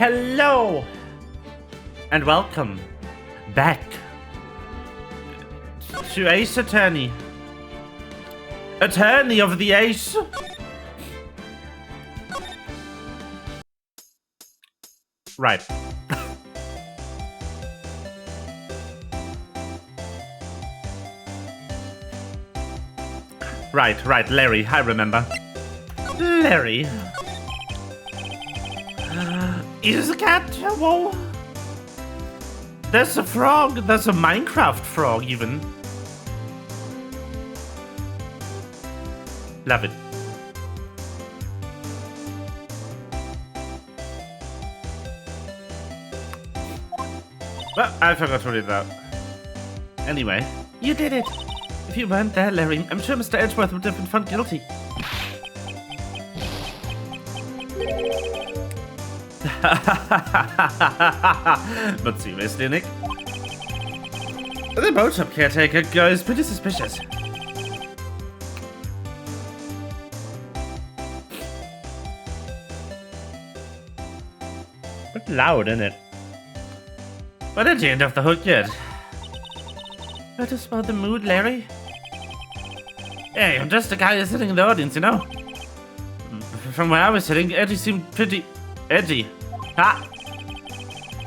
Hello and welcome back to Ace Attorney. Attorney of the Ace. Right. Right, Larry, I remember. Larry. Is a cat? Whoa. There's a frog. There's a Minecraft frog, even. Love it. Well, I forgot to read that. Anyway, you did it. If you weren't there, Larry, I'm sure Mr. Edgeworth would have been found guilty. But seriously, Nick, the boat shop caretaker guy is pretty suspicious. But loud, isn't it? But at the end of the hook yet. Let us spoil the mood, Larry. Hey, I'm just a guy sitting in the audience, you know? From where I was sitting, Eddie seemed pretty edgy. Ah!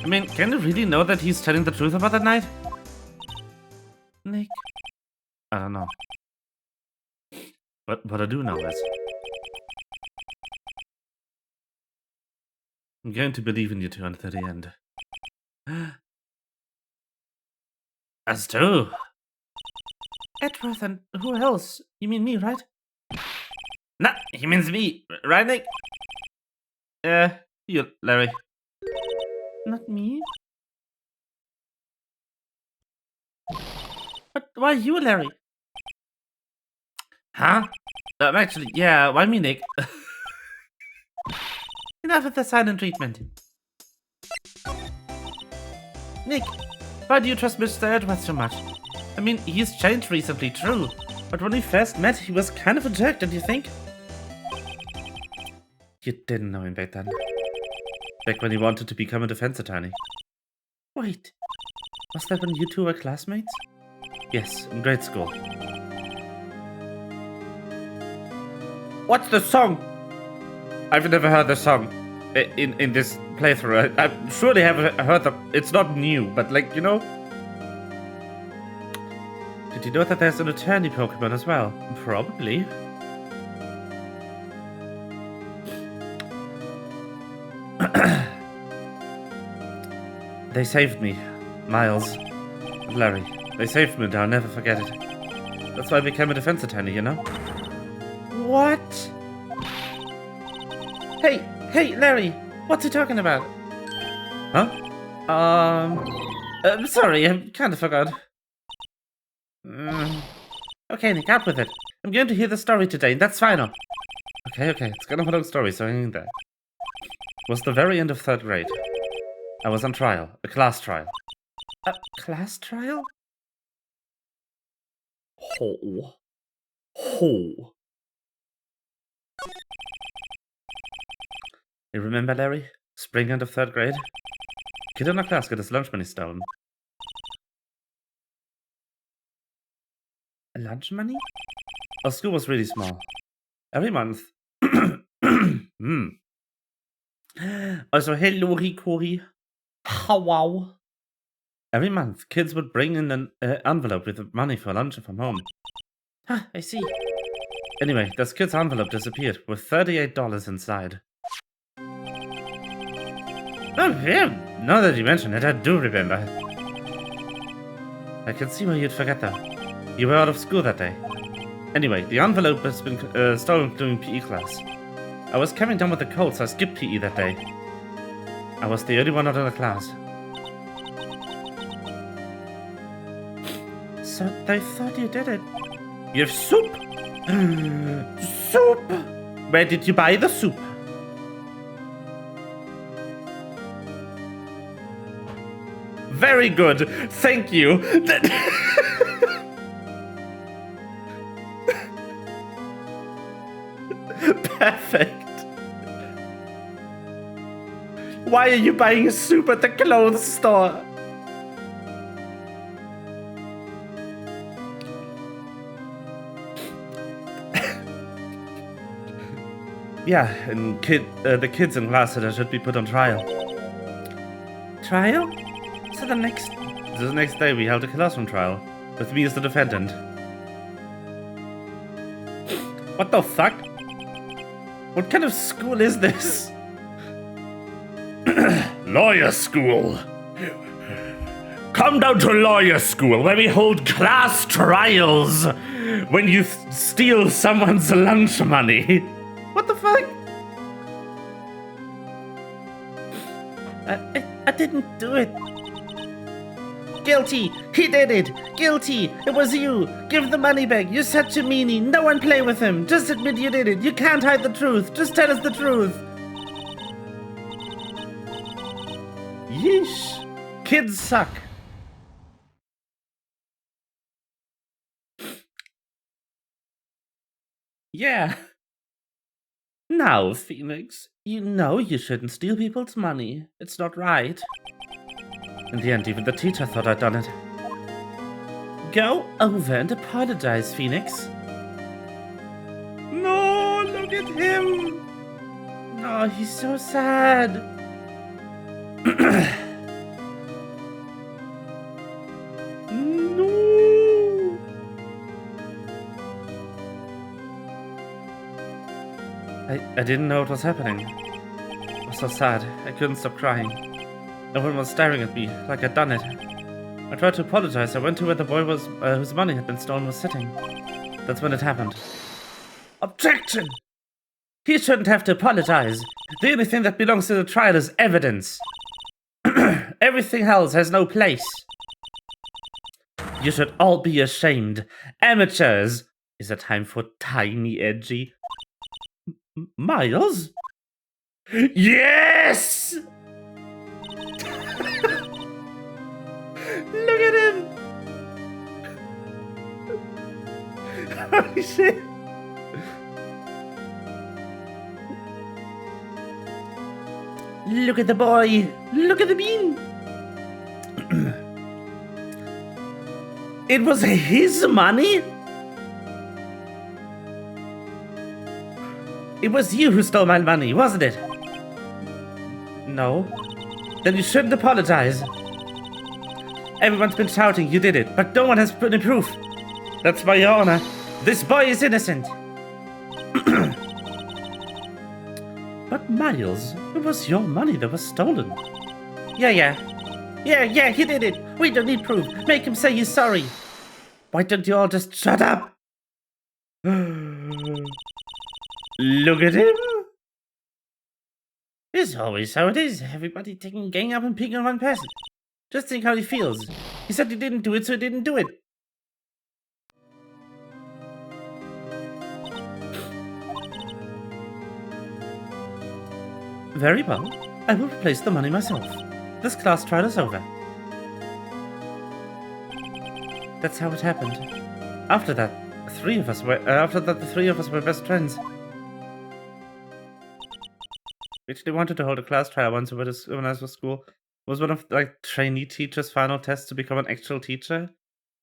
I mean, can you really know that he's telling the truth about that night? Nick? I don't know. But what I do know is... I'm going to believe in you two until the end. Us too. Edgeworth and who else? You mean me, right? Nah, he means me. Right, Nick? You, Larry. Not me? But why you, Larry? Huh? Actually, yeah, why me, Nick? Enough with the silent treatment. Nick, why do you trust Mr. Edgeworth so much? I mean, he's changed recently, true. But when we first met, he was kind of a jerk, don't you think? You didn't know him back then. Back when he wanted to become a defense attorney. Wait, was that when you two were classmates? Yes, in grade school. What's the song? I've never heard the song in this playthrough. I surely have heard the... It's not new, but like, you know... Did you know that there's an attorney Pokemon as well? Probably. They saved me. Miles. Larry. They saved me and I'll never forget it. That's why I became a defense attorney, you know? What? Hey, Larry. What's he talking about? Huh? I'm sorry, I kind of forgot. Okay, Nick, up with it. I'm going to hear the story today, and that's final. Okay, it's kind of a long story, so hang in there. It was the very end of 3rd grade. I was on trial, a class trial. A class trial? Ho. You remember, Larry? Spring end of 3rd grade? Kid in our class got his lunch money stolen. Lunch money? Our school was really small. Every month... Also, hello, Hikori. Wow. Every month, kids would bring in an envelope with money for lunch from home. Ah, I see. Anyway, this kid's envelope disappeared with $38 inside. Oh, yeah. Now that you mention it, I do remember. I can see why you'd forget though. You were out of school that day. Anyway, the envelope has been stolen during PE class. I was coming down with a cold, so I skipped PE that day. I was the only one out of the class. So they thought you did it. You have soup? Soup! Where did you buy the soup? Very good, thank you. Perfect. Why are you buying soup at the clothes store? Yeah, and the kids in class said I should be put on trial. Trial? So the next day we held a classroom trial, with me as the defendant. What the fuck? What kind of school is this? Lawyer school. Come down to lawyer school, where we hold class trials when you steal someone's lunch money. What the fuck? I didn't do it. Guilty! He did it! Guilty! It was you! Give the money back! You're such a meanie! No one play with him! Just admit you did it! You can't hide the truth! Just tell us the truth! Yeesh! Kids suck! Yeah! Now, Phoenix, you know you shouldn't steal people's money. It's not right. In the end, even the teacher thought I'd done it. Go over and apologize, Phoenix. No, look at him. Oh, he's so sad. No. I didn't know what was happening. I was so sad. I couldn't stop crying. Everyone was staring at me, like I'd done it. I tried to apologize. I went to where the boy was, whose money had been stolen, was sitting. That's when it happened. Objection! He shouldn't have to apologize. The only thing that belongs to the trial is evidence. Everything else has no place. You should all be ashamed. Amateurs! Is it time for tiny edgy? Miles? Yes! Look at him! Holy shit! Look at the boy! Look at the bean! It was his money? It was you who stole my money, wasn't it? No. Then you shouldn't apologize. Everyone's been shouting you did it, but no one has put in proof. That's by your honor. This boy is innocent. But Miles, it was your money that was stolen. Yeah, he did it. We don't need proof. Make him say he's sorry. Why don't you all just shut up? Look at him. It's always how it is. Everybody taking gang up and picking on one person. Just think how he feels. He said he didn't do it, so he didn't do it. Very well. I will replace the money myself. This class trial is over. That's how it happened. After that, the three of us were best friends. We actually wanted to hold a class trial once when I was at school. It was one of trainee teachers' final tests to become an actual teacher.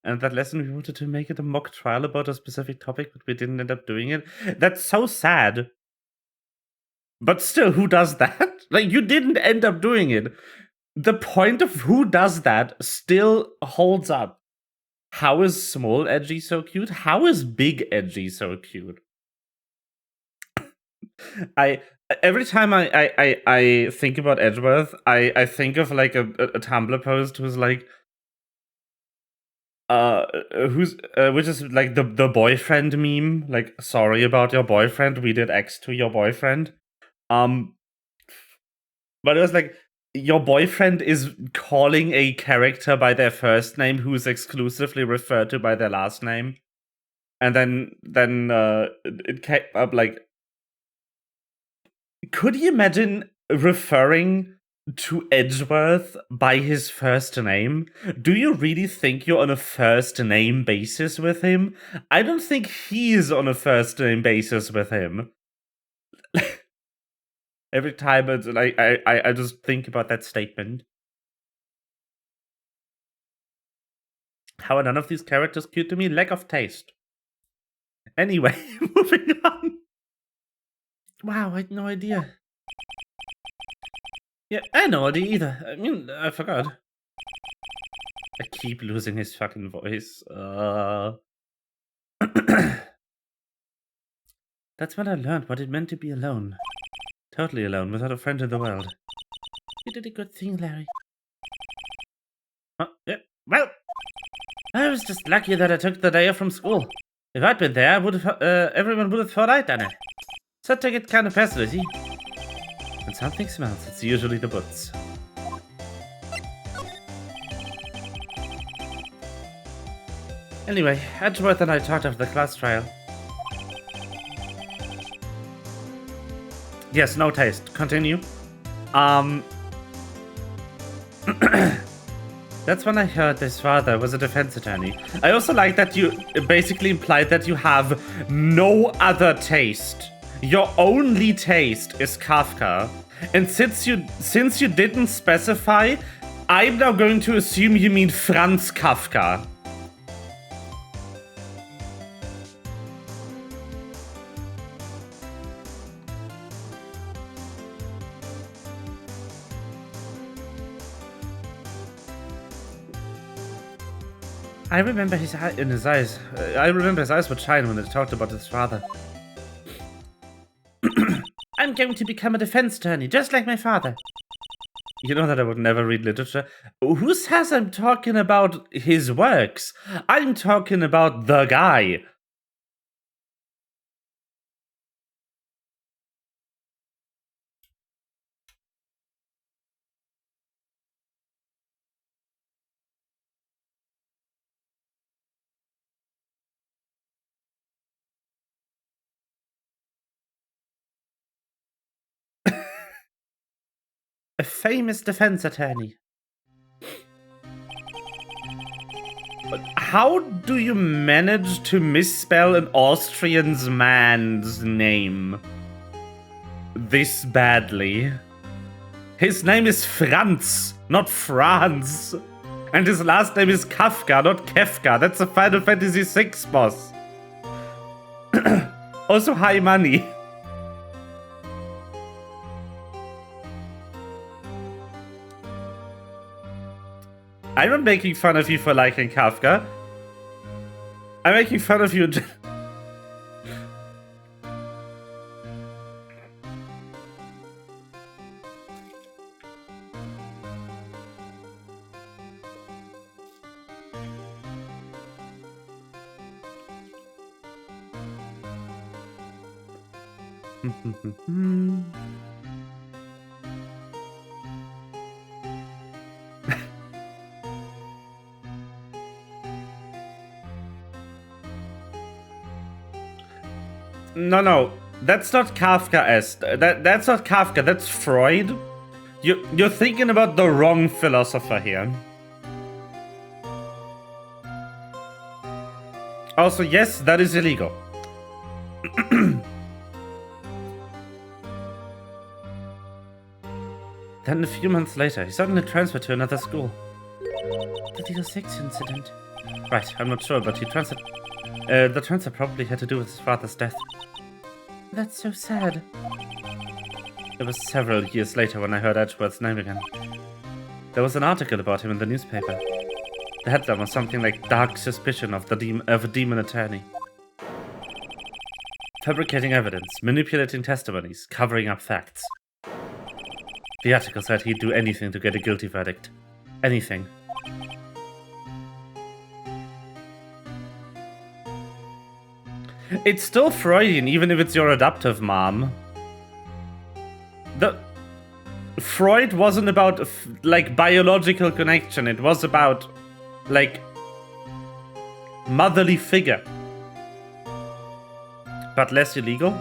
And that lesson we wanted to make it a mock trial about a specific topic, but we didn't end up doing it. That's so sad. But still, who does that? You didn't end up doing it. The point of who does that still holds up. How is small edgy so cute? How is big edgy so cute? Every time I think about Edgeworth, I think of a Tumblr post who's which is the boyfriend meme, sorry about your boyfriend, we did X to your boyfriend. But it was your boyfriend is calling a character by their first name who's exclusively referred to by their last name. And then it came up could you imagine referring to Edgeworth by his first name? Do you really think you're on a first name basis with him? I don't think he's on a first name basis with him. Every time it's like I just think about that statement. How are none of these characters cute to me? Lack of taste. Anyway, moving on. Wow, I had no idea. Yeah, I had no idea either. I mean, I forgot. I keep losing his fucking voice. That's when I learned what it meant to be alone. Totally alone, without a friend in the world. You did a good thing, Larry. Yeah, well, I was just lucky that I took the day off from school. If I'd been there, I would have, everyone would have thought I'd done it. So I take it kind of personally, see? When something smells, it's usually the butts. Anyway, Edgeworth and I talked after the class trial. Yes, no taste. Continue. That's when I heard his father was a defense attorney. I also like that you basically implied that you have no other taste. Your only taste is Kafka. And since you didn't specify, I'm now going to assume you mean Franz Kafka. I remember his eyes. I remember his eyes would shine when they talked about his father. I'm going to become a defense attorney, just like my father. You know that I would never read literature. Who says I'm talking about his works? I'm talking about the guy. A famous defense attorney. But how do you manage to misspell an Austrian man's name this badly? His name is Franz, not Franz. And his last name is Kafka, not Kefka. That's a Final Fantasy VI boss. Also, high money. I'm not making fun of you for liking Kafka. I'm making fun of you. No, that's not Kafka-esque. That's not Kafka. That's Freud. You're thinking about the wrong philosopher here. Also, yes, that is illegal. Then a few months later, he suddenly transferred to another school. The Deal 6 incident. Right, I'm not sure, but he transferred. The transfer probably had to do with his father's death. That's so sad. It was several years later when I heard Edgeworth's name again. There was an article about him in the newspaper. The headline was something like "Dark Suspicion of a Demon Attorney." Fabricating evidence, manipulating testimonies, covering up facts. The article said he'd do anything to get a guilty verdict. Anything. It's still Freudian, even if it's your adoptive mom. Freud wasn't about, like, biological connection. It was about, like, motherly figure. But less illegal?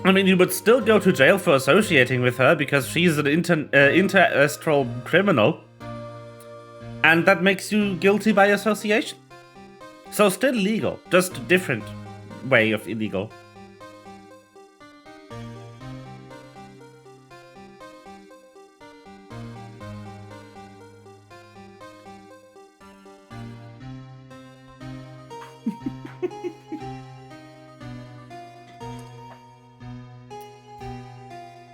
I mean, you would still go to jail for associating with her because she's an interastral criminal. And that makes you guilty by association. So still legal, just a different way of illegal.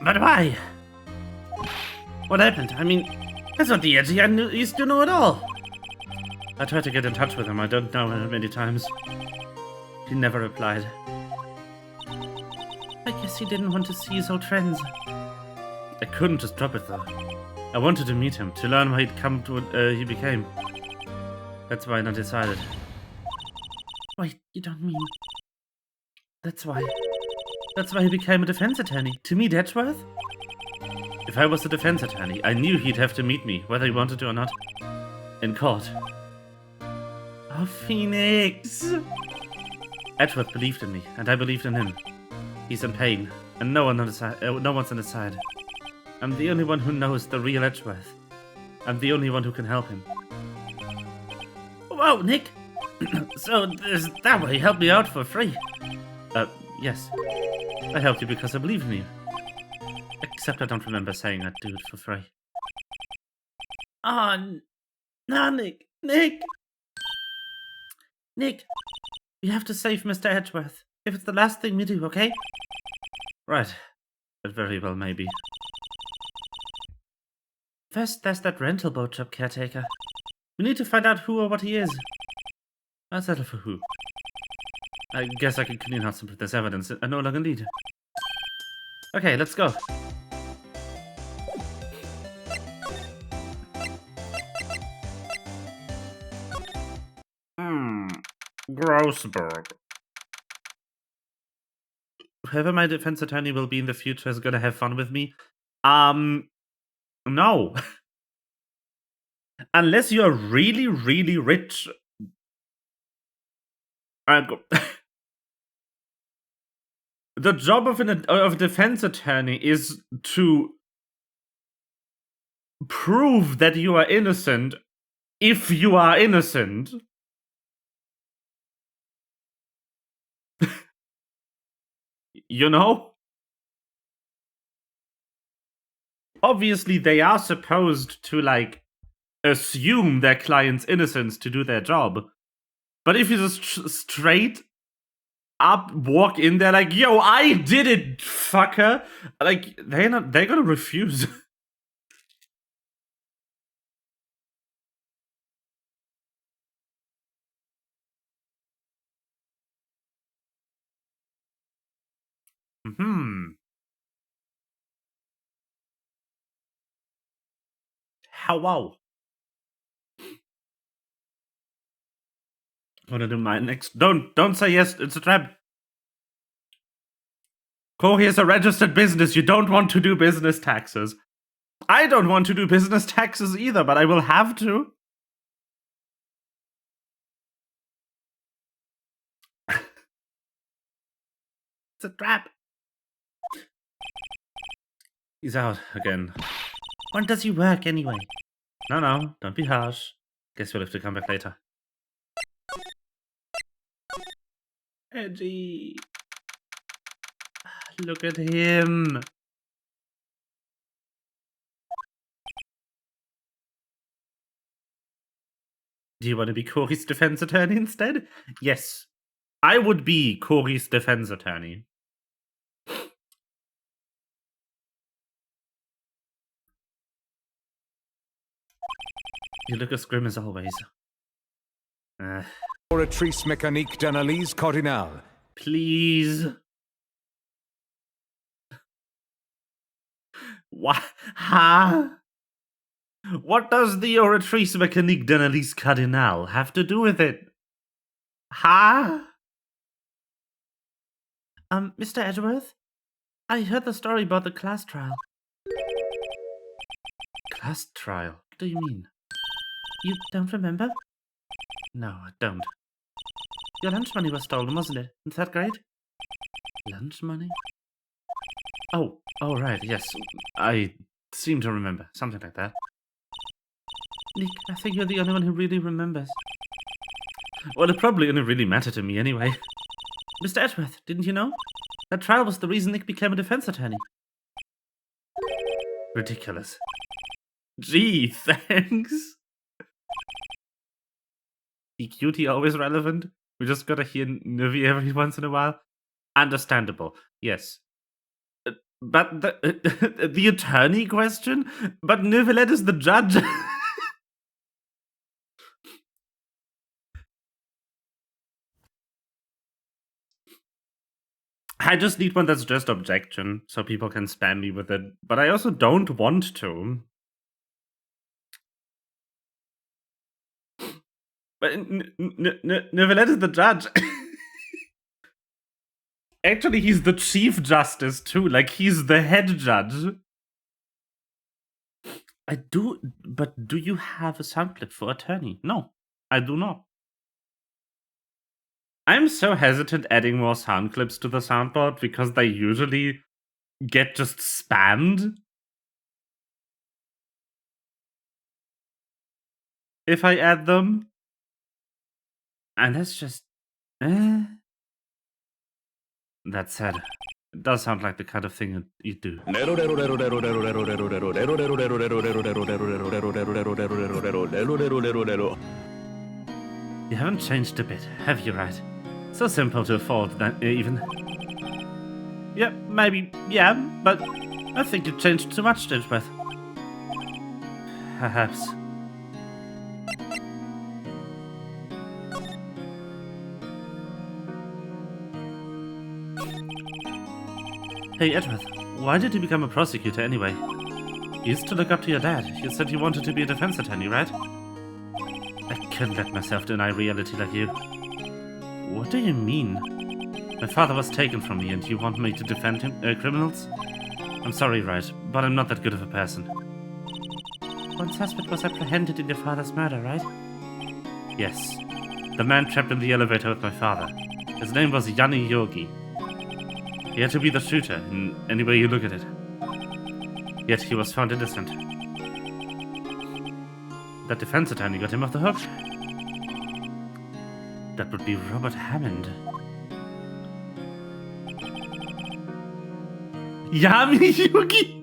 But why? What happened? I mean, that's not the edgy I used to know at all. I tried to get in touch with him, I don't know how many times. He never replied. I guess he didn't want to see his old friends. I couldn't just drop it though. I wanted to meet him, to learn what he'd come to he became. That's why I decided. Wait, you don't mean... That's why he became a defense attorney, to meet Edgeworth? If I was a defense attorney, I knew he'd have to meet me, whether he wanted to or not. In court. Oh, Phoenix! Edgeworth believed in me, and I believed in him. He's in pain, and no one's on his side. I'm the only one who knows the real Edgeworth. I'm the only one who can help him. Whoa, Nick! So, there's that way you helped me out for free. Yes. I helped you because I believe in you. Except I don't remember saying I'd do it for free. Oh, no, Nick! Nick! We have to save Mr. Edgeworth. If it's the last thing we do, okay? Right. But very well, maybe. First, there's that rental boat job caretaker. We need to find out who or what he is. I'll settle for who. I guess I can clean out some of this evidence I no longer need. Okay, let's go. Grossberg. Whoever my defense attorney will be in the future is gonna have fun with me. No. Unless you're really, really rich. The job of a defense attorney is to prove that you are innocent if you are innocent. You know? Obviously, they are supposed to, like, assume their client's innocence to do their job. But if you just straight up walk in there like, yo, I did it, fucker, like, they're gonna refuse. Hello. I'm gonna do my next. Don't say yes. It's a trap. Corey is a registered business. You don't want to do business taxes. I don't want to do business taxes either, but I will have to. It's a trap. He's out again. When does he work anyway? No, don't be harsh. Guess we'll have to come back later. Edgy. Look at him. Do you want to be Corey's defense attorney instead? Yes. I would be Corey's defense attorney. You look as grim as always. Oratrice mécanique d'analyse cardinale. Please. What? Huh? What does the Oratrice mécanique d'analyse cardinale have to do with it? Huh? Mr. Edgeworth? I heard the story about the class trial. Class trial? What do you mean? You don't remember? No, I don't. Your lunch money was stolen, wasn't it? In third grade? Lunch money? Oh, right, yes. I seem to remember. Something like that. Nick, I think you're the only one who really remembers. Well, it probably only really mattered to me anyway. Mr. Edgeworth, didn't you know? That trial was the reason Nick became a defense attorney. Ridiculous. Gee, thanks. Cutie always relevant? We just gotta hear Nivi every once in a while? Understandable, yes. But the attorney question? But Nivelette is the judge. I just need one that's just objection, so people can spam me with it. But I also don't want to. But Nivelette is the judge. Actually, he's the chief justice too. Like, he's the head judge. I do, but do you have a sound clip for attorney? No, I do not. I'm so hesitant adding more sound clips to the soundboard because they usually get just spammed if I add them. And that's just... That said, it does sound like the kind of thing you do. You haven't changed a bit, have you, Wright? So simple to afford, that even. Yeah, maybe, yeah, but I think you've changed too much, Edgeworth. Perhaps. Hey, Edgeworth, why did you become a prosecutor anyway? You used to look up to your dad. You said you wanted to be a defense attorney, right? I couldn't let myself deny reality like you. What do you mean? My father was taken from me and you want me to defend him, criminals? I'm sorry, Wright, but I'm not that good of a person. One suspect was apprehended in your father's murder, right? Yes. The man trapped in the elevator with my father. His name was Yanni Yogi. He had to be the shooter, in any way you look at it. Yet he was found innocent. That defense attorney got him off the hook. That would be Robert Hammond. Yami Yugi!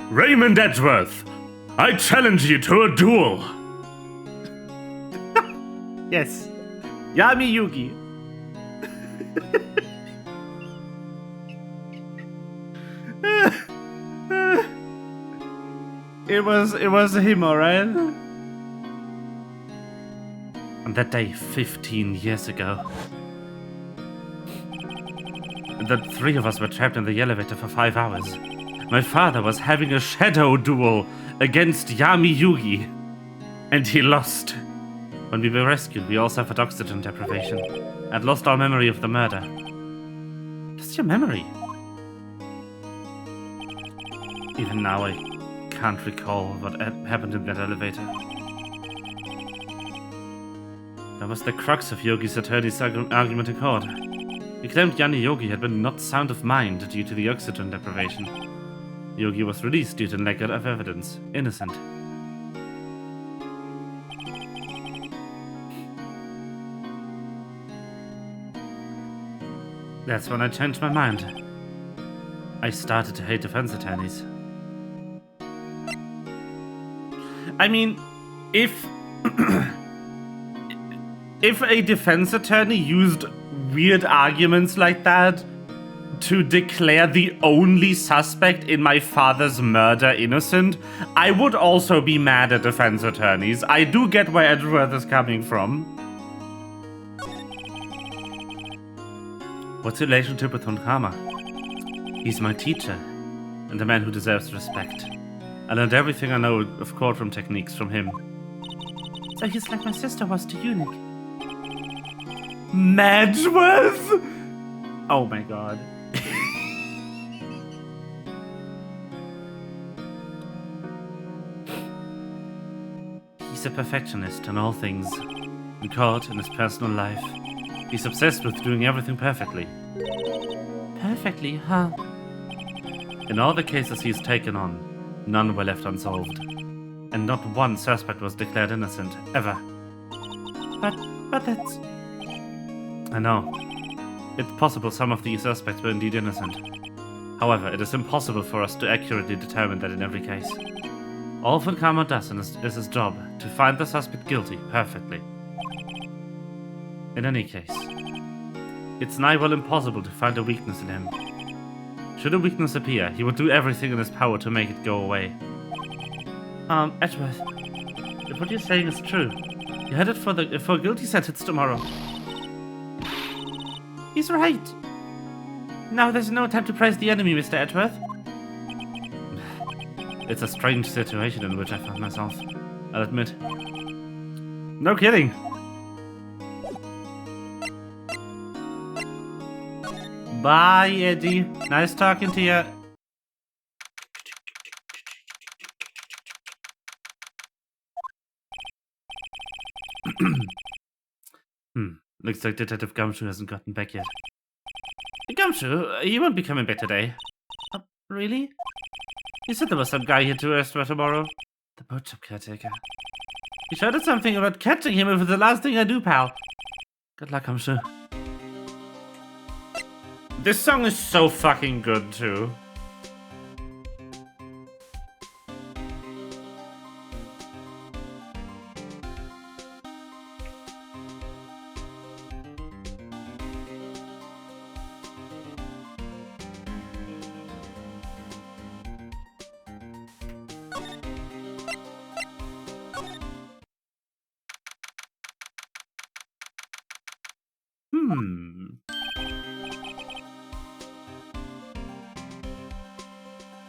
Raymond Edgeworth, I challenge you to a duel! Yes. Yami Yugi. It was him, alright? On that day 15 years ago, the three of us were trapped in the elevator for 5 hours. My father was having a shadow duel against Yami Yugi, and he lost. When we were rescued, we all suffered oxygen deprivation and lost our memory of the murder. Just your memory. Even now, I can't recall what happened in that elevator. That was the crux of Yogi's attorney's argument in court. He claimed Yanni Yogi had been not sound of mind due to the oxygen deprivation. Yogi was released due to lack of evidence. Innocent. That's when I changed my mind. I started to hate defense attorneys. I mean, if a defense attorney used weird arguments like that to declare the only suspect in my father's murder innocent, I would also be mad at defense attorneys. I do get where Edgeworth is coming from. What's your relationship with Honkama? He's my teacher, and a man who deserves respect. I learned everything I know of courtroom techniques from him. So he's like my sister was to you, Nick. Madgeworth? Oh my god. He's a perfectionist in all things. In court, in his personal life. He's obsessed with doing everything perfectly. Perfectly, huh? In all the cases he's taken on, none were left unsolved. And not one suspect was declared innocent, ever. But that's... I know. It's possible some of these suspects were indeed innocent. However, it is impossible for us to accurately determine that in every case. All Von Karma does is his job, to find the suspect guilty, perfectly. In any case, it's nigh well impossible to find a weakness in him. Should a weakness appear, he would do everything in his power to make it go away. Edgeworth, if what you're saying is true, you're headed for a guilty sentence tomorrow. He's right. Now there's no time to praise the enemy, Mr. Edgeworth. It's a strange situation in which I found myself, I'll admit. No kidding. Bye, Eddie. Nice talking to you. Looks like Detective Gumshoe hasn't gotten back yet. Gumshoe, he won't be coming back today. Really? You said there was some guy here to arrest for tomorrow. The boat shop caretaker. You shouted something about catching him if it's the last thing I do, pal. Good luck, Gumshoe. This song is so fucking good, too.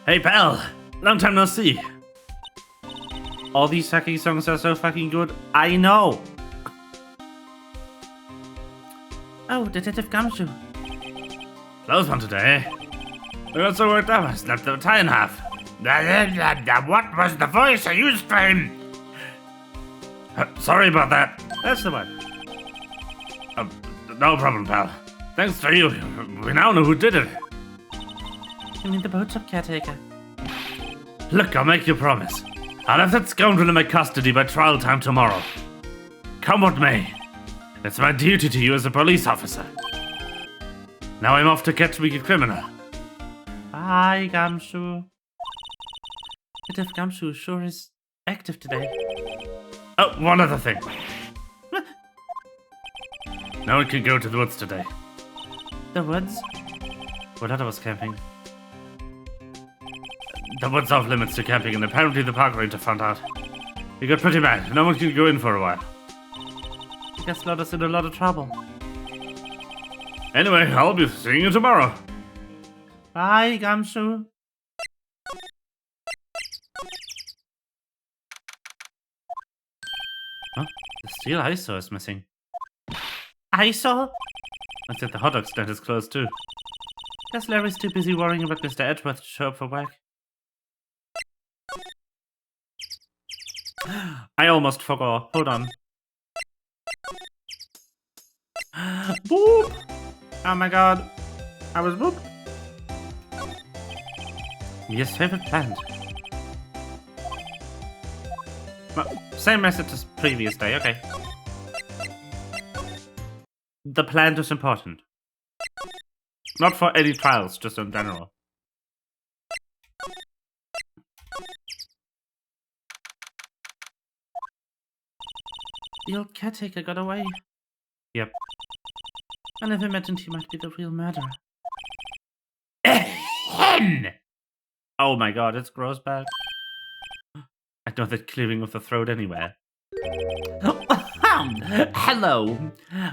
Hey pal, long time no see. All these fucking songs are so fucking good. I know. Oh, Detective Gumshoe. Close one today. I got so worked up I snapped the tie in half. What was the voice I used for him? Sorry about that. That's the one. No problem, pal. Thanks to you, we now know who did it. You mean the boat shop caretaker? Look, I'll make you a promise. I'll have that scoundrel in my custody by trial time tomorrow. Come what may. It's my duty to you as a police officer. Now I'm off to catch the criminal. Bye, Gumshoe. Detective Gumshoe sure is active today. Oh, one other thing. No one can go to the woods today. The woods? What other was camping? The woods off limits to camping, and apparently the park ranger found out. He got pretty mad. No one could go in for a while. I guess Lotta's in a lot of trouble. Anyway, I'll be seeing you tomorrow. Bye, Gumshoe. Huh? The steel ice saw is missing. Ice saw? I said the hot dog stand is closed too. Guess Larry's too busy worrying about Mr. Edgeworth to show up for work. I almost forgot. Hold on. Boop! Oh my god. I was booped. Yes, favorite plant. Well, same message as previous day, okay. The plant is important. Not for any trials, just in general. The old caretaker got away. Yep. I never imagined he might be the real murderer. Hen! Oh my god, it's gross bad. I know that clearing of the throat anywhere. Hello.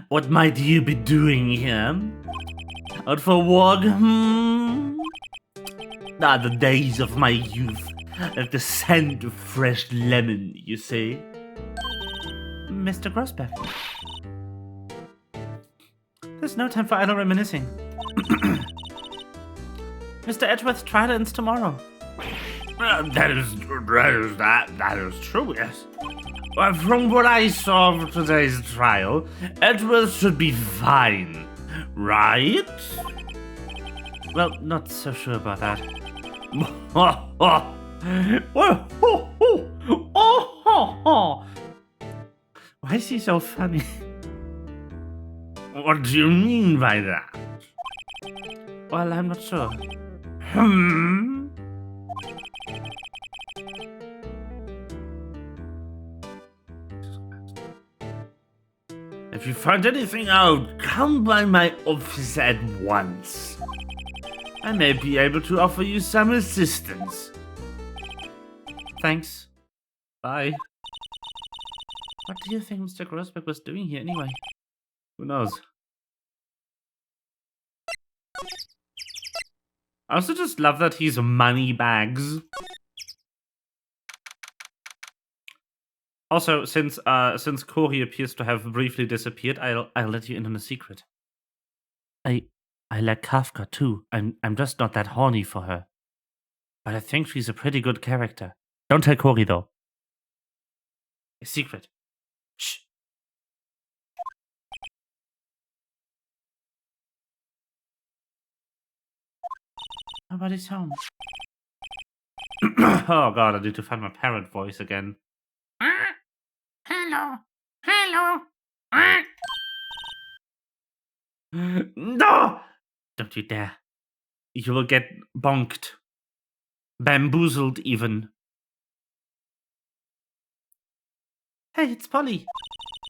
What might you be doing here? Out for a walk? The days of my youth. Like the scent of fresh lemon, you see? Mr. Grossbeck. There's no time for idle reminiscing. Mr. Edgeworth's trial ends tomorrow. That is true, yes. Well, from what I saw of today's trial, Edgeworth should be fine, right? Well, not so sure about that. Why is he so funny? What do you mean by that? Well, I'm not sure. If you find anything out, come by my office at once. I may be able to offer you some assistance. Thanks. Bye. What do you think Mr. Grossbeck was doing here anyway? Who knows? I also just love that he's money bags. Also, since Corey appears to have briefly disappeared, I'll let you in on a secret. I like Kafka too. I'm just not that horny for her. But I think she's a pretty good character. Don't tell Corey though. A secret. Shh. Nobody's home. Oh god, I need to find my parrot voice again. Hello. Hello. No! Don't you dare. You will get bonked. Bamboozled even. Hey, it's Polly.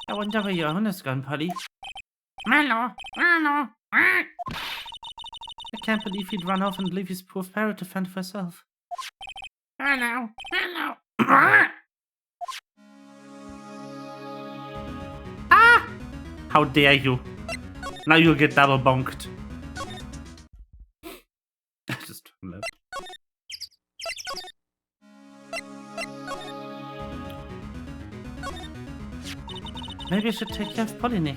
I wonder where your owner's gone, Polly. Mello. Mello. I can't believe he'd run off and leave his poor parrot to fend for herself. Hello. Hello. Ah! How dare you? Now you'll get double bonked. Just left. Maybe I should take care of Polly, Nick.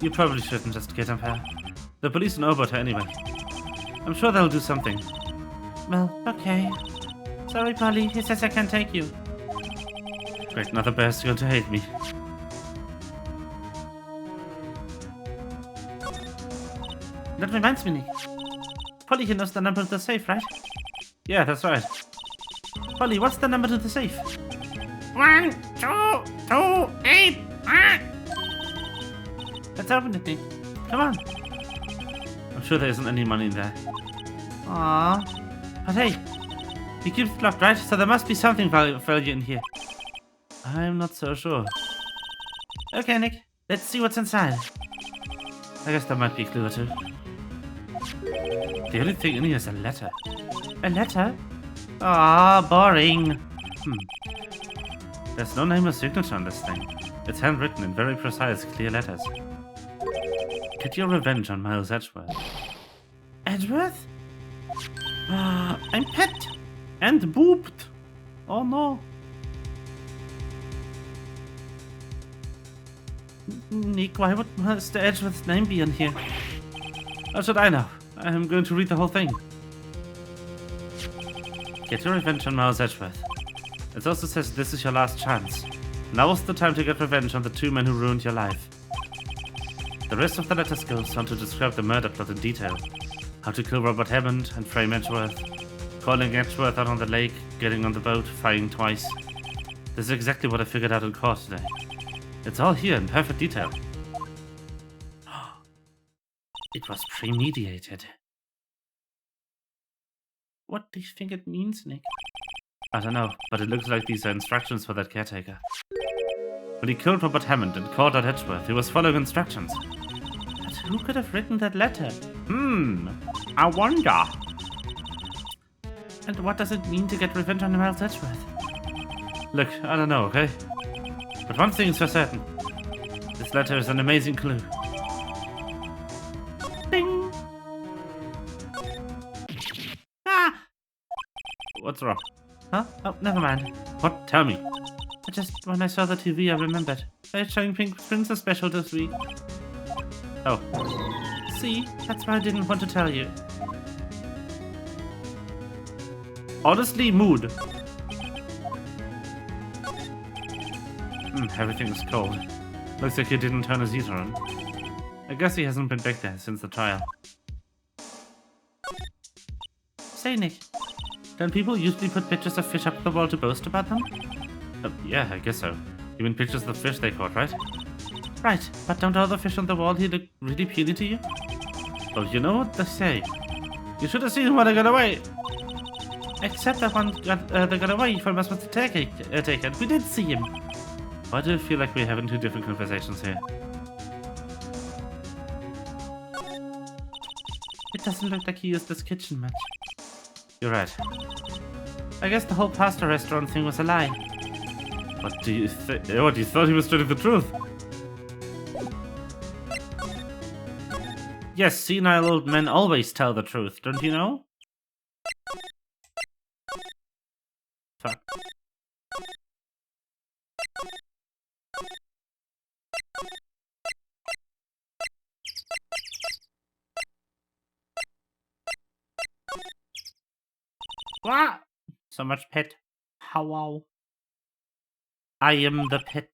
You probably shouldn't just get her. The police know about her anyway. I'm sure they'll do something. Well, okay. Sorry, Polly. He says I can't take you. Great, now the bear's going to hate me. That reminds me, Nick. Polly here knows the number to the safe, right? Yeah, that's right. Polly, what's the number to the safe? 1, 2, 2, 8. Let's open it, Nick. Come on. I'm sure there isn't any money in there. Aww. But hey, he keeps it locked, right? So there must be something value in here. I'm not so sure. Okay, Nick. Let's see what's inside. I guess there might be a clue or two. The only thing in here is a letter. A letter? Ah, boring. There's no name or signature on this thing. It's handwritten in very precise, clear letters. Get your revenge on Miles Edgeworth. Edgeworth? I'm pet and booped. Oh no. Nick, why would Mr. Edgeworth's name be in here? How should I know? I'm going to read the whole thing. Get your revenge on Miles Edgeworth. It also says this is your last chance. Now is the time to get revenge on the 2 men who ruined your life. The rest of the letters goes on to describe the murder plot in detail. How to kill Robert Hammond and frame Edgeworth. Calling Edgeworth out on the lake, getting on the boat, firing twice. This is exactly what I figured out in court today. It's all here in perfect detail. It was premeditated. What do you think it means, Nick? I don't know, but it looks like these are instructions for that caretaker. When he killed Robert Hammond and called out Edgeworth, he was following instructions. But who could have written that letter? I wonder. And what does it mean to get revenge on Miles Edgeworth? Look, I don't know, okay? But one thing is for certain. This letter is an amazing clue. Ding! Ah! What's wrong? Huh? Oh, never mind. What? Tell me. When I saw the TV, I remembered. They're showing Pink Princess special this week. Oh. See? That's why I didn't want to tell you. Honestly, mood. Everything is cold. Looks like he didn't turn his heater on. I guess he hasn't been back there since the trial. Say, Nick, Don't people usually put pictures of fish up on the wall to boast about them? Yeah, I guess so. You mean pictures of the fish they caught, right? Right, but don't all the fish on the wall here look really puny to you? Well, you know what they say. You should have seen when they got away. Except that one they got away from us with the taken. We did see him. Why do I feel like we're having two different conversations here? It doesn't look like he used this kitchen much. You're right. I guess the whole pasta restaurant thing was a lie. What do you think? What, you thought he was telling the truth? Yes, senile old men always tell the truth, don't you know? Fuck. What? So much pet. How wow. I am the pet.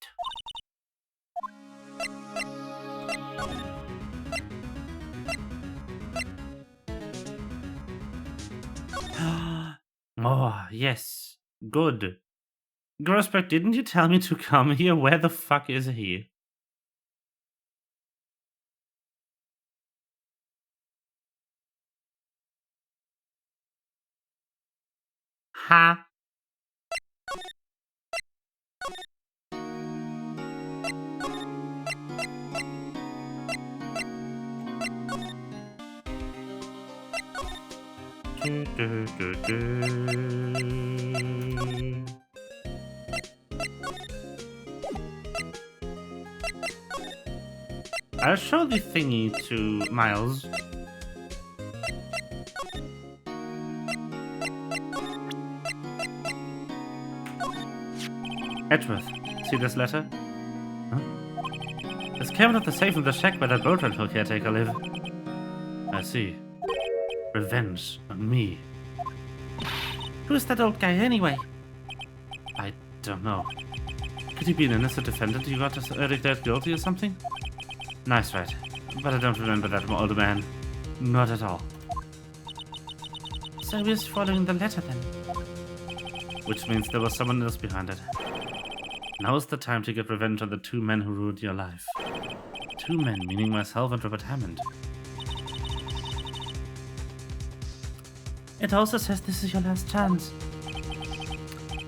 Oh, yes. Good. Grossberg, didn't you tell me to come here? Where the fuck is he? Ha. I'll show the thingy to Miles. Edgeworth, see this letter? Huh? It's came out of the safe in the shack where that boat rental caretaker live. I see. Revenge on me. Who's that old guy anyway? I don't know. Could he be an innocent defendant you got declared guilty or something? Nice, right. But I don't remember that old man. Not at all. So he's following the letter then? Which means there was someone else behind it. Now's the time to get revenge on the two men who ruined your life. Two men, meaning myself and Robert Hammond. It also says this is your last chance.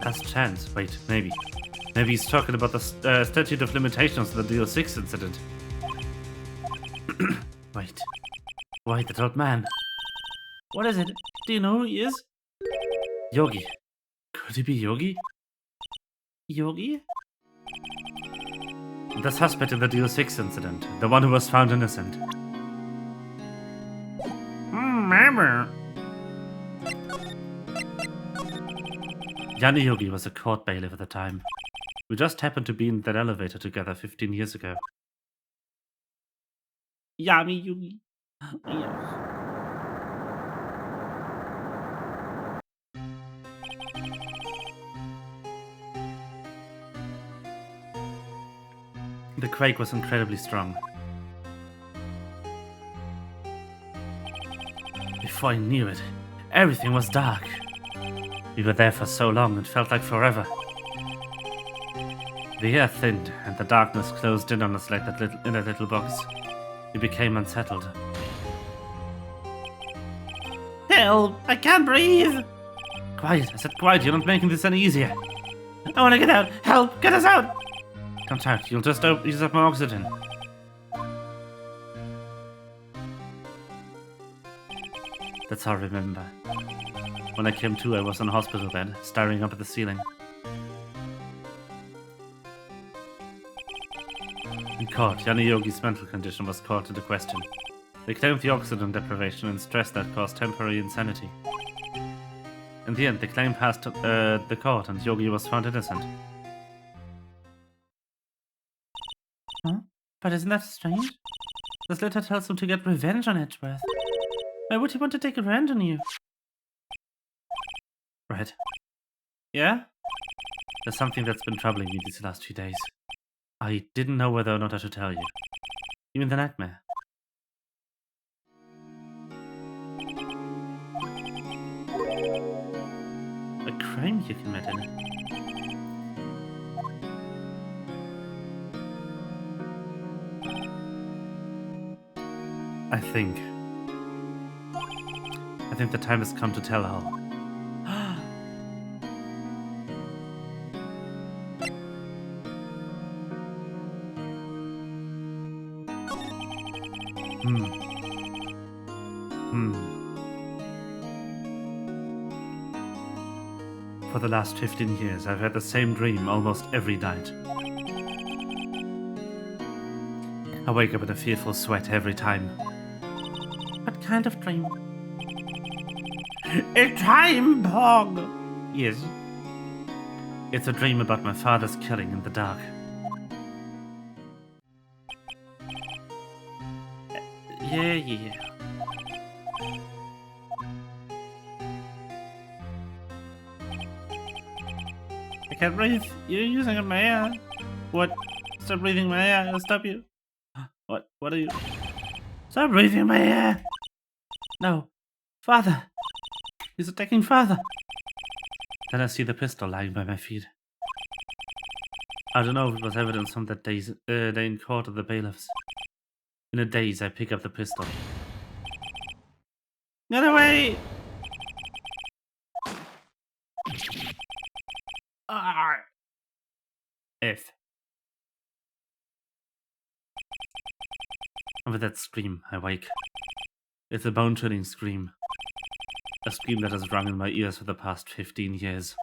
Last chance? Wait, maybe. Maybe he's talking about the statute of limitations of the DL6 incident. Wait. Wait, that old man. What is it? Do you know who he is? Yogi. Could he be Yogi? Yogi? The suspect in the DL6 incident. The one who was found innocent. Remember. Yanni Yogi was a court bailiff at the time. We just happened to be in that elevator together 15 years ago. Yami Yogi. Yes. The quake was incredibly strong. Before I knew it, everything was dark. We were there for so long, it felt like forever. The air thinned, and the darkness closed in on us like that in that little box. We became unsettled. Help! I can't breathe! Quiet, I said quiet, you're not making this any easier. I want to get out! Help! Get us out! Don't shout, you'll just use up my oxygen. That's all I remember. When I came to, I was on a hospital bed, staring up at the ceiling. In court, Yanni Yogi's mental condition was called into question. They claimed the oxygen deprivation and stress that caused temporary insanity. In the end, the claim passed the court and Yogi was found innocent. Huh? But isn't that strange? This letter tells him to get revenge on Edgeworth. Why would he want to take revenge on you? Right. Yeah? There's something that's been troubling me these last few days. I didn't know whether or not I should tell you. You mean the nightmare? crime you committed. I think the time has come to tell all. For the last 15 years, I've had the same dream almost every night. I wake up in a fearful sweat every time. What kind of dream? A time bomb! Yes. It's a dream about my father's killing in the dark. Yeah. I can't breathe. You're using my air. What? Stop breathing my air. I'll stop you. What? What are you? Stop breathing my air. No. Father. He's attacking father. Then I see the pistol lying by my feet. I don't know if it was evidence from that day in court of the bailiffs. In a daze, I pick up the pistol. Get away! F. And with that scream, I wake. It's a bone-chilling scream. A scream that has rung in my ears for the past 15 years.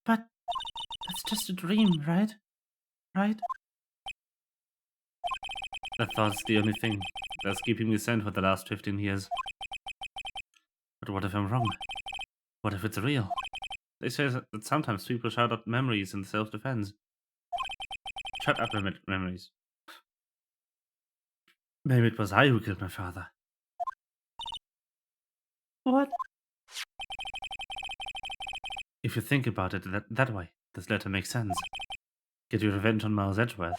But that's just a dream, right? Right? That thought's the only thing that's keeping me sane for the last 15 years. But what if I'm wrong? What if it's real? They say that sometimes people shout out memories in self-defense. Shut up, memories. Maybe it was I who killed my father. What? If you think about it that way, this letter makes sense. Get your revenge on Miles Edgeworth.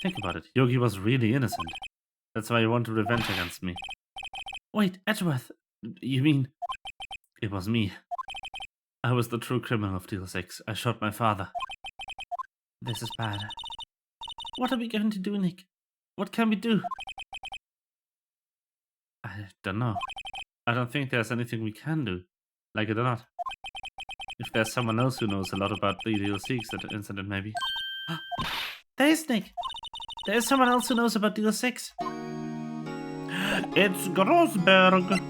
Think about it. Yogi was really innocent. That's why he wanted revenge against me. Wait, Edgeworth? You mean... It was me. I was the true criminal of Deal 6. I shot my father. This is bad. What are we going to do, Nick? What can we do? I don't know. I don't think there's anything we can do. Like it or not. If there's someone else who knows a lot about the Deal 6 incident, maybe. There's Nick! There's someone else who knows about Deal 6. It's Grossberg.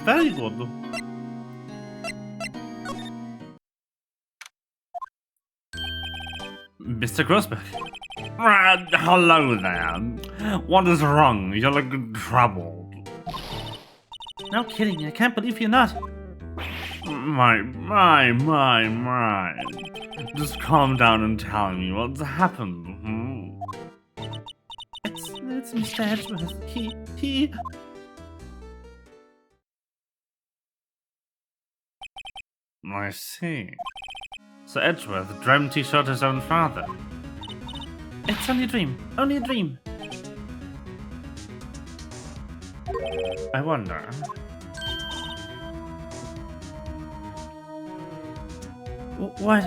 Very good. Mr. Grossberg. Hello there. What is wrong? You look troubled. No kidding, I can't believe you're not. My. Just calm down and tell me what's happened. It's Mr. Edgeworth. He... I see. So Edgeworth dreamt he shot his own father. It's only a dream. Only a dream. I wonder... What?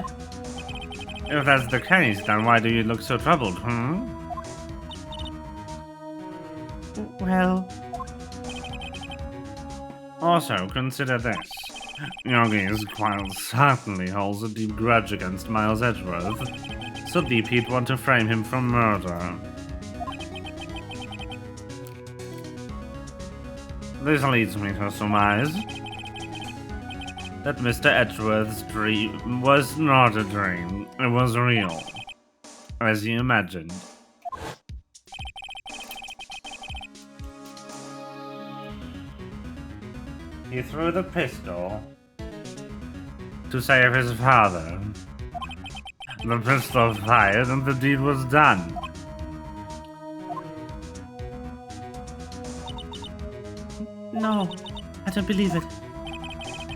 If that's the case, then why do you look so troubled, Well... Also, consider this. Yogi quite certainly holds a deep grudge against Miles Edgeworth. So deep he'd want to frame him for murder. This leads me to surmise that Mr. Edgeworth's dream was not a dream, it was real, as he imagined. He threw the pistol to save his father. The pistol fired and the deed was done. No, I don't believe it.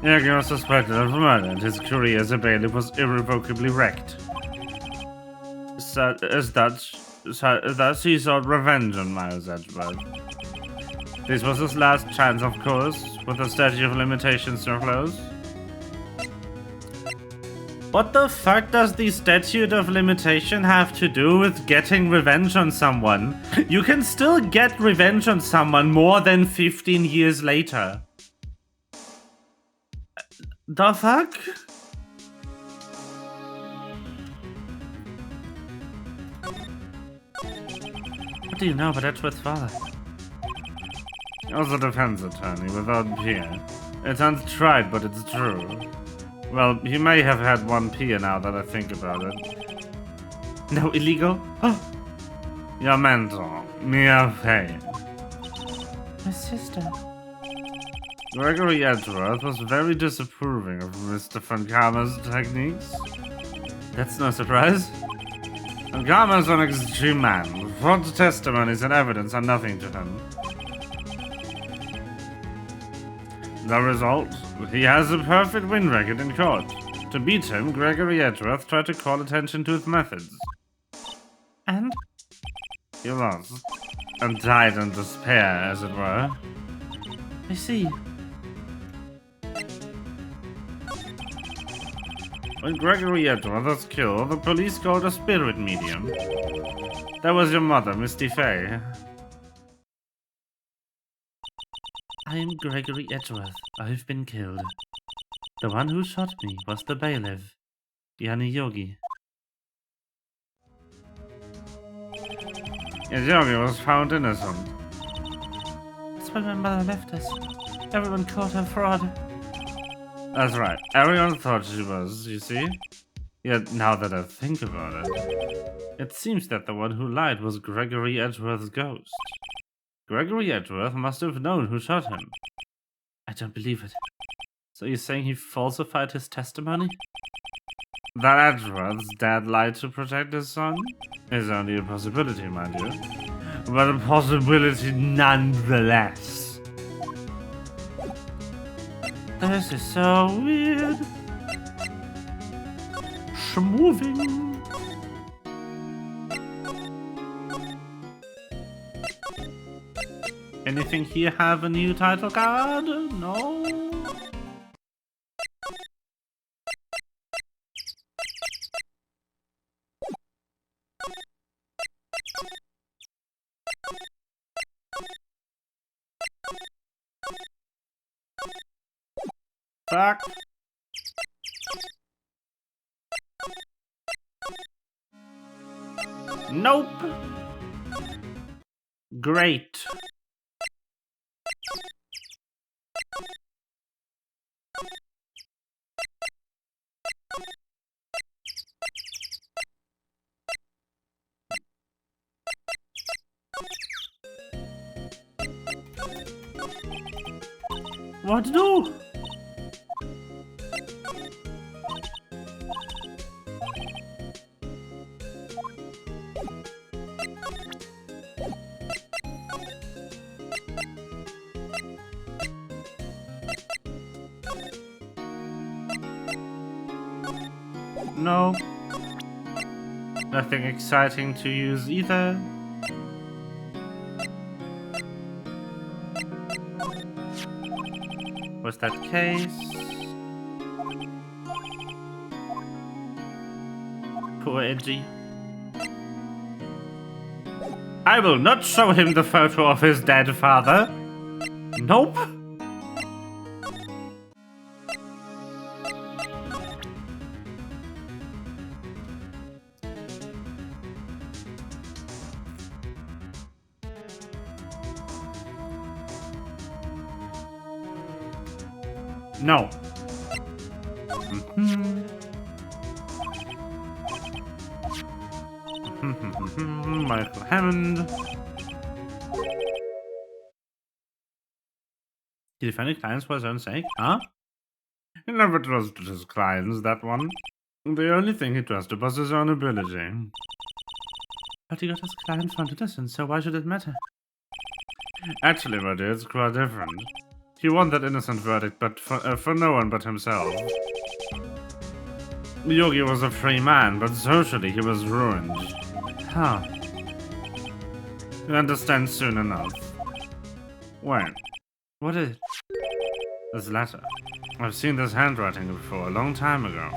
Yogi was suspected of murder and his career as a bailiff was irrevocably wrecked. Thus he sought revenge on Miles Edgeworth. This was his last chance, of course, with the statute of limitations to close. What the fuck does the statute of limitation have to do with getting revenge on someone? You can still get revenge on someone more than 15 years later. The fuck? What do you know about Edgeworth's father? He was a defense attorney without peer. It's untried, but it's true. Well, he may have had one peer now that I think about it. No illegal? Oh. Your mentor, Mia Fey. My sister. Gregory Edgeworth was very disapproving of Mr. Funkama's techniques. That's no surprise. Funkama is an extreme man. False testimonies and evidence are nothing to him. The result? He has a perfect win record in court. To beat him, Gregory Edgeworth tried to call attention to his methods. And? He lost. And died in despair, as it were. I see. When Gregory Edgeworth was killed, the police called a spirit medium. That was your mother, Misty Fey. I am Gregory Edgeworth. I've been killed. The one who shot me was the bailiff, Yanni Yogi. Yes, Yogi was found innocent. That's why my mother left us. Everyone called her fraud. That's right. Everyone thought she was, you see? Yet now that I think about it, it seems that the one who lied was Gregory Edgeworth's ghost. Gregory Edgeworth must have known who shot him. I don't believe it. So you're saying he falsified his testimony? That Edgeworth's dad lied to protect his son? Is only a possibility, mind you. But a possibility nonetheless. This is so weird. Schmoving. Anything here have a new title card? No? Fuck. Nope. Great. What to do? No. Nothing exciting to use either. Was that case? Poor Edgy. I will not show him the photo of his dead father. Nope. No. Michael Hammond. Did he find his clients for his own sake? Huh? He never trusted his clients, that one. The only thing he trusted was his own ability. But he got his client found innocent, so why should it matter? Actually, my dear, it's quite different. He won that innocent verdict, but for no one but himself. Yogi was a free man, but socially he was ruined. How? You understand soon enough. Wait, what is it? This letter. I've seen this handwriting before, a long time ago.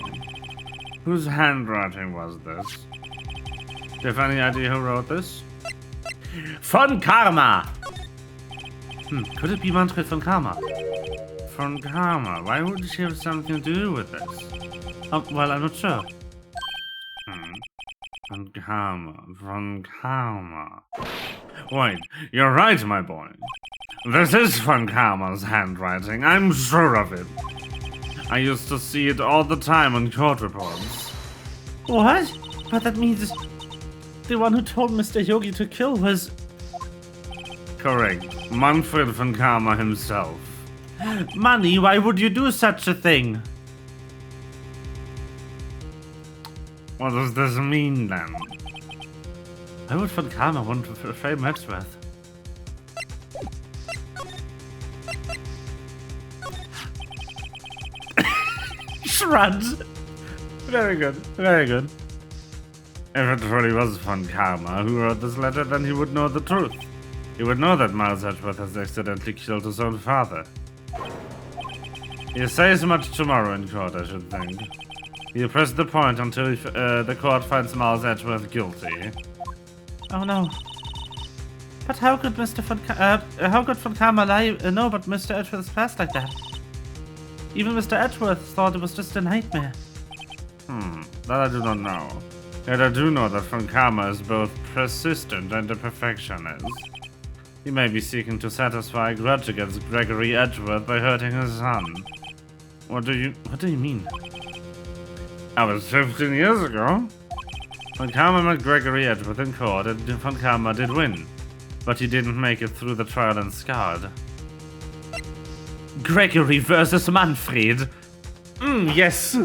Whose handwriting was this? Do you have any idea who wrote this? Von Karma! Could it be Manfred von Karma? Von Karma? Why would she have something to do with this? Well, I'm not sure. Von Karma. Wait, you're right, my boy. This is Von Karma's handwriting. I'm sure of it. I used to see it all the time on court reports. What? But that means the one who told Mr. Yogi to kill was... Correct. Manfred von Karma himself. Money, why would you do such a thing? What does this mean, then? Why would von Karma want to frame Edgeworth? Shrugs! Very good, very good. If it really was von Karma who wrote this letter, then he would know the truth. He would know that Miles Edgeworth has accidentally killed his own father. He'll say as much tomorrow in court, I should think. He'll press the point until the court finds Miles Edgeworth guilty. Oh no. But how could von Karma know about Mr. Edgeworth's past like that? Even Mr. Edgeworth thought it was just a nightmare. That I do not know. Yet I do know that von Karma is both persistent and a perfectionist. He may be seeking to satisfy a grudge against Gregory Edgeworth by hurting his son. What do you mean? That was 15 years ago. Von Karma met Gregory Edgeworth in court and von Karma did win. But he didn't make it through the trial and scarred. Gregory versus Manfred. Yes.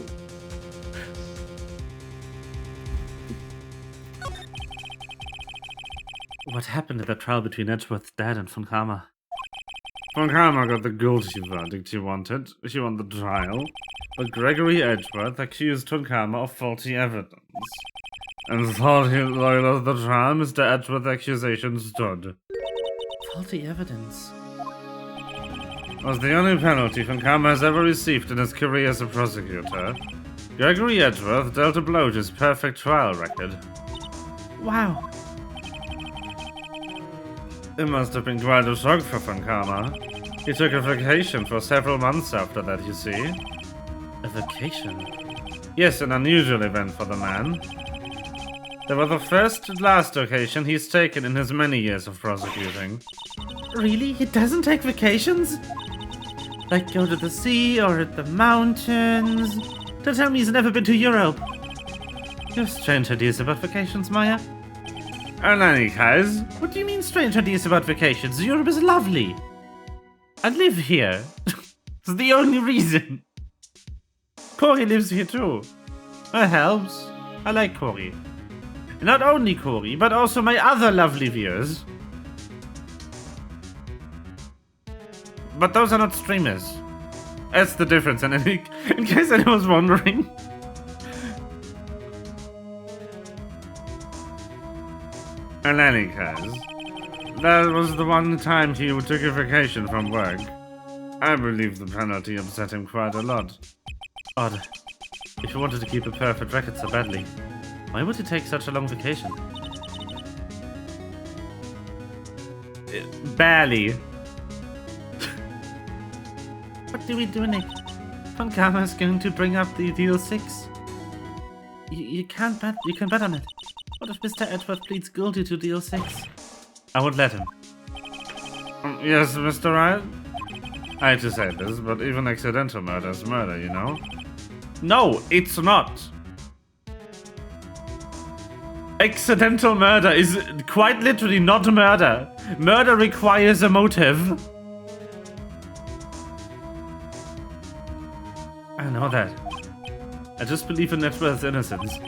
What happened at the trial between Edgeworth's dad and von Karma? Von Karma got the guilty verdict he wanted. She won the trial. But Gregory Edgeworth accused von Karma of faulty evidence. And thought he loyal to the trial, Mr. Edgeworth's accusation stood. Faulty evidence? Was the only penalty von Karma has ever received in his career as a prosecutor. Gregory Edgeworth dealt a blow to his perfect trial record. Wow. It must have been quite a shock for von Karma. He took a vacation for several months after that, you see. A vacation? Yes, an unusual event for the man. That was the first and last occasion he's taken in his many years of prosecuting. Really? He doesn't take vacations? Like go to the sea or at the mountains? Don't tell me he's never been to Europe. You have strange ideas about vacations, Maya. In any case, what do you mean strange ideas about vacations? Europe is lovely. I live here. It's the only reason. Cory lives here too. That helps. I like Cory. Not only Cory, but also my other lovely viewers. But those are not streamers. That's the difference, and in case anyone was wondering. In any case, that was the one time he took a vacation from work. I believe the penalty upset him quite a lot. Odd. If he wanted to keep a perfect record so badly, why would he take such a long vacation? Barely. What do we do, Nick? Von Karma is going to bring up the deal 6. You can't bet. You can bet on it. What if Mr. Edgeworth pleads guilty to deal 6? I won't let him. Yes, Mr. Wright? I hate to say this, but even accidental murder is murder, you know? No, it's not. Accidental murder is quite literally not murder. Murder requires a motive. I know that. I just believe in Edgeworth's innocence.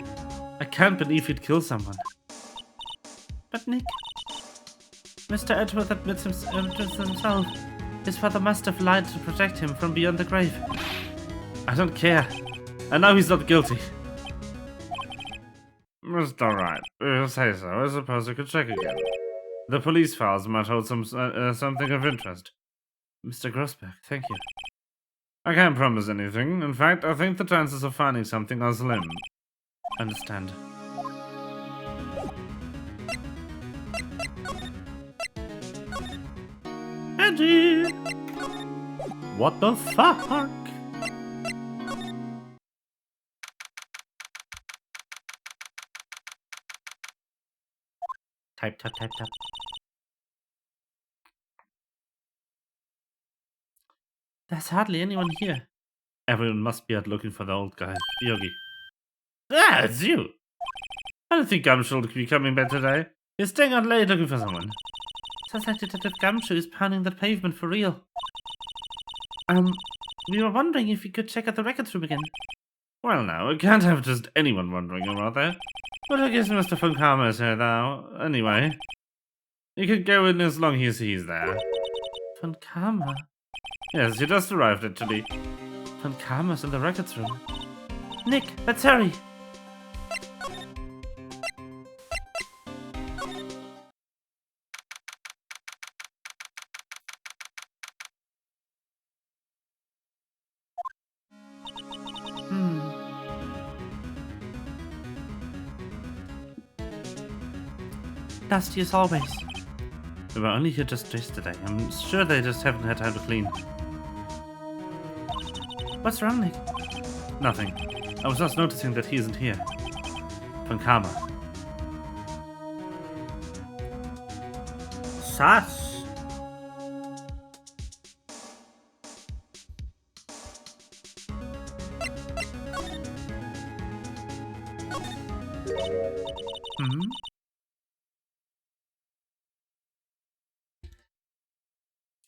I can't believe he'd kill someone. But Nick... Mr. Edgeworth admits himself. His father must have lied to protect him from beyond the grave. I don't care. I know he's not guilty. Mr. Wright, if you say so, I suppose I could check again. The police files might hold something of interest. Mr. Grossberg, thank you. I can't promise anything. In fact, I think the chances of finding something are slim. Understand. Edgy! What the fuck? Type, type, type, type. There's hardly anyone here. Everyone must be out looking for the old guy, Yogi. Ah, it's you! I don't think Gumshoe will be coming back today. He's staying out late looking for someone. Sounds like Detective Gumshoe is pounding the pavement for real. We were wondering if you could check out the records room again. Well, now, we can't have just anyone wandering around there. But I guess Mr. Funkama is here now. Anyway, you can go in as long as he's there. Funkama? Yes, he just arrived, actually. Funkama's in the records room. Nick, let's hurry! Dusty as always. We were only here just yesterday. I'm sure they just haven't had time to clean. What's wrong, Nick? Nothing. I was just noticing that he isn't here. Funkama. Sus.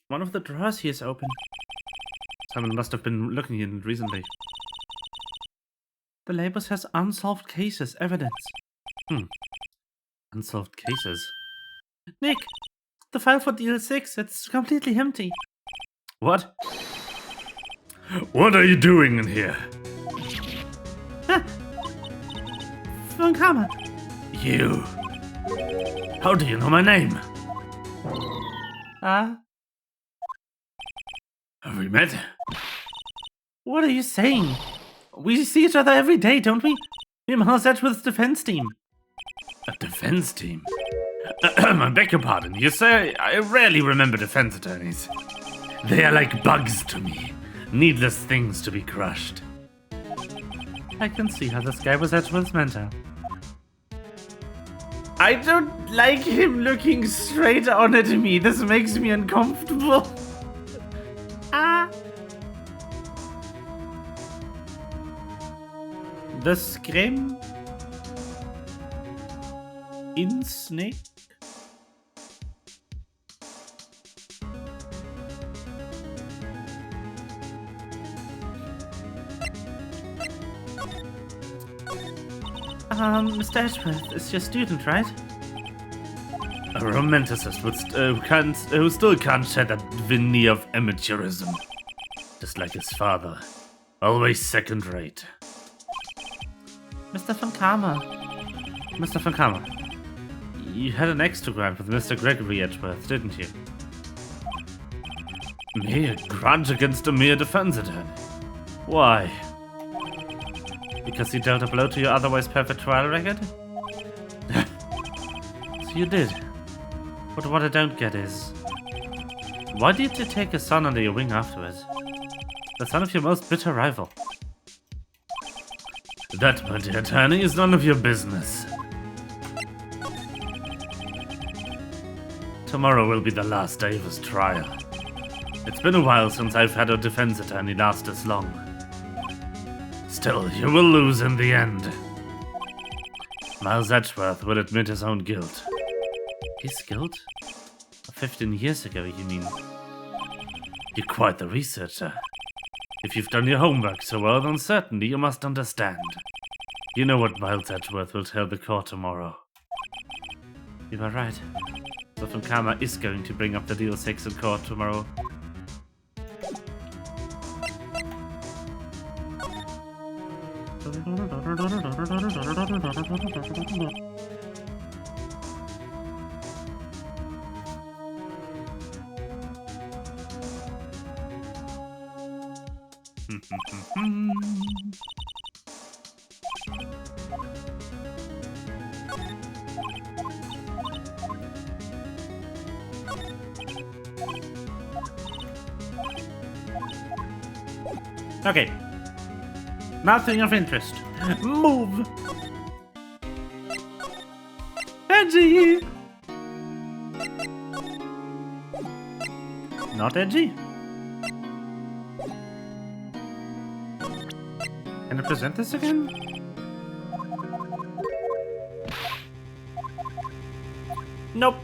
One of the drawers here is open. Someone must have been looking in it recently. The label says unsolved cases evidence. Unsolved cases. Nick, the file for DL6, it's completely empty. What? What are you doing in here? Funkama. You. How do you know my name? Have we met? What are you saying? We see each other every day, don't we? We're Miles Edgeworth's defense team. A defense team? I beg your pardon. You say I rarely remember defense attorneys. They are like bugs to me. Needless things to be crushed. I can see how this guy was Edgeworth's mentor. I don't like him looking straight on at me. This makes me uncomfortable. The Scream in Snake. Mr. Edgeworth is your student, right? A romanticist who still can't shed that veneer of amateurism. Just like his father. Always second rate. Mr. Funkama. Mr. Funkama. You had an extra grant with Mr. Gregory Edgeworth, didn't you? Me? A grudge against a mere defense attorney? Why? Because you dealt a blow to your otherwise perfect trial record? So you did. But what I don't get is... why did you take a son under your wing afterwards? The son of your most bitter rival. That, my dear attorney, is none of your business. Tomorrow will be the last day of his trial. It's been a while since I've had a defense attorney last as long. Still, you will lose in the end. Miles Edgeworth will admit his own guilt. His guilt? 15 years ago, you mean? You're quite the researcher. If you've done your homework so well, then certainly you must understand. You know what Miles Edgeworth will tell the court tomorrow. You are right. So Funkama is going to bring up the DL6 in court tomorrow. Okay. Nothing of interest. Move! Edgy! Not edgy. Can I present this again? Nope.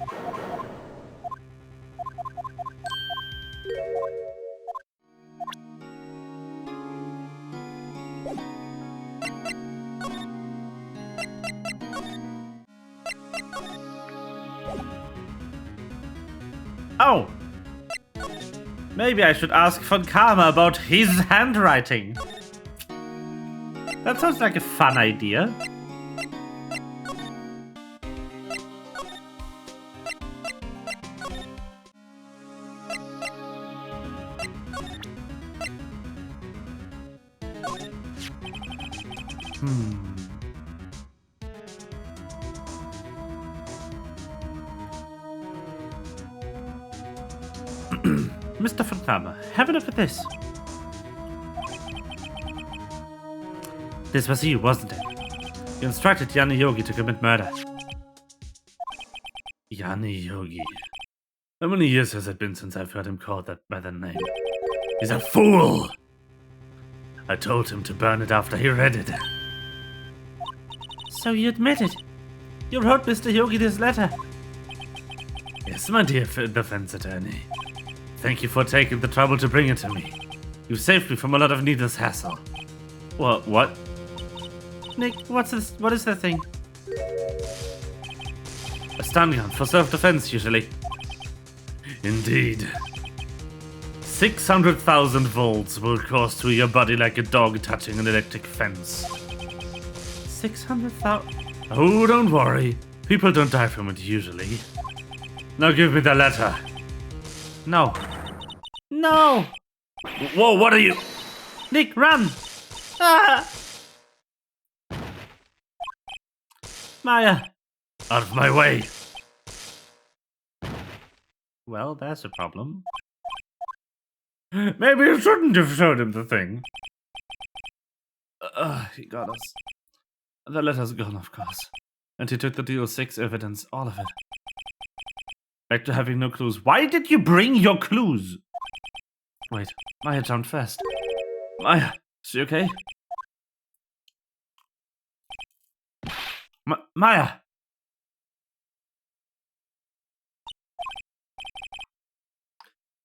Oh! Maybe I should ask Von Karma about his handwriting. That sounds like a fun idea. Mr. Von Karma, have a look at this. This was you, wasn't it? You instructed Yanni Yogi to commit murder. Yanni Yogi. How many years has it been since I've heard him called that by that name? He's a fool! I told him to burn it after he read it. So you admit it? You wrote Mr. Yogi this letter? Yes, my dear defense attorney. Thank you for taking the trouble to bring it to me. You saved me from a lot of needless hassle. What? Nick, what's this? What is that thing? A stun gun for self-defense, usually. Indeed. 600,000 volts will course through your body like a dog touching an electric fence. 600,000? Oh, don't worry. People don't die from it usually. Now give me the letter. No. No! Whoa, what are you? Nick, run! Ah! Maya! Out of my way! Well, that's a problem. Maybe you shouldn't have showed him the thing. He got us. The letter's gone, of course. And he took the DL6 evidence, all of it. Back to having no clues. Why did you bring your clues? Wait, Maya jumped first. Maya, is she okay? Maya!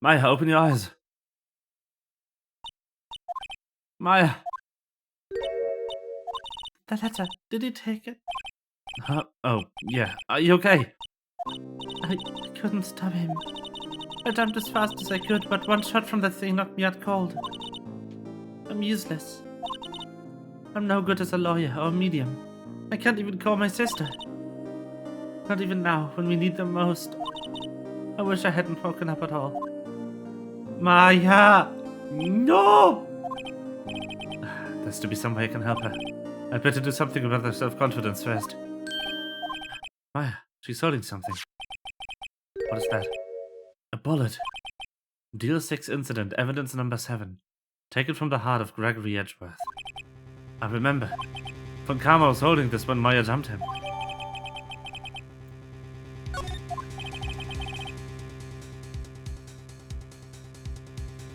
Maya, open your eyes. Maya! The letter, did he take it? Oh, yeah. Are you okay? I couldn't stop him. I jumped as fast as I could, but one shot from that thing knocked me out cold. I'm useless. I'm no good as a lawyer or a medium. I can't even call my sister. Not even now, when we need them most. I wish I hadn't woken up at all. Maya! No! There's to be some way I can help her. I'd better do something about her self-confidence first. Maya, she's holding something. What is that? A bullet. Deal 6 incident, evidence number 7. Taken from the heart of Gregory Edgeworth. I remember. Von Karma was holding this when Maya jumped him.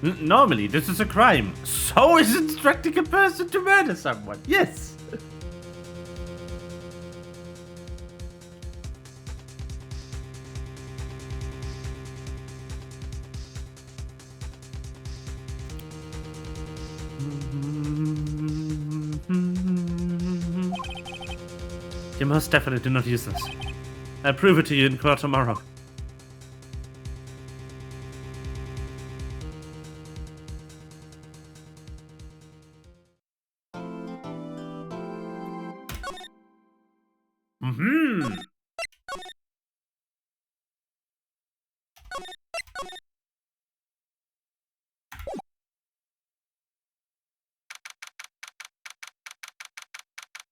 Normally, this is a crime. So is instructing a person to murder someone. Yes! You most definitely do not use this. I'll prove it to you in court tomorrow.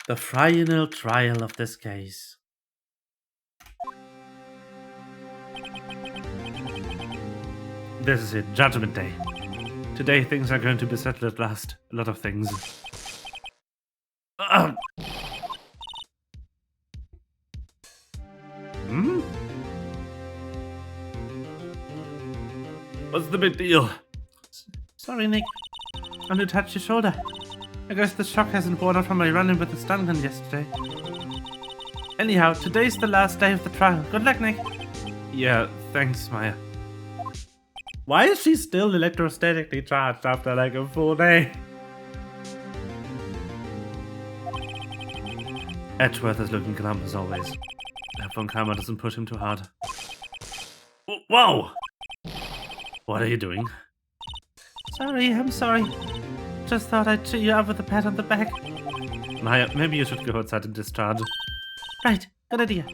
The final trial of this case. This is it, Judgment Day. Today things are going to be settled at last. A lot of things. Hmm? What's the big deal? Sorry, Nick. I need to touch your shoulder. I guess the shock hasn't worn off from my run-in with the stun gun yesterday. Anyhow, today's the last day of the trial. Good luck, Nick. Yeah, thanks, Maya. Why is she still electrostatically charged after like a full day? Edgeworth is looking glum as always. I hope Von Karma doesn't push him too hard. Whoa! What are you doing? Sorry, I'm sorry. Just thought I'd cheer you up with a pat on the back. Maya, maybe you should go outside and discharge. Right, good idea.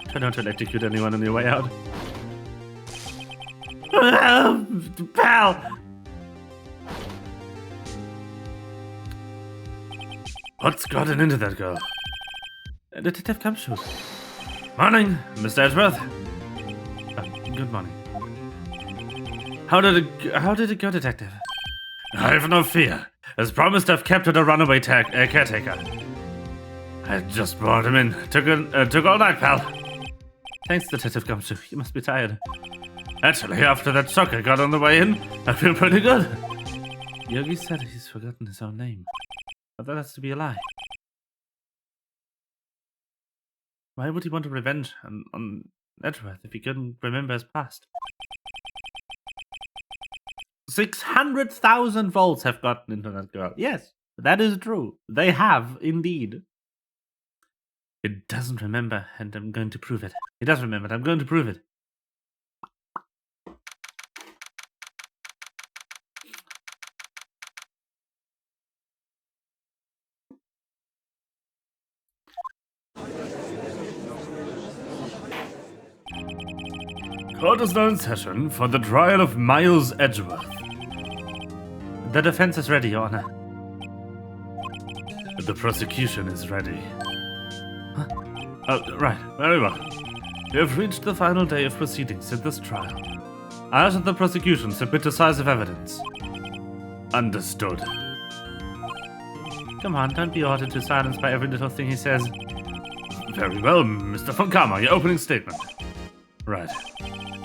Try not to electrocute anyone on your way out. Pal! What's gotten into that girl? Detective Gumshoe. Morning, Mr. Edgeworth. Good morning. How did it go, Detective? I have no fear. As promised, I've captured a runaway caretaker. I just brought him in. Took all night, pal. Thanks, Detective Gumshoe. You must be tired. Actually, after that shock I got on the way in, I feel pretty good. Yogi said he's forgotten his own name. But that has to be a lie. Why would he want revenge on Edgeworth if he couldn't remember his past? 600,000 volts have gotten into that girl. Yes, that is true. They have, indeed. It doesn't remember, and I'm going to prove it. It does remember, and I'm going to prove it. Court is now in session for the trial of Miles Edgeworth. The defense is ready, Your Honor. The prosecution is ready. Huh? Oh, right. Very well. We have reached the final day of proceedings in this trial. I ask that the prosecution submit decisive evidence. Understood. Come on, don't be ordered to silence by every little thing he says. Very well, Mr. Von Karma, your opening statement. Right.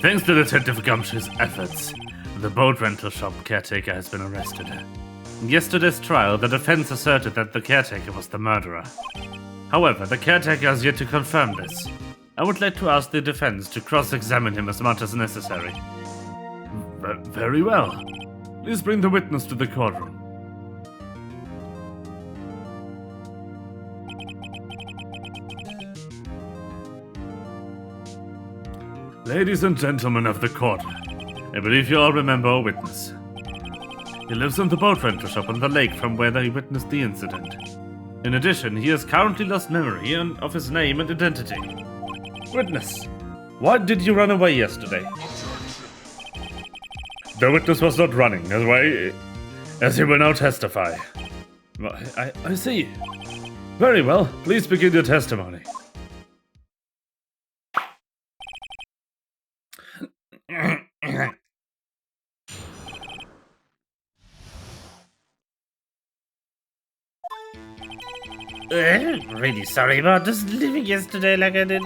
Thanks to Detective Gumshoe's efforts, the boat rental shop caretaker has been arrested. In yesterday's trial, the defense asserted that the caretaker was the murderer. However, the caretaker has yet to confirm this. I would like to ask the defense to cross-examine him as much as necessary. Very well. Please bring the witness to the courtroom. Ladies and gentlemen of the court, I believe you all remember our witness. He lives in the boat rental shop on the lake from where he witnessed the incident. In addition, he has currently lost memory of his name and identity. Witness, why did you run away yesterday? The witness was not running away, as he will now testify. I see. Very well, please begin your testimony. Really sorry about just leaving yesterday like I did.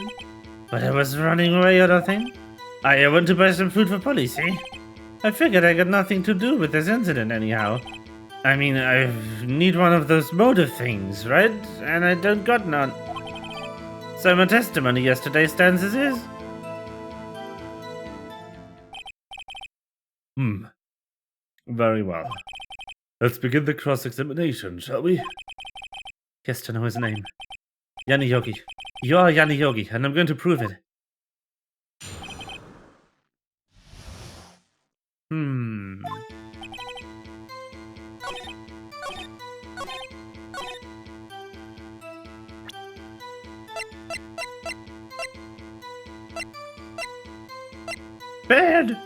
But I was running away or nothing. I went to buy some food for Polly, see? I figured I got nothing to do with this incident anyhow. I mean, I need one of those motive things, right? And I don't got none. So my testimony yesterday stands as is. Very well. Let's begin the cross-examination, shall we? Yes, to know his name. Yanni Yogi. You are Yanni Yogi, and I'm going to prove it. Bad!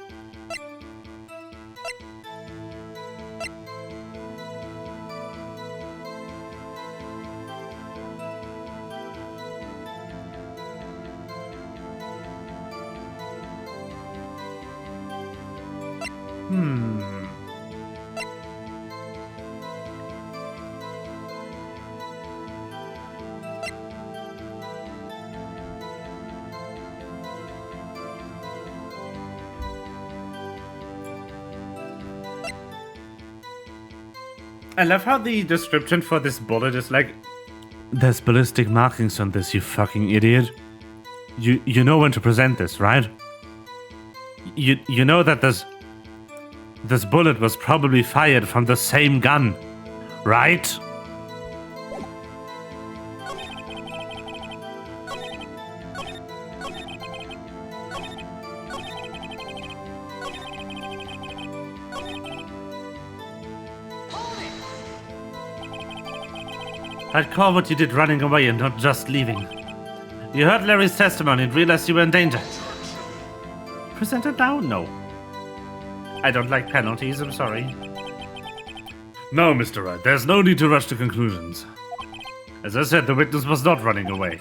I love how the description for this bullet is like, there's ballistic markings on this, you fucking idiot. You know when to present this, right? You know that this bullet was probably fired from the same gun, right? I'd call what you did running away and not just leaving. You heard Larry's testimony and realized you were in danger. Present it now? No. I don't like penalties, I'm sorry. No, Mr. Wright, there's no need to rush to conclusions. As I said, the witness was not running away.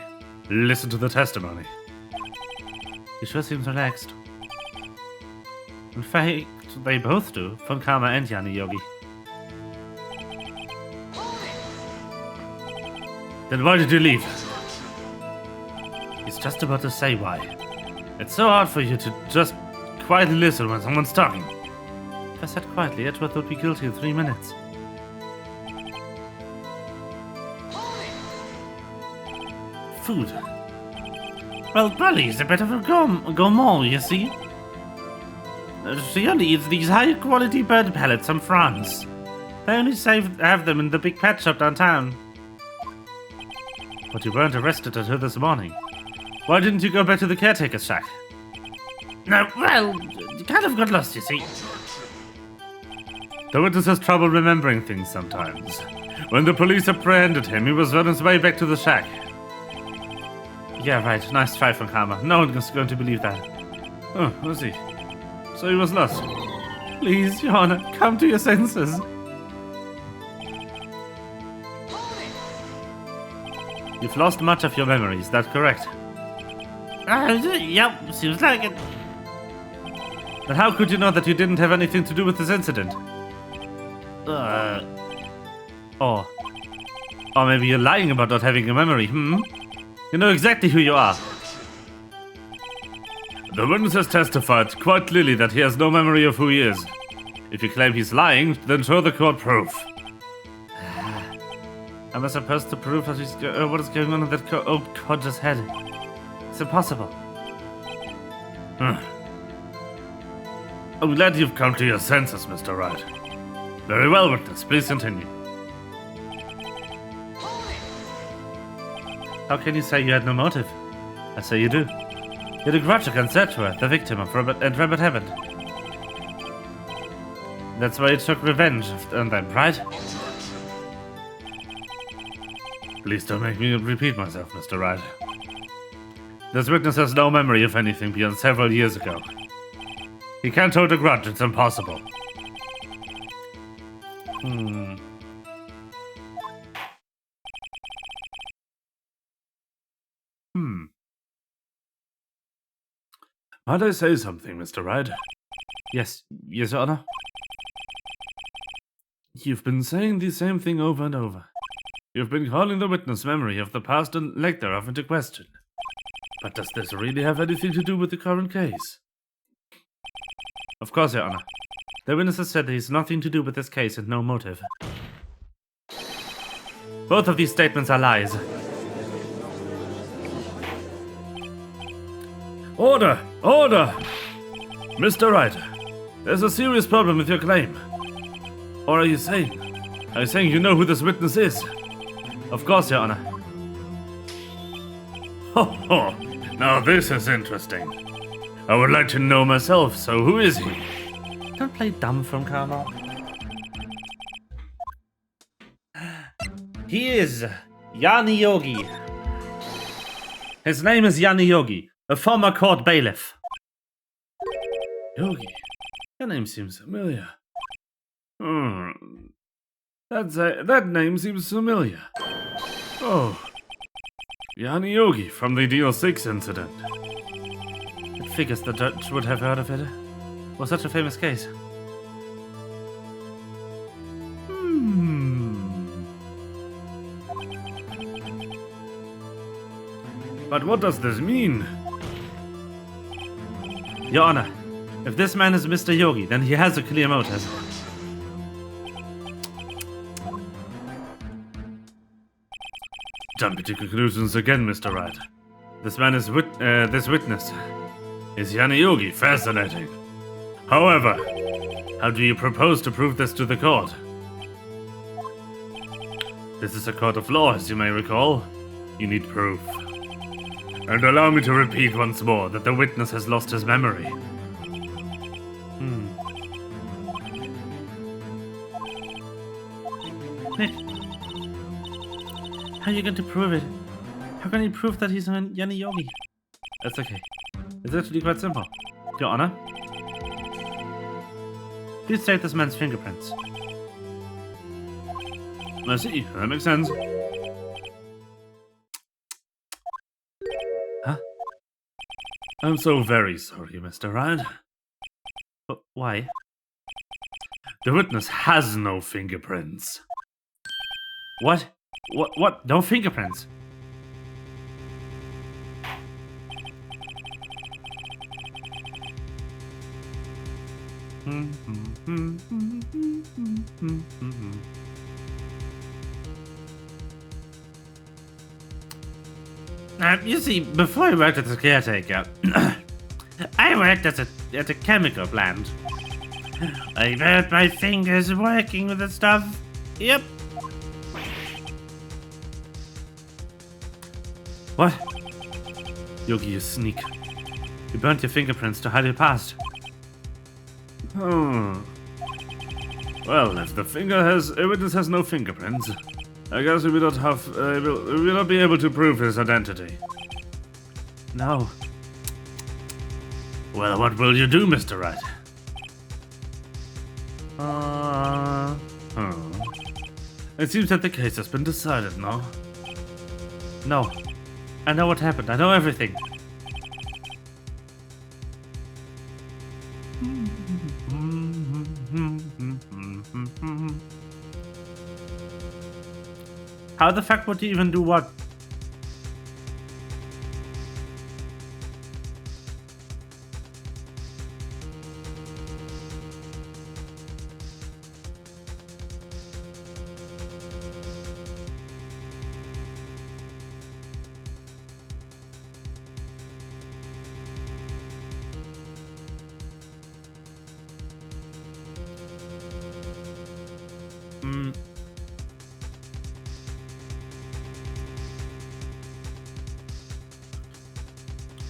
Listen to the testimony. He sure seems relaxed. In fact, they both do, Von Karma and Yanni Yogi. Then why did you leave? He's just about to say why. It's so hard for you to just quietly listen when someone's talking. If I said quietly, Edgeworth would be guilty in 3 minutes. Food. Well, Bully's a bit of a gourmand, you see. She only eats these high-quality bird pellets from France. They only have them in the big pet shop downtown. But you weren't arrested until this morning. Why didn't you go back to the caretaker's shack? No, well, you kind of got lost, you see. The witness has trouble remembering things sometimes. When the police apprehended him, he was on his way back to the shack. Yeah, right. Nice try, Von Karma. No one is going to believe that. Oh, was he? So he was lost. Please, Your Honor, come to your senses. You've lost much of your memory, is that correct? Yep, seems like it. Then how could you know that you didn't have anything to do with this incident? Or maybe you're lying about not having a memory, You know exactly who you are. The witness has testified quite clearly that he has no memory of who he is. If you claim he's lying, then show the court proof. Am I supposed to prove what is going on in that Codger's head? It's impossible. I'm glad you've come to your senses, Mr. Wright. Very well, witness. Please continue. How can you say you had no motive? I say you do. You had a grudge against Edgeworth, the victim of Rabbit Hammond. That's why you took revenge on them, right? Please don't make me repeat myself, Mr. Wright. This witness has no memory of anything beyond several years ago. He can't hold a grudge, it's impossible. Might I say something, Mr. Wright? Yes, Your Honor. You've been saying the same thing over and over. You've been calling the witness' memory of the past and elect thereof into question. But does this really have anything to do with the current case? Of course, Your Honor. The witness has said that he's nothing to do with this case and no motive. Both of these statements are lies. Order! Order! Mr. Wright, there's a serious problem with your claim. Or are you saying you know who this witness is? Of course, Your Honor. Ho ho! Now this is interesting. I would like to know myself, so who is he? Don't play dumb, Von Karma. He is Yanni Yogi. His name is Yanni Yogi, a former court bailiff. Yogi? Your name seems familiar. That name seems familiar. Oh. Yanni Yogi from the DL6 incident. It figures the judge would have heard of it. Was such a famous case. But what does this mean? Your Honor, if this man is Mr. Yogi, then he has a clear motive. Jumping to conclusions again, Mr. Wright. This witness is Yanni Yogi. Fascinating. However, how do you propose to prove this to the court? This is a court of law, as you may recall. You need proof. And allow me to repeat once more that the witness has lost his memory. Nick, how are you going to prove it? How can you prove that he's a Yanni Yogi? That's okay. It's actually quite simple. Your Honor, please take this man's fingerprints. I see. That makes sense. Huh? I'm so very sorry, Mr. Wright. But why? The witness has no fingerprints. What? What? No fingerprints? You see, before I worked as a caretaker, I worked at a chemical plant. I hurt my fingers working with the stuff. Yep. What? Yogi, you sneak. You burnt your fingerprints to hide your past. Oh. Well, if the witness has no fingerprints, I guess we will not be able to prove his identity. No. Well, what will you do, Mr. Wright? It seems that the case has been decided, no? No. I know what happened. I know everything. How the fuck would you even do what?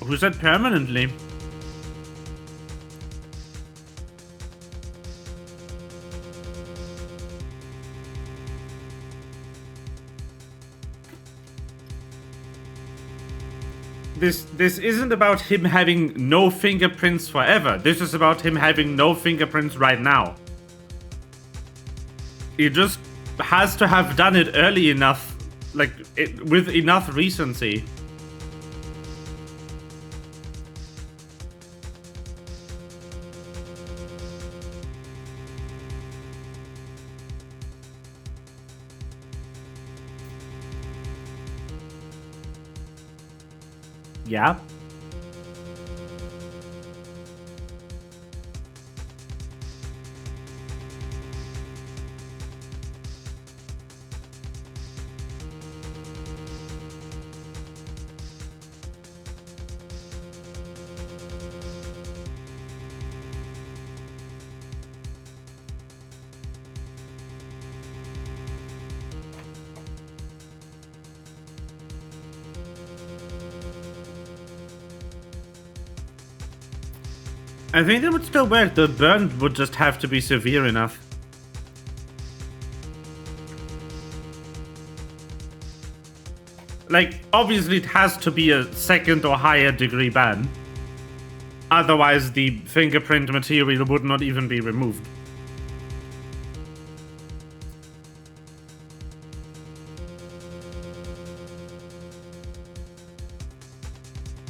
Who said permanently? This isn't about him having no fingerprints forever. This is about him having no fingerprints right now. He just has to have done it early enough, like with enough recency. Yeah. I think that would still work. The burn would just have to be severe enough. Like, obviously it has to be a second or higher degree burn. Otherwise the fingerprint material would not even be removed.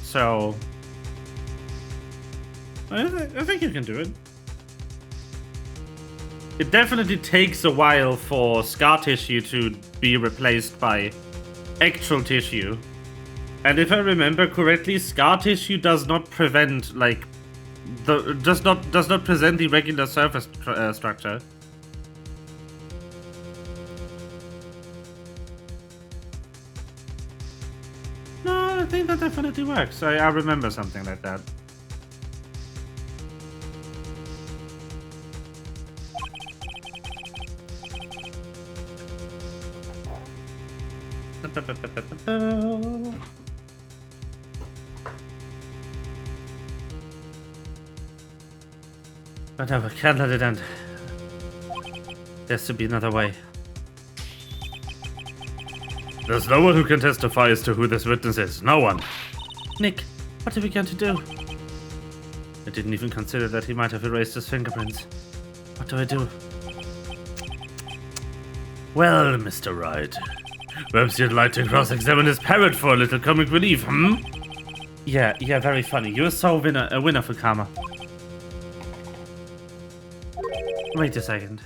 So... I think you can do it. It definitely takes a while for scar tissue to be replaced by actual tissue. And if I remember correctly, scar tissue does not prevent, like, does not present the regular surface structure. think that definitely works. I remember something like that. Whatever, can't let it end. There's to be another way. There's no one who can testify as to who this witness is. No one. Nick, what are we going to do? I didn't even consider that he might have erased his fingerprints. What do I do? Well, Mr. Wright, perhaps you'd like to cross-examine his parrot for a little comic relief, hmm? Yeah, very funny. You're so a winner for karma. Wait a second.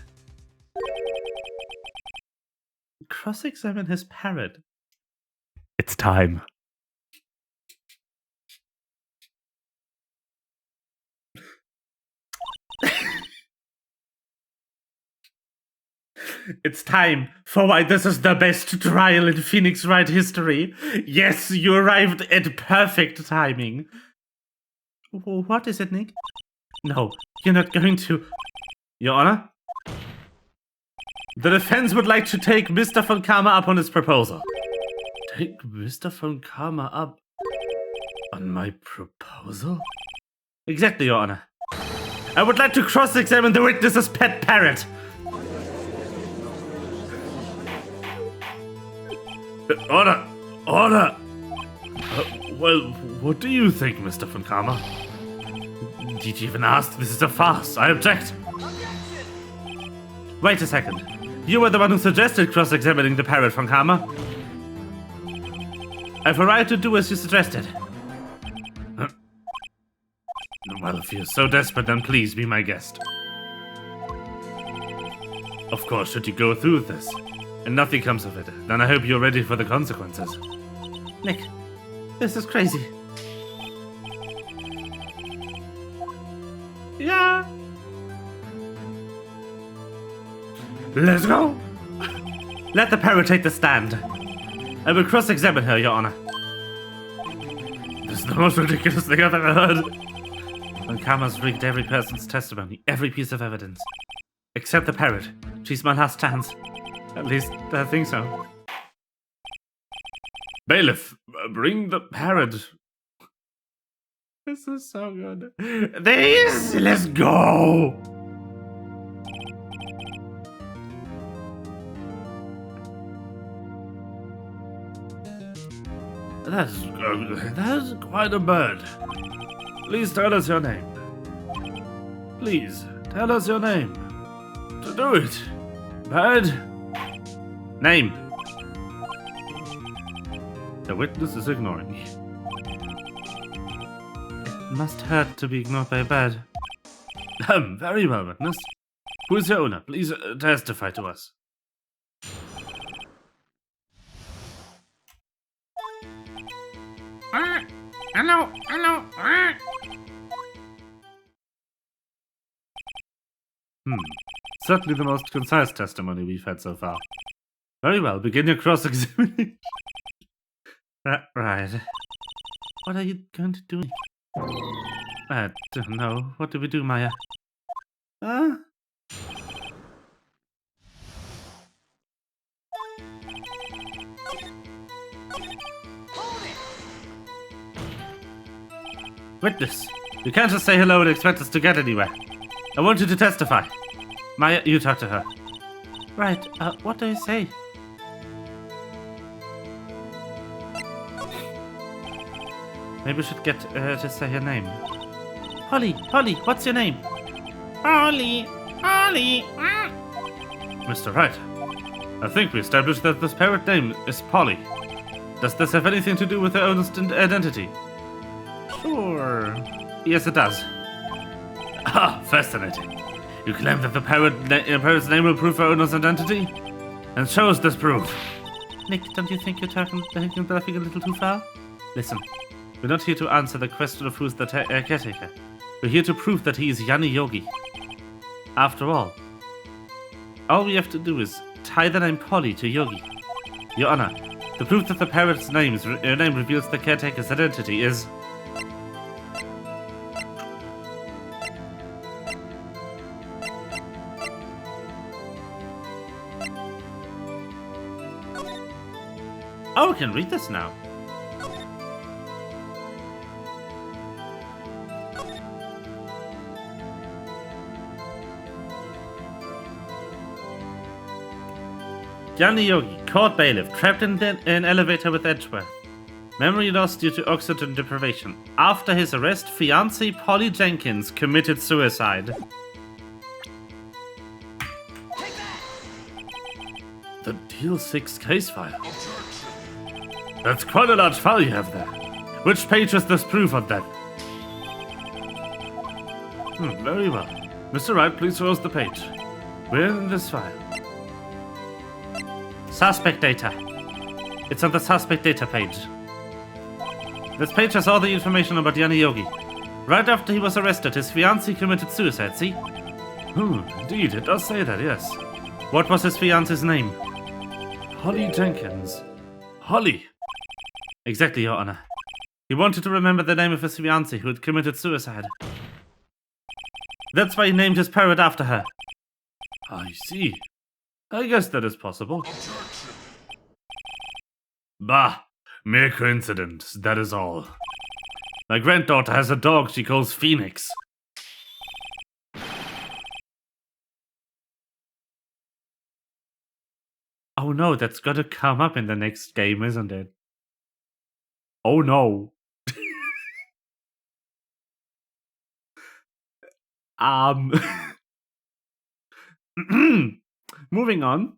Cross-examine his parrot. It's time. It's time for why this is the best trial in Phoenix Wright history. Yes, you arrived at perfect timing. What is it, Nick? No, you're not going to... Your Honor? The defense would like to take Mr. von Karma up on his proposal. Take Mr. von Karma up on my proposal? Exactly, Your Honor. I would like to cross-examine the witness's pet parrot. Order! Order! Well, what do you think, Mr. von Karma? Did you even ask? This is a farce. I object. Wait a second. You were the one who suggested cross-examining the parrot, von Karma. I have a right to do as you suggested. Well, if you're so desperate, then please be my guest. Of course, should you go through with this, and nothing comes of it, then I hope you're ready for the consequences. Nick, this is crazy. Yeah. Let's go. Let the parrot take the stand. I will cross-examine her, Your Honor. This is the most ridiculous thing I've ever heard. Von Karma's rigged every person's testimony, every piece of evidence. Except the parrot. She's my last chance. At least, I think so. Bailiff, bring the parrot. This is so good. There he is! Let's go! That's quite a bird. Please tell us your name. Please, tell us your name. To do it. Bird. Name. The witness is ignoring me. It must hurt to be ignored by a bird. Very well, witness. Who is your owner? Please testify to us. Hello. Certainly the most concise testimony we've had so far. Very well, begin your cross-examination. Right. What are you going to do? I don't know. What do we do, Maya? Witness, you can't just say hello and expect us to get anywhere. I want you to testify. Maya, you talk to her. Right, what do you say? Maybe we should get to say her name. Polly, what's your name? Polly. Mr. Wright, I think we established that this parrot name is Polly. Does this have anything to do with her owner's identity? Sure. Yes, it does. Ah, fascinating. You claim that the parrot's name will prove her owner's identity? And show us this proof. Nick, don't you think you're taking a little too far? Listen, we're not here to answer the question of who's the caretaker. We're here to prove that he is Yanni Yogi. After all we have to do is tie the name Polly to Yogi. Your Honor, The proof that the parrot's name reveals the caretaker's identity is... Oh, I can read this now. Gianni Yogi, court bailiff, trapped in an elevator with Edgeworth. Memory lost due to oxygen deprivation. After his arrest, fiancée Polly Jenkins committed suicide. The Deal 6 case file. That's quite a large file you have there. Which page is this proof of that? Very well. Mr. Wright, please show us the page. We're in this file. Suspect data. It's on the suspect data page. This page has all the information about Gianni Yogi. Right after he was arrested, his fiancée committed suicide, see? Indeed, it does say that, yes. What was his fiancée's name? Holly Jenkins. Holly! Exactly, Your Honor. He wanted to remember the name of his fiancée who had committed suicide. That's why he named his parrot after her. I see. I guess that is possible. Bah! Mere coincidence, that is all. My granddaughter has a dog she calls Phoenix. Oh no, that's gotta come up in the next game, isn't it? Oh no. Moving on.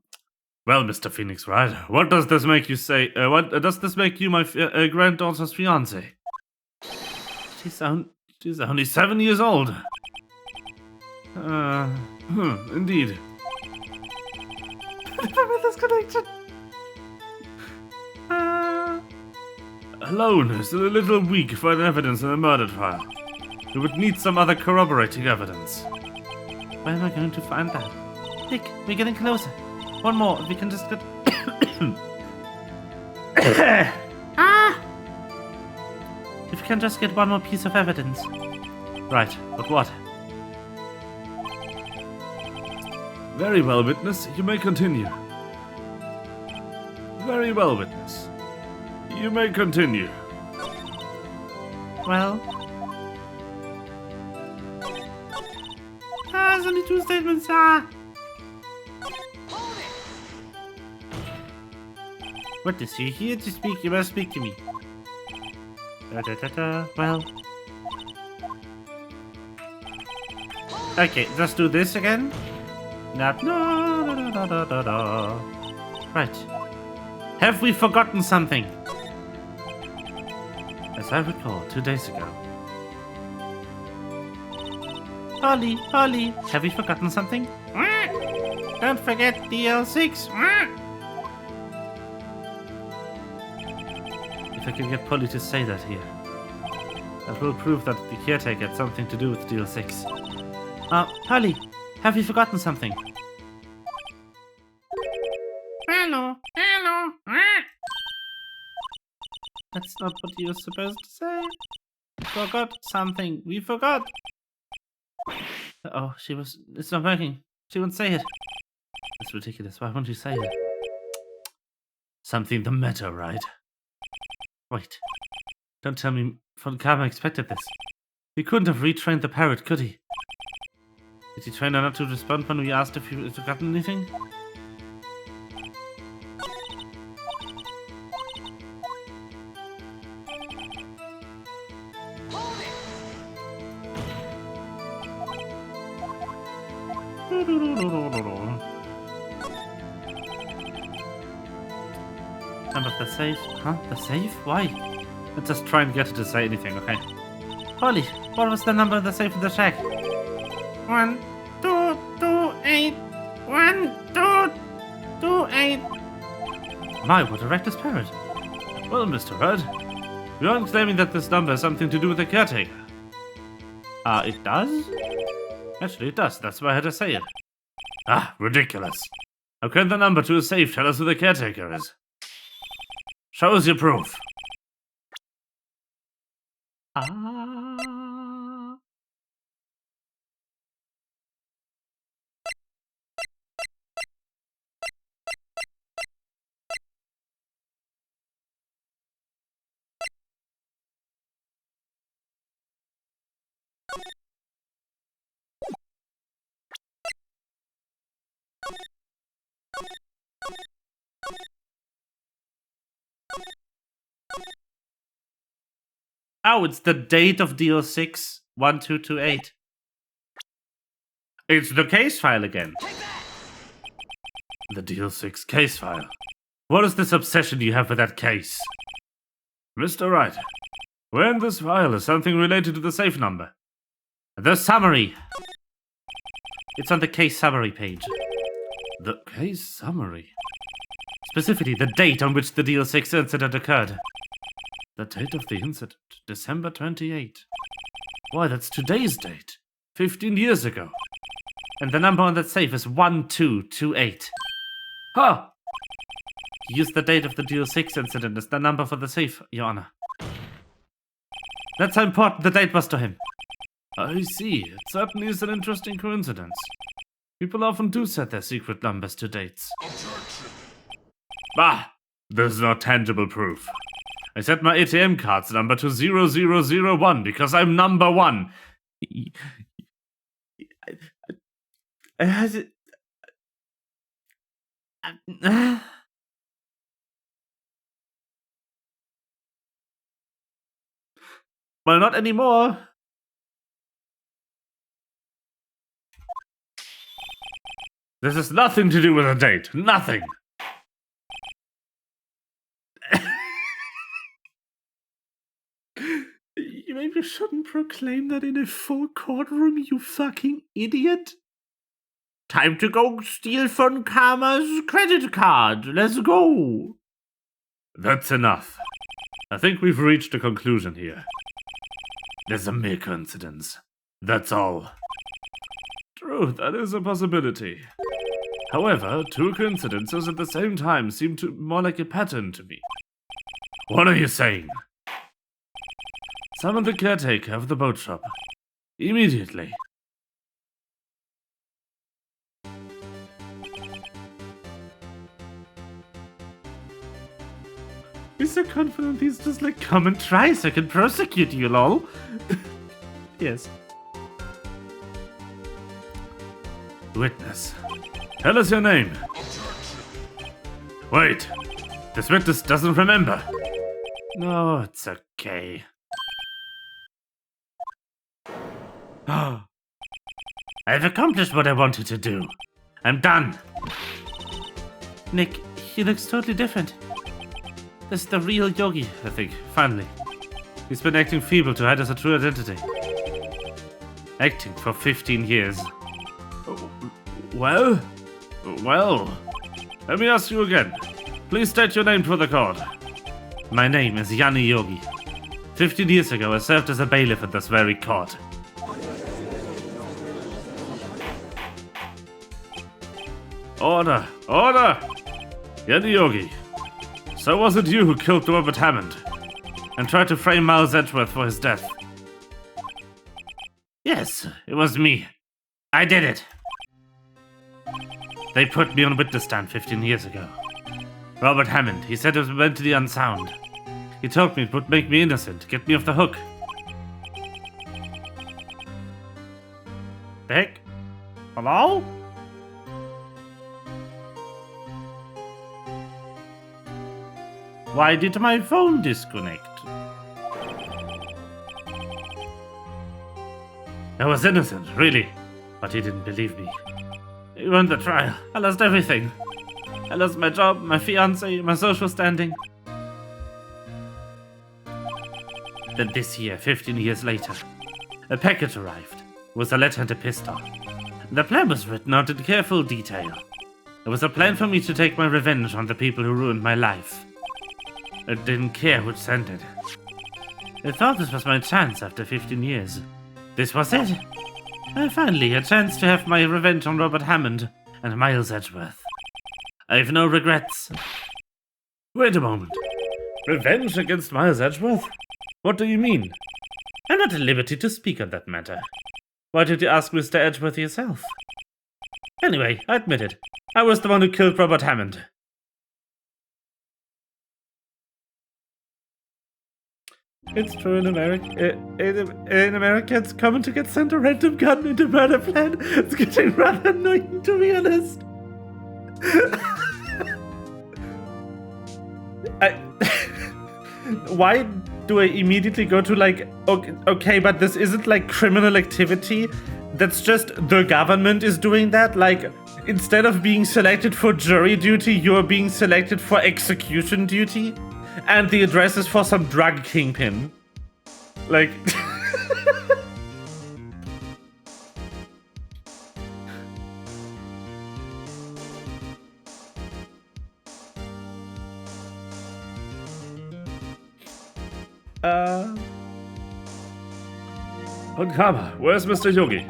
Well, Mr. Phoenix Wright, what does this make you say? What does this make you my granddaughter's fiancé? She's only 7 years old. Indeed. I never made this connection. Alone is a little weak for evidence in a murder trial. We would need some other corroborating evidence. Where am I going to find that? Nick, we're getting closer. One more, if we can just get... If we can just get one more piece of evidence. Right, but what? Very well, witness. You may continue. Very well, witness. You may continue. Well... there's only 2 statements, Witness, you're here to speak, you must speak to me. Well... Okay, just do this again. Right. Have we forgotten something? As I recall, 2 days ago. Holly, have we forgotten something? Don't forget DL6. If I can get Polly to say that here, that will prove that the caretaker had something to do with DL6. Polly, have we forgotten something? Hello. That's not what you're supposed to say. We forgot something. We forgot. Oh, it's not working. She won't say it. That's ridiculous. Why won't you say it? Something the matter, right? Wait. Don't tell me Karma expected this. He couldn't have retrained the parrot, could he? Did he train her not to respond when we asked if he had forgotten anything? Number of the safe? Huh? The safe? Why? Let's just try and get her to say anything, okay? Polly, what was the number of the safe in the shack? 1, 2, 2, 8. 1, 2, 2, 8. My, what a reckless parrot. Well, Mr. Rudd, we aren't claiming that this number has something to do with the caretaker. It does? Actually, it does. That's why I had to say it. Ridiculous. How can the number to a safe tell us who the caretaker is? Show us your proof. Oh, it's the date of deal 6-1228. It's the case file again. The deal 6 case file. What is this obsession you have with that case? Mr. Wright, where in this file is something related to the safe number? The summary. It's on the case summary page. The case summary? Specifically, the date on which the deal 6 incident occurred. The date of the incident, December 28. Why, that's today's date. 15 years ago. And the number on that safe is 1228. Huh! Use the date of the deal 6 incident as the number for the safe, Your Honor. That's how important the date was to him. I see. It certainly is an interesting coincidence. People often do set their secret numbers to dates. Objection. Bah! There's no tangible proof. I set my ATM card's number to 0001 because I'm number 1. Well, not anymore. This has nothing to do with a date. Nothing. You maybe shouldn't proclaim that in a full courtroom, you fucking idiot. Time to go steal Von Karma's credit card. Let's go. That's enough. I think we've reached a conclusion here. There's a mere coincidence. That's all. True, that is a possibility. However, two coincidences at the same time seem to more like a pattern to me. What are you saying? Summon the caretaker of the boat shop. Immediately. He's so confident he's just like, come and try so I can prosecute you, lol. Yes. Witness. Tell us your name. Wait. This witness doesn't remember. No, it's okay. I've accomplished what I wanted to do. I'm done. Nick, he looks totally different. This is the real Yogi, I think, finally. He's been acting feeble to hide his true identity. Acting for 15 years. Well, let me ask you again. Please state your name for the court. My name is Yanni Yogi. 15 years ago, I served as a bailiff in this very court. Order! Order! Yanni Yogi. So was it you who killed Robert Hammond and tried to frame Miles Edgeworth for his death? Yes, it was me. I did it. They put me on witness stand 15 years ago. Robert Hammond, he said it was mentally unsound. He told me it would make me innocent, get me off the hook. Beck? Hello? Why did my phone disconnect? I was innocent, really, but he didn't believe me. He won the trial. I lost everything. I lost my job, my fiancé, my social standing. Then this year, 15 years later, a package arrived with a letter and a pistol. The plan was written out in careful detail. It was a plan for me to take my revenge on the people who ruined my life. I didn't care who sent it. I thought this was my chance after 15 years. This was it. Finally, a chance to have my revenge on Robert Hammond and Miles Edgeworth. I have no regrets. Wait a moment. Revenge against Miles Edgeworth? What do you mean? I'm not at liberty to speak on that matter. Why did you ask Mr. Edgeworth yourself? Anyway, I admit it. I was the one who killed Robert Hammond. It's true in America. In America, it's common to get sent a random gun into murder plan. It's getting rather annoying, to be honest. Why do I immediately go to like, okay, but this isn't like criminal activity. That's just the government is doing that. Like, instead of being selected for jury duty, you're being selected for execution duty. And the address is for some drug kingpin. Like... Onkama, where's Mr. Yogi?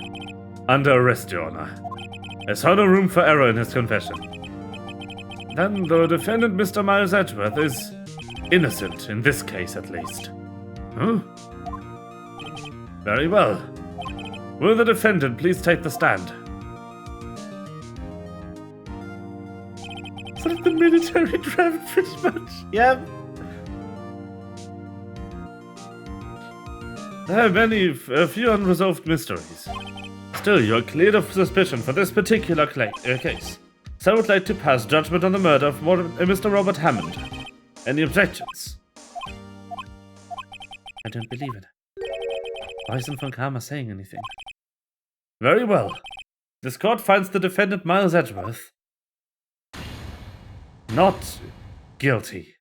Under arrest, Your Honor. I saw no room for error in his confession. Then the defendant, Mr. Miles Edgeworth, is innocent, in this case at least. Huh? Very well. Will the defendant please take the stand? It's like the military draft, pretty much. Yeah. There are a few unresolved mysteries. Still, you are cleared of suspicion for this particular case. So I would like to pass judgment on the murder of Mr. Robert Hammond. Any objections? I don't believe it. Why isn't Von Karma saying anything? Very well. This court finds the defendant Miles Edgeworth not guilty.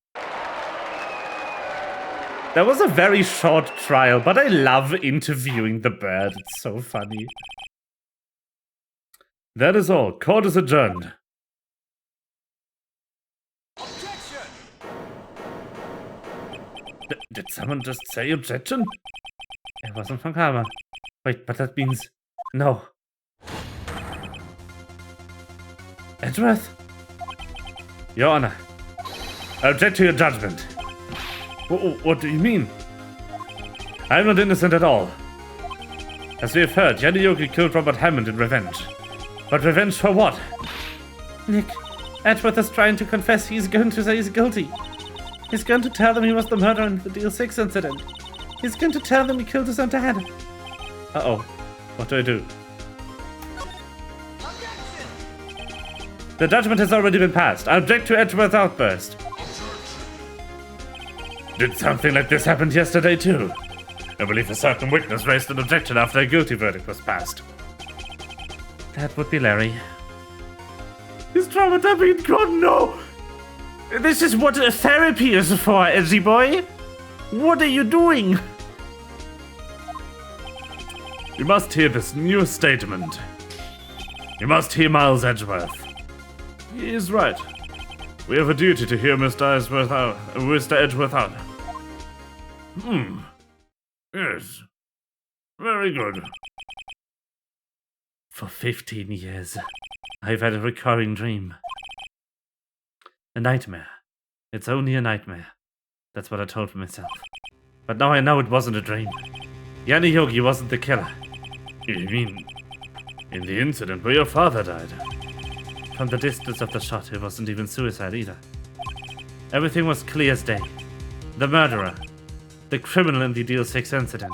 That was a very short trial, but I love interviewing the bird. It's so funny. That is all. Court is adjourned. Objection! Did someone just say objection? It wasn't from Karma. Wait, but that means... no. Edgeworth? Your Honor, I object to your judgment. What do you mean? I'm not innocent at all. As we have heard, Yaniyoki killed Robert Hammond in revenge. But revenge for what? Nick, Edgeworth is trying to confess. He's going to say he's guilty. He's going to tell them he was the murderer in the Deal 6 incident. He's going to tell them he killed his own dad. Uh-oh. What do I do? The judgment has already been passed. I object to Edgeworth's outburst. Did something like this happen yesterday too? I believe a certain witness raised an objection after a guilty verdict was passed. That would be Larry. He's traumatizing in court, no! This is what therapy is for, Edgy boy! What are you doing? You must hear this new statement. You must hear Miles Edgeworth. He is right. We have a duty to hear Mr. Edgeworth out. Yes. Very good. For 15 years, I've had a recurring dream. A nightmare. It's only a nightmare. That's what I told myself. But now I know it wasn't a dream. Yanni Yogi wasn't the killer. You mean, in the incident where your father died? From the distance of the shot, it wasn't even suicide either. Everything was clear as day. The murderer. The criminal in the Deal 6 incident.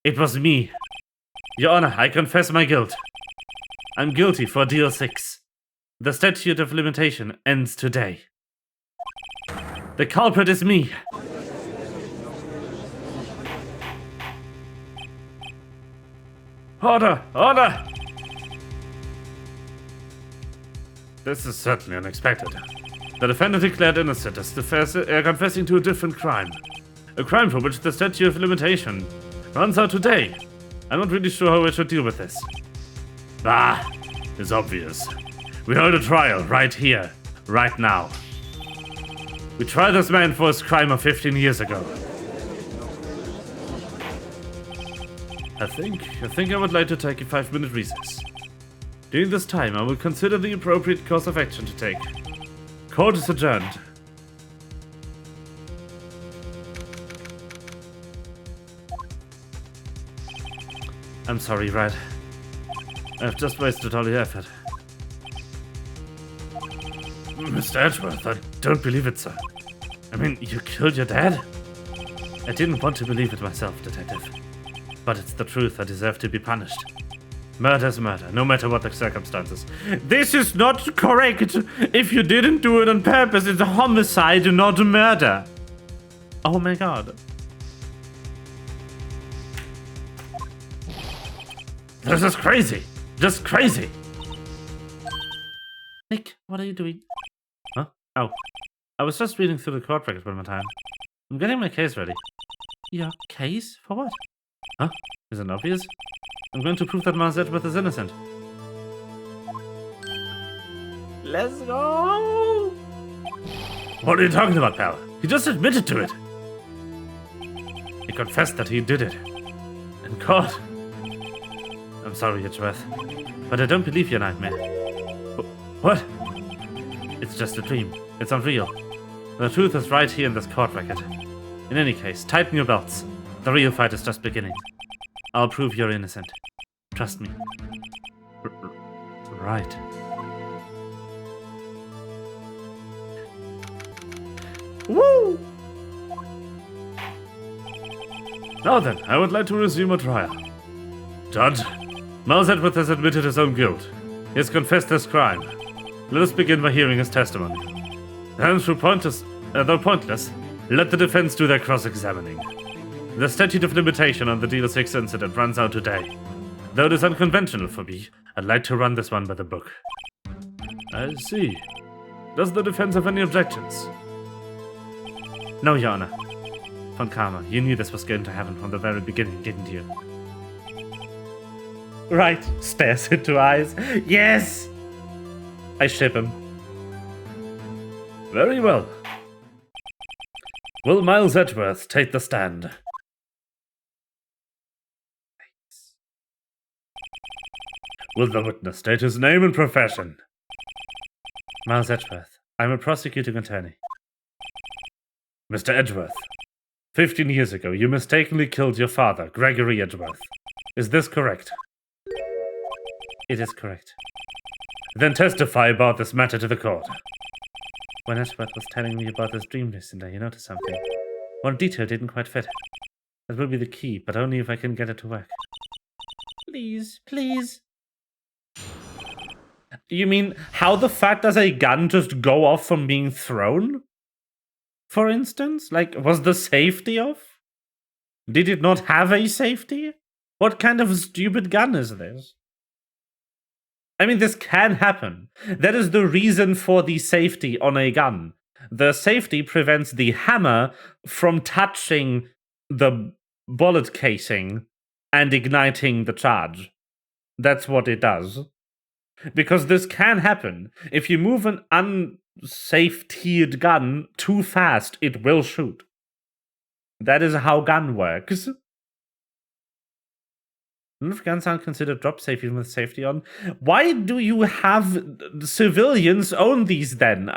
It was me. Your Honor, I confess my guilt. I'm guilty for Deal 6. The statute of limitation ends today. The culprit is me. Order! Order! This is certainly unexpected. The defendant declared innocent is confessing to a different crime. A crime for which the statute of limitation runs out today. I'm not really sure how we should deal with this. Ah, it's obvious. We hold a trial right here, right now. We tried this man for his crime of 15 years ago. I think I would like to take a 5-minute recess. During this time, I will consider the appropriate course of action to take. Court is adjourned. I'm sorry, Wright. I've just wasted all your effort. Mr. Edgeworth, I don't believe it, sir. I mean, you killed your dad? I didn't want to believe it myself, Detective. But it's the truth. I deserve to be punished. Murder's murder, no matter what the circumstances. This is not correct! If you didn't do it on purpose, it's a homicide, not a murder! Oh my god. This is crazy! Just crazy! Nick, what are you doing? Huh? Oh. I was just reading through the court record one more time. I'm getting my case ready. Your case? For what? Huh? Isn't it obvious? I'm going to prove that Miles Edgeworth is innocent. Let's go! What are you talking about, pal? He just admitted to it. He confessed that he did it. In court. I'm sorry, Edgeworth, but I don't believe your nightmare. What? It's just a dream. It's unreal. The truth is right here in this court record. In any case, tighten your belts. The real fight is just beginning. I'll prove you're innocent. Trust me. Right. Woo! Now then, I would like to resume a trial. Judge, Miles Edgeworth has admitted his own guilt. He has confessed his crime. Let us begin by hearing his testimony. And though pointless, let the defense do their cross-examining. The statute of limitation on the Deal 6 incident runs out today. Though it is unconventional for me, I'd like to run this one by the book. I see. Does the defense have any objections? No, Your Honor. Von Karma, you knew this was going to happen from the very beginning, didn't you? Right. Stares into eyes. Yes! I ship him. Very well. Will Miles Edgeworth take the stand? Will the witness state his name and profession? Miles Edgeworth. I'm a prosecuting attorney. Mr. Edgeworth, 15 years ago, you mistakenly killed your father, Gregory Edgeworth. Is this correct? It is correct. Then testify about this matter to the court. When Edgeworth was telling me about this dream yesterday, you noticed something. One detail didn't quite fit. That will be the key, but only if I can get it to work. Please, please. You mean, how the fuck does a gun just go off from being thrown? For instance? Like, was the safety off? Did it not have a safety? What kind of stupid gun is this? I mean, this can happen. That is the reason for the safety on a gun. The safety prevents the hammer from touching the bullet casing and igniting the charge. That's what it does. Because this can happen. If you move an unsafe-tiered gun too fast, it will shoot. That is how gun works. None of guns aren't considered drop safe even with safety on. Why do you have civilians own these then?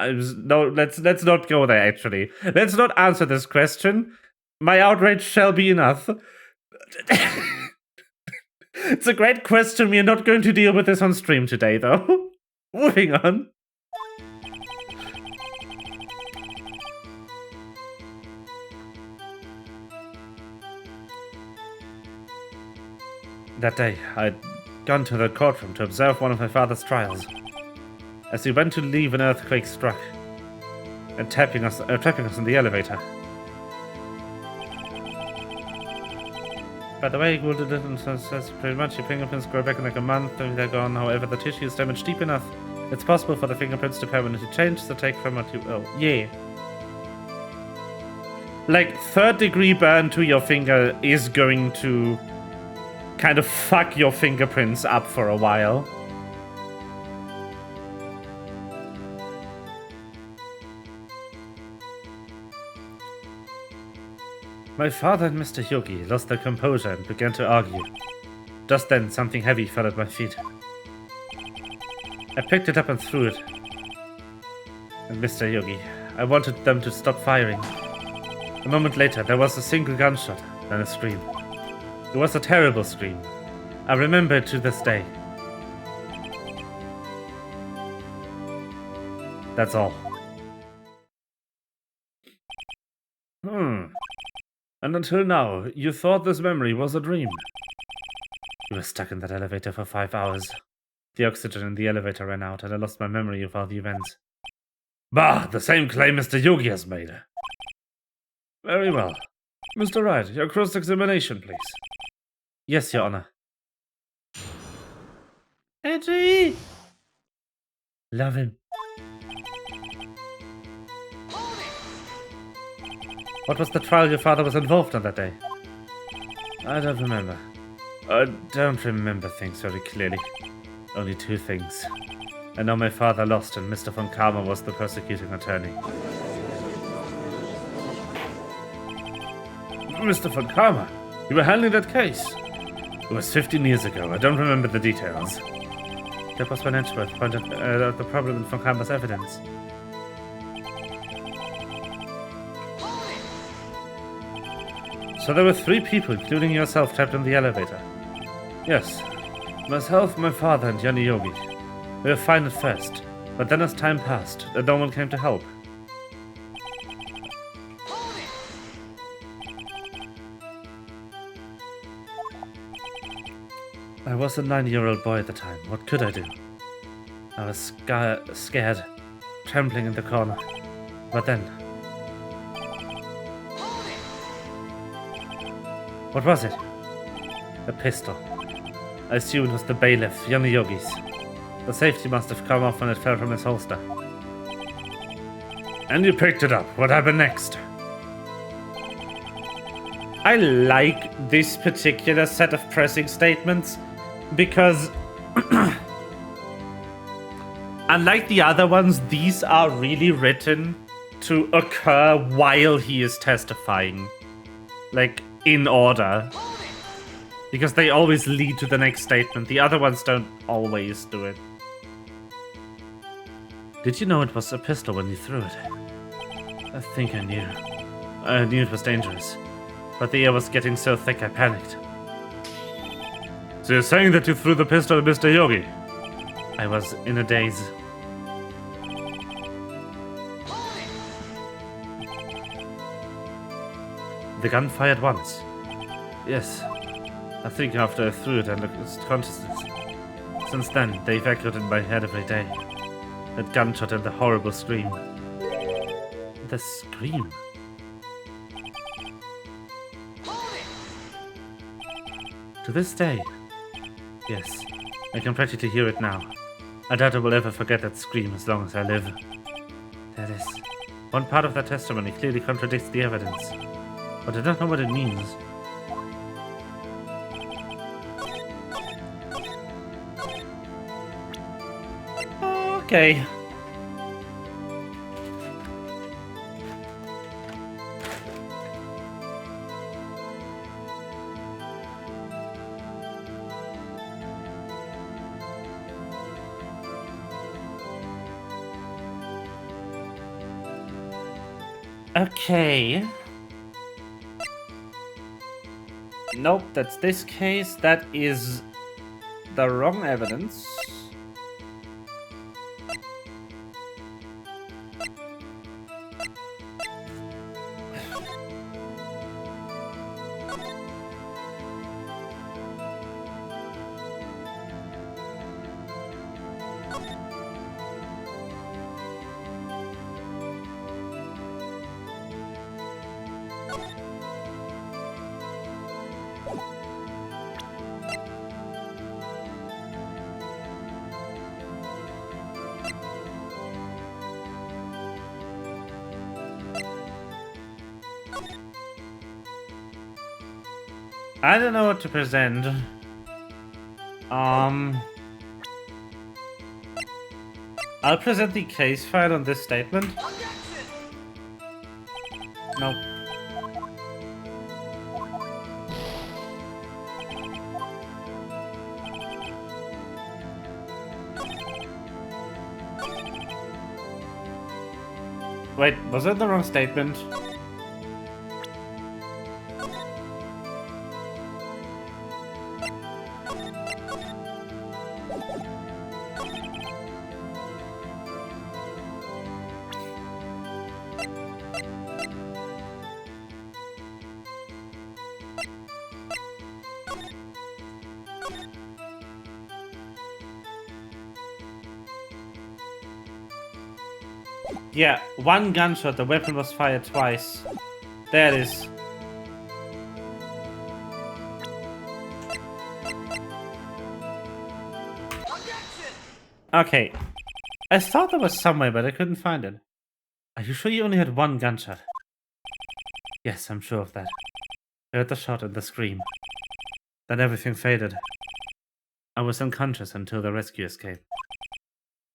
No, let's not go there, actually. Let's not answer this question. My outrage shall be enough. It's a great question. We are not going to deal with this on stream today, though. Moving on. That day, I'd gone to the courtroom to observe one of my father's trials. As we went to leave, an earthquake struck, and trapping us in the elevator. By the way, Gould didn't says pretty much your fingerprints grow back in like a month, and they're gone. However, the tissue is damaged deep enough. It's possible for the fingerprints to permanently change, so take from what you will. Yeah. Like, 3rd-degree burn to your finger is going to kind of fuck your fingerprints up for a while. My father and Mr. Yogi lost their composure and began to argue. Just then, something heavy fell at my feet. I picked it up and threw it. And Mr. Yogi, I wanted them to stop firing. A moment later, there was a single gunshot, then a scream. It was a terrible scream. I remember it to this day. That's all. And until now, you thought this memory was a dream. You were stuck in that elevator for 5 hours. The oxygen in the elevator ran out, and I lost my memory of all the events. Bah! The same claim Mr. Yogi has made. Very well. Mr. Wright, your cross-examination, please. Yes, Your Honor. Edgy! Love him. What was the trial your father was involved in that day? I don't remember. I don't remember things very clearly. Only 2 things. I know my father lost and Mr. von Karma was the prosecuting attorney. Mr. von Karma, you were handling that case. It was 15 years ago. I don't remember the details. That was when Edgeworth pointed out the problem in von Karma's evidence. So there were 3 people, including yourself, trapped in the elevator. Yes. Myself, my father, and Yanni Yogi. We were fine at first, but then as time passed, no one came to help. I was a 9-year-old boy at the time. What could I do? I was scared, trembling in the corner. But then... What was it? A pistol. I assume it was the bailiff, Yanni Yogi's. The safety must have come off when it fell from his holster. And you picked it up. What happened next? I like this particular set of pressing statements because unlike the other ones, these are really written to occur while he is testifying. Like, in order. Because they always lead to the next statement. The other ones don't always do it. Did you know it was a pistol when you threw it? I think I knew. I knew it was dangerous. But the air was getting so thick I panicked. So you're saying that you threw the pistol at Mr. Yogi? I was in a daze. The gun fired once. Yes. I think after I threw it I lost consciousness. Since then, they've echoed in my head every day. That gunshot and the horrible scream. The scream? To this day. Yes, I can practically hear it now. I doubt I will ever forget that scream as long as I live. That is. One part of that testimony clearly contradicts the evidence. But I don't know what it means. Okay. Okay. Nope, that's this case. That is the wrong evidence. I don't know what to present. I'll present the case file on this statement. Nope. Wait, was that the wrong statement? Yeah, one gunshot, the weapon was fired twice. There it is. Okay. I thought there was somewhere, but I couldn't find it. Are you sure you only had one gunshot? Yes, I'm sure of that. I heard the shot and the scream. Then everything faded. I was unconscious until the rescue escape.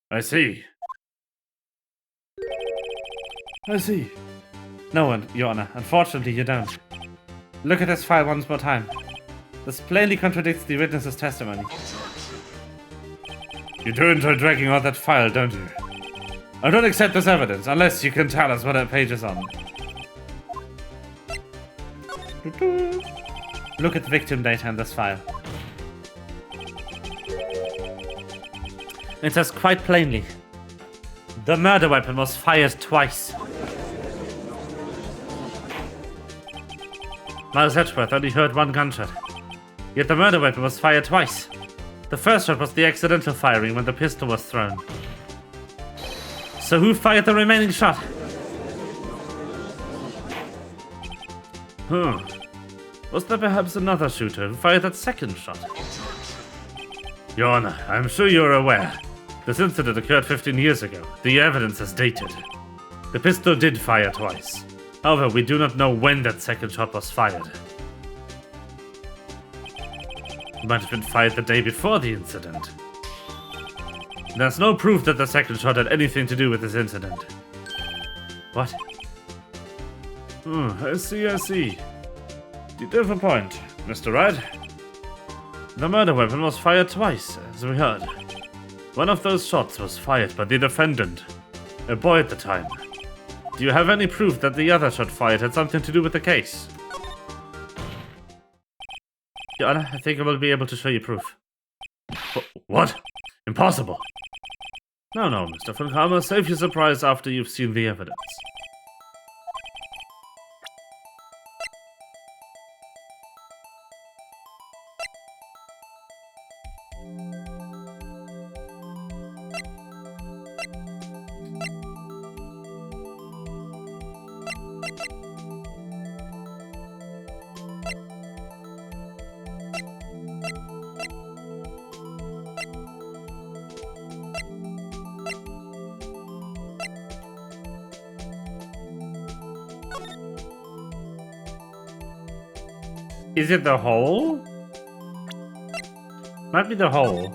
I see. I see. No, Your Honor. Unfortunately, you don't. Look at this file once more time. This plainly contradicts the witness's testimony. You do enjoy dragging out that file, don't you? I don't accept this evidence unless you can tell us what that page is on. Look at the victim data in this file. It says quite plainly, the murder weapon was fired twice. Miles Edgeworth only heard one gunshot, yet the murder weapon was fired twice. The first shot was the accidental firing when the pistol was thrown. So who fired the remaining shot? Was there perhaps another shooter who fired that second shot? Your Honor, I'm sure you're aware. This incident occurred 15 years ago. The evidence is dated. The pistol did fire twice. However, we do not know when that second shot was fired. It might have been fired the day before the incident. There's no proof that the second shot had anything to do with this incident. What? I see. You do have a point, Mr. Wright. The murder weapon was fired twice, as we heard. One of those shots was fired by the defendant, a boy at the time. Do you have any proof that the other shot fired had something to do with the case? Your Honor, I think I will be able to show you proof. What? Impossible! No, Mr. Funkheimer, save your surprise after you've seen the evidence. Is it the hole? Might be the hole.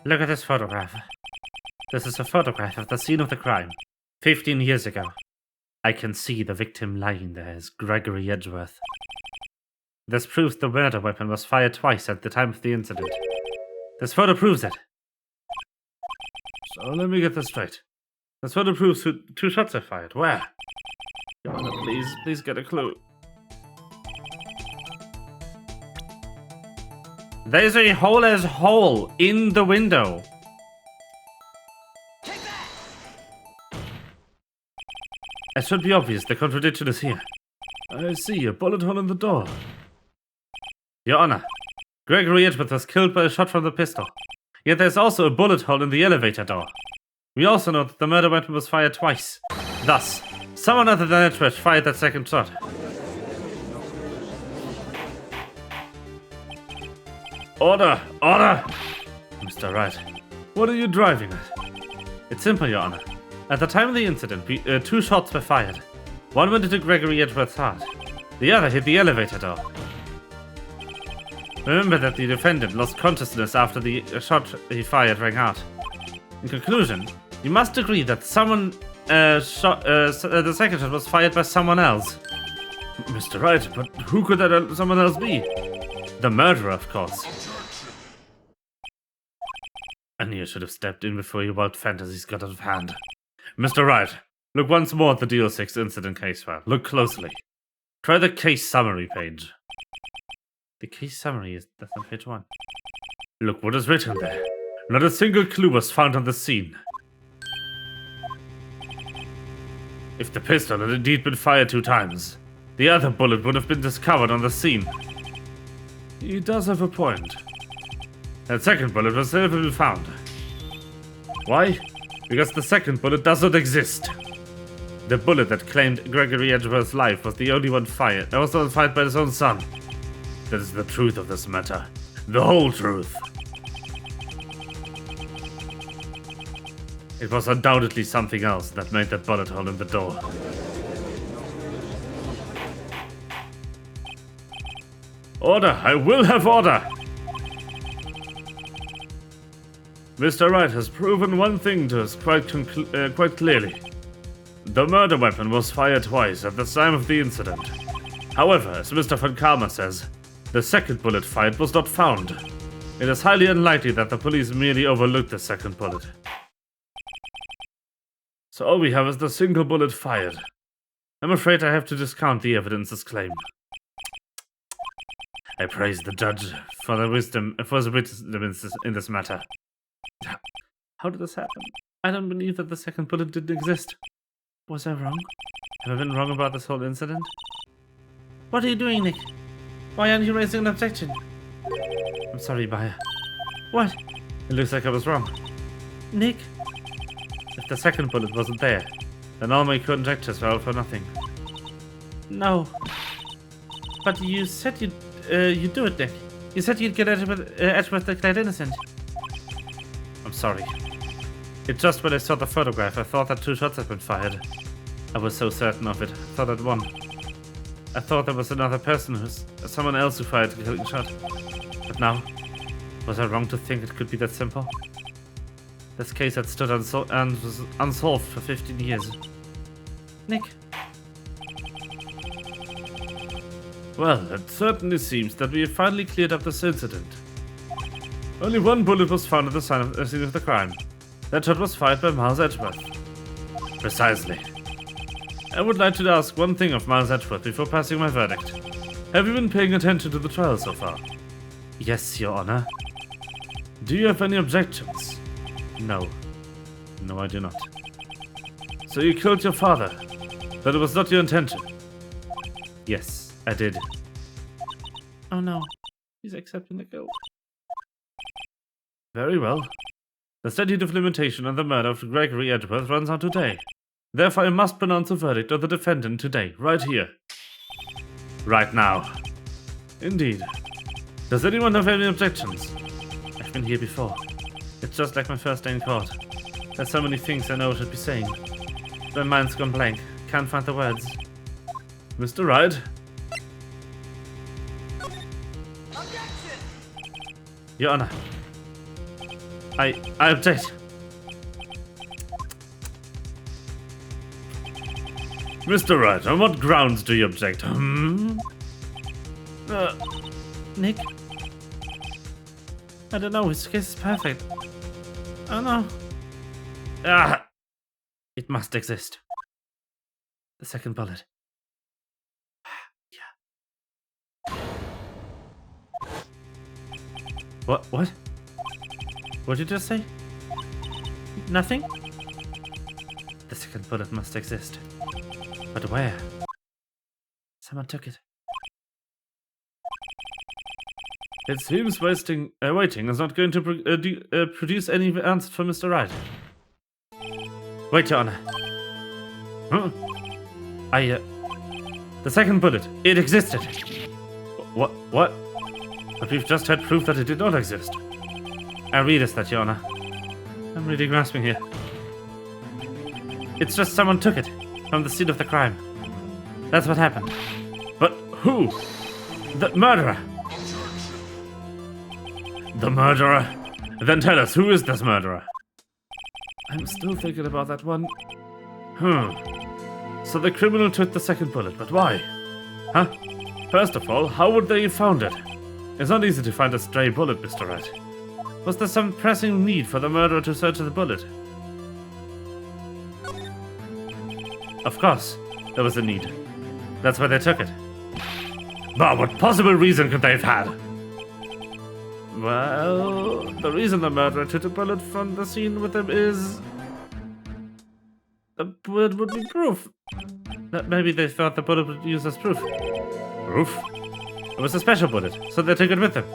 Look at this photograph. This is a photograph of the scene of the crime, 15 years ago. I can see the victim lying there as Gregory Edgeworth. This proves the murder weapon was fired twice at the time of the incident. This photo proves it. So let me get this straight. This photo proves two shots are fired. Where? Your Honor, please get a clue. There's a hole as hole in the window. It should be obvious, the contradiction is here. I see, a bullet hole in the door. Your Honor, Gregory Edgeworth was killed by a shot from the pistol. Yet there's also a bullet hole in the elevator door. We also know that the murder weapon was fired twice. Thus, someone other than Edgeworth fired that second shot. Order! Order! Mr. Wright, what are you driving at? It's simple, Your Honor. At the time of the incident, two shots were fired. One went into Gregory Edgeworth's heart. The other hit the elevator door. Remember that the defendant lost consciousness after the shot he fired rang out. In conclusion, you must agree that the second shot was fired by someone else. Mr. Wright, but who could that someone else be? The murderer, of course. I knew I should have stepped in before your wild fantasies got out of hand. Mr. Wright, look once more at the DO6 incident case file. Look closely. Try the case summary page. The case summary that's on page 1. Look what is written there. Not a single clue was found on the scene. If the pistol had indeed been fired 2 times, the other bullet would have been discovered on the scene. He does have a point. That second bullet was never been found. Why? Because the second bullet does not exist. The bullet that claimed Gregory Edgeworth's life was the only one fired. That was the one fired by his own son. That is the truth of this matter. The whole truth. It was undoubtedly something else that made that bullet hole in the door. Order! I will have order! Mr. Wright has proven one thing to us quite clearly. The murder weapon was fired twice at the time of the incident. However, as Mr. Von Karma says, the second bullet fired was not found. It is highly unlikely that the police merely overlooked the second bullet. So all we have is the single bullet fired. I'm afraid I have to discount the evidence as claimed. I praise the judge for the wisdom in this matter. How did this happen? I don't believe that the second bullet didn't exist. Was I wrong? Have I been wrong about this whole incident? What are you doing, Nick? Why aren't you raising an objection? I'm sorry, Bayer. What? It looks like I was wrong. Nick? If the second bullet wasn't there, then all my conjectures were all for nothing. No. But you said you'd do it, Nick. You said you'd get Edgeworth declared innocent. I'm sorry. It's just when I saw the photograph, I thought that 2 shots had been fired. I was so certain of it. I thought I'd won. I thought there was another person, someone else who fired the killing shot. But now, was I wrong to think it could be that simple? This case had stood and was unsolved for 15 years. Nick? Well, it certainly seems that we have finally cleared up this incident. Only 1 bullet was found at the scene of the crime. That shot was fired by Miles Edgeworth. Precisely. I would like to ask one thing of Miles Edgeworth before passing my verdict. Have you been paying attention to the trial so far? Yes, Your Honor. Do you have any objections? No. No, I do not. So you killed your father? That it was not your intention? Yes, I did. Oh no. He's accepting the guilt. Very well. The statute of limitation on the murder of Gregory Edgeworth runs out today. Therefore, I must pronounce a verdict of the defendant today, right here. Right now. Indeed. Does anyone have any objections? I've been here before. It's just like my first day in court. There's so many things I know I should be saying. My mind's gone blank. Can't find the words. Mr. Wright? Objection! Your Honor. I object. Mr. Wright, on what grounds do you object? Nick? I don't know, his case is perfect. Oh no. Ah! It must exist. The second bullet. Yeah. What? What did you just say? Nothing? The second bullet must exist. But where? Someone took it. It seems waiting is not going to produce any answer for Mr. Wright. Wait, Your Honor. Huh? The second bullet. It existed. What? But we've just had proof that it did not exist. I read us that, Your Honor. I'm really grasping here. It's just someone took it from the scene of the crime. That's what happened. But who? The murderer. The murderer? Then tell us, who is this murderer? I'm still thinking about that one. So the criminal took the second bullet, but why? Huh? First of all, how would they have found it? It's not easy to find a stray bullet, Mr. Wright. Was there some pressing need for the murderer to search the bullet? Of course, there was a need. That's why they took it. Well, what possible reason could they have had? Well, the reason the murderer took a bullet from the scene with him is... the bullet would be proof. That maybe they thought the bullet would be used as proof. Proof? It was a special bullet, so they took it with them.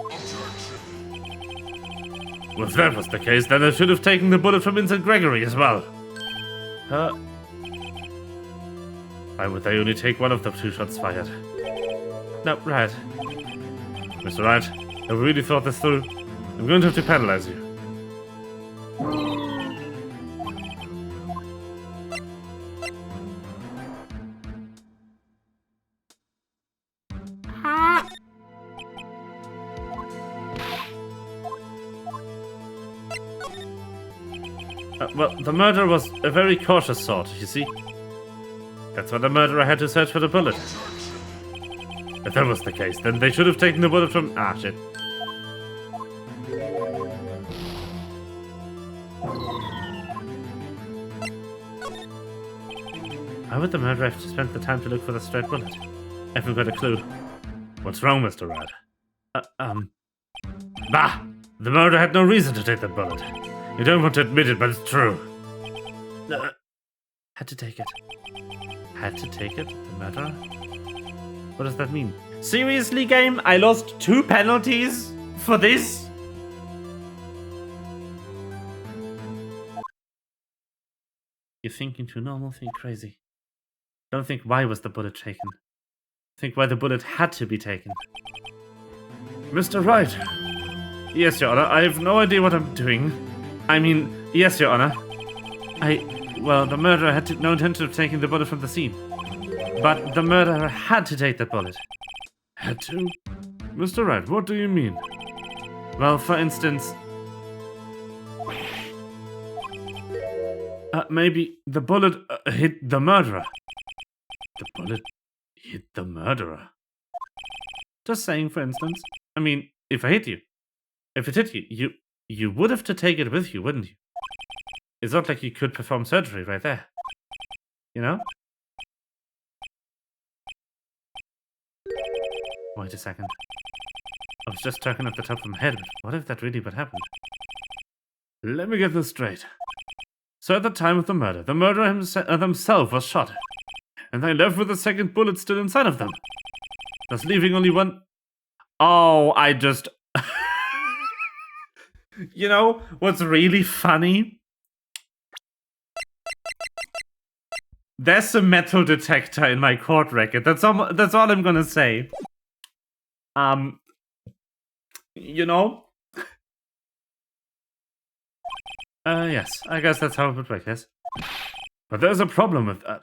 Well, if that was the case, then they should have taken the bullet from Vincent Gregory as well. Why would they only take one of the 2 shots fired? No, right. Mr. Wright, I really thought this through. I'm going to have to penalize you. Well, the murder was a very cautious sort, you see. That's why the murderer had to search for the bullet. If that was the case, then they should have taken the bullet from... Ah, shit. Why would the murderer have to spend the time to look for the straight bullet? I haven't got a clue. What's wrong, Mr. Wright? Bah! The murderer had no reason to take that bullet. You don't want to admit it, but it's true. Had to take it. Had to take it? The murderer? What does that mean? Seriously, game? I lost 2 penalties for this? You're thinking too normal, think crazy. Don't think why was the bullet taken. Think why the bullet had to be taken. Mr. Wright. Yes, Your Honor, I have no idea what I'm doing. I mean, yes, Your Honor. Well, the murderer had no intention of taking the bullet from the scene. But the murderer had to take the bullet. Had to? Mr. Wright, what do you mean? Well, for instance... maybe the bullet hit the murderer. The bullet hit the murderer. Just saying, for instance. I mean, if it hit you, you would have to take it with you, wouldn't you? It's not like you could perform surgery right there. You know? Wait a second. I was just talking off the top of my head, but what if that really what happened? Let me get this straight. So at the time of the murder, the murderer himself was shot. And they left with the second bullet still inside of them. Thus leaving only one... Oh, I just... You know, what's really funny? There's a metal detector in my court record. That's all I'm gonna say. You know? Yes, I guess that's how it would work, yes. But there's a problem with that.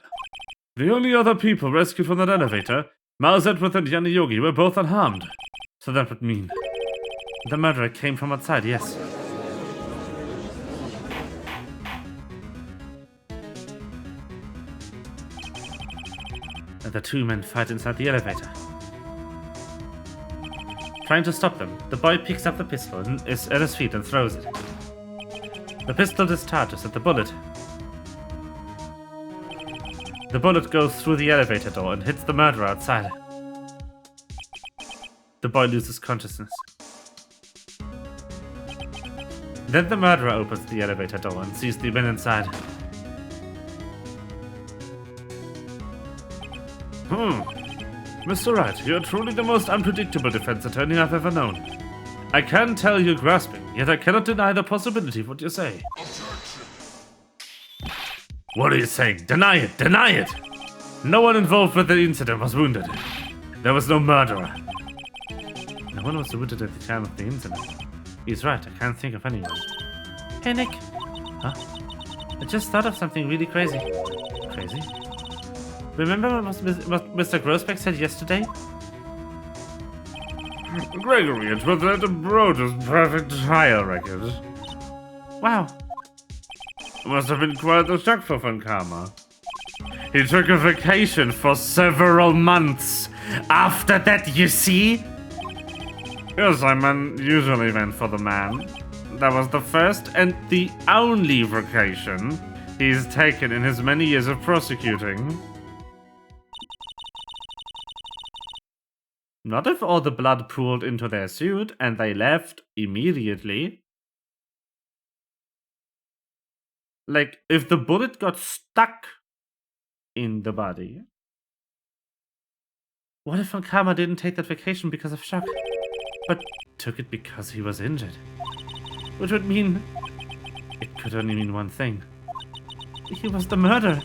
The only other people rescued from that elevator, Miles Edward and Yanni Yogi, were both unharmed. So that would mean... the murderer came from outside, yes. And the 2 men fight inside the elevator. Trying to stop them, the boy picks up the pistol and is at his feet and throws it. The pistol discharges at the bullet. The bullet goes through the elevator door and hits the murderer outside. The boy loses consciousness. Then the murderer opens the elevator door and sees the men inside. Mr. Wright, you're truly the most unpredictable defense attorney I've ever known. I can tell you're grasping, yet I cannot deny the possibility of what you say. What are you saying? Deny it! Deny it! No one involved with the incident was wounded. There was no murderer. No one was wounded at the time of the incident. He's right, I can't think of anyone. Hey, Nick. Huh? I just thought of something really crazy. Crazy? Remember what Mr. Grossbeck said yesterday? Gregory, it was that Broder's perfect trial record. Wow. Must have been quite a shock for Von Karma. He took a vacation for several months. After that, you see? Yes, I usually meant for the man. That was the first and the only vacation he's taken in his many years of prosecuting. Not if all the blood pooled into their suit and they left immediately. Like, if the bullet got stuck in the body. What if Ankama didn't take that vacation because of shock, but took it because he was injured? Which would mean... it could only mean one thing. He was the murderer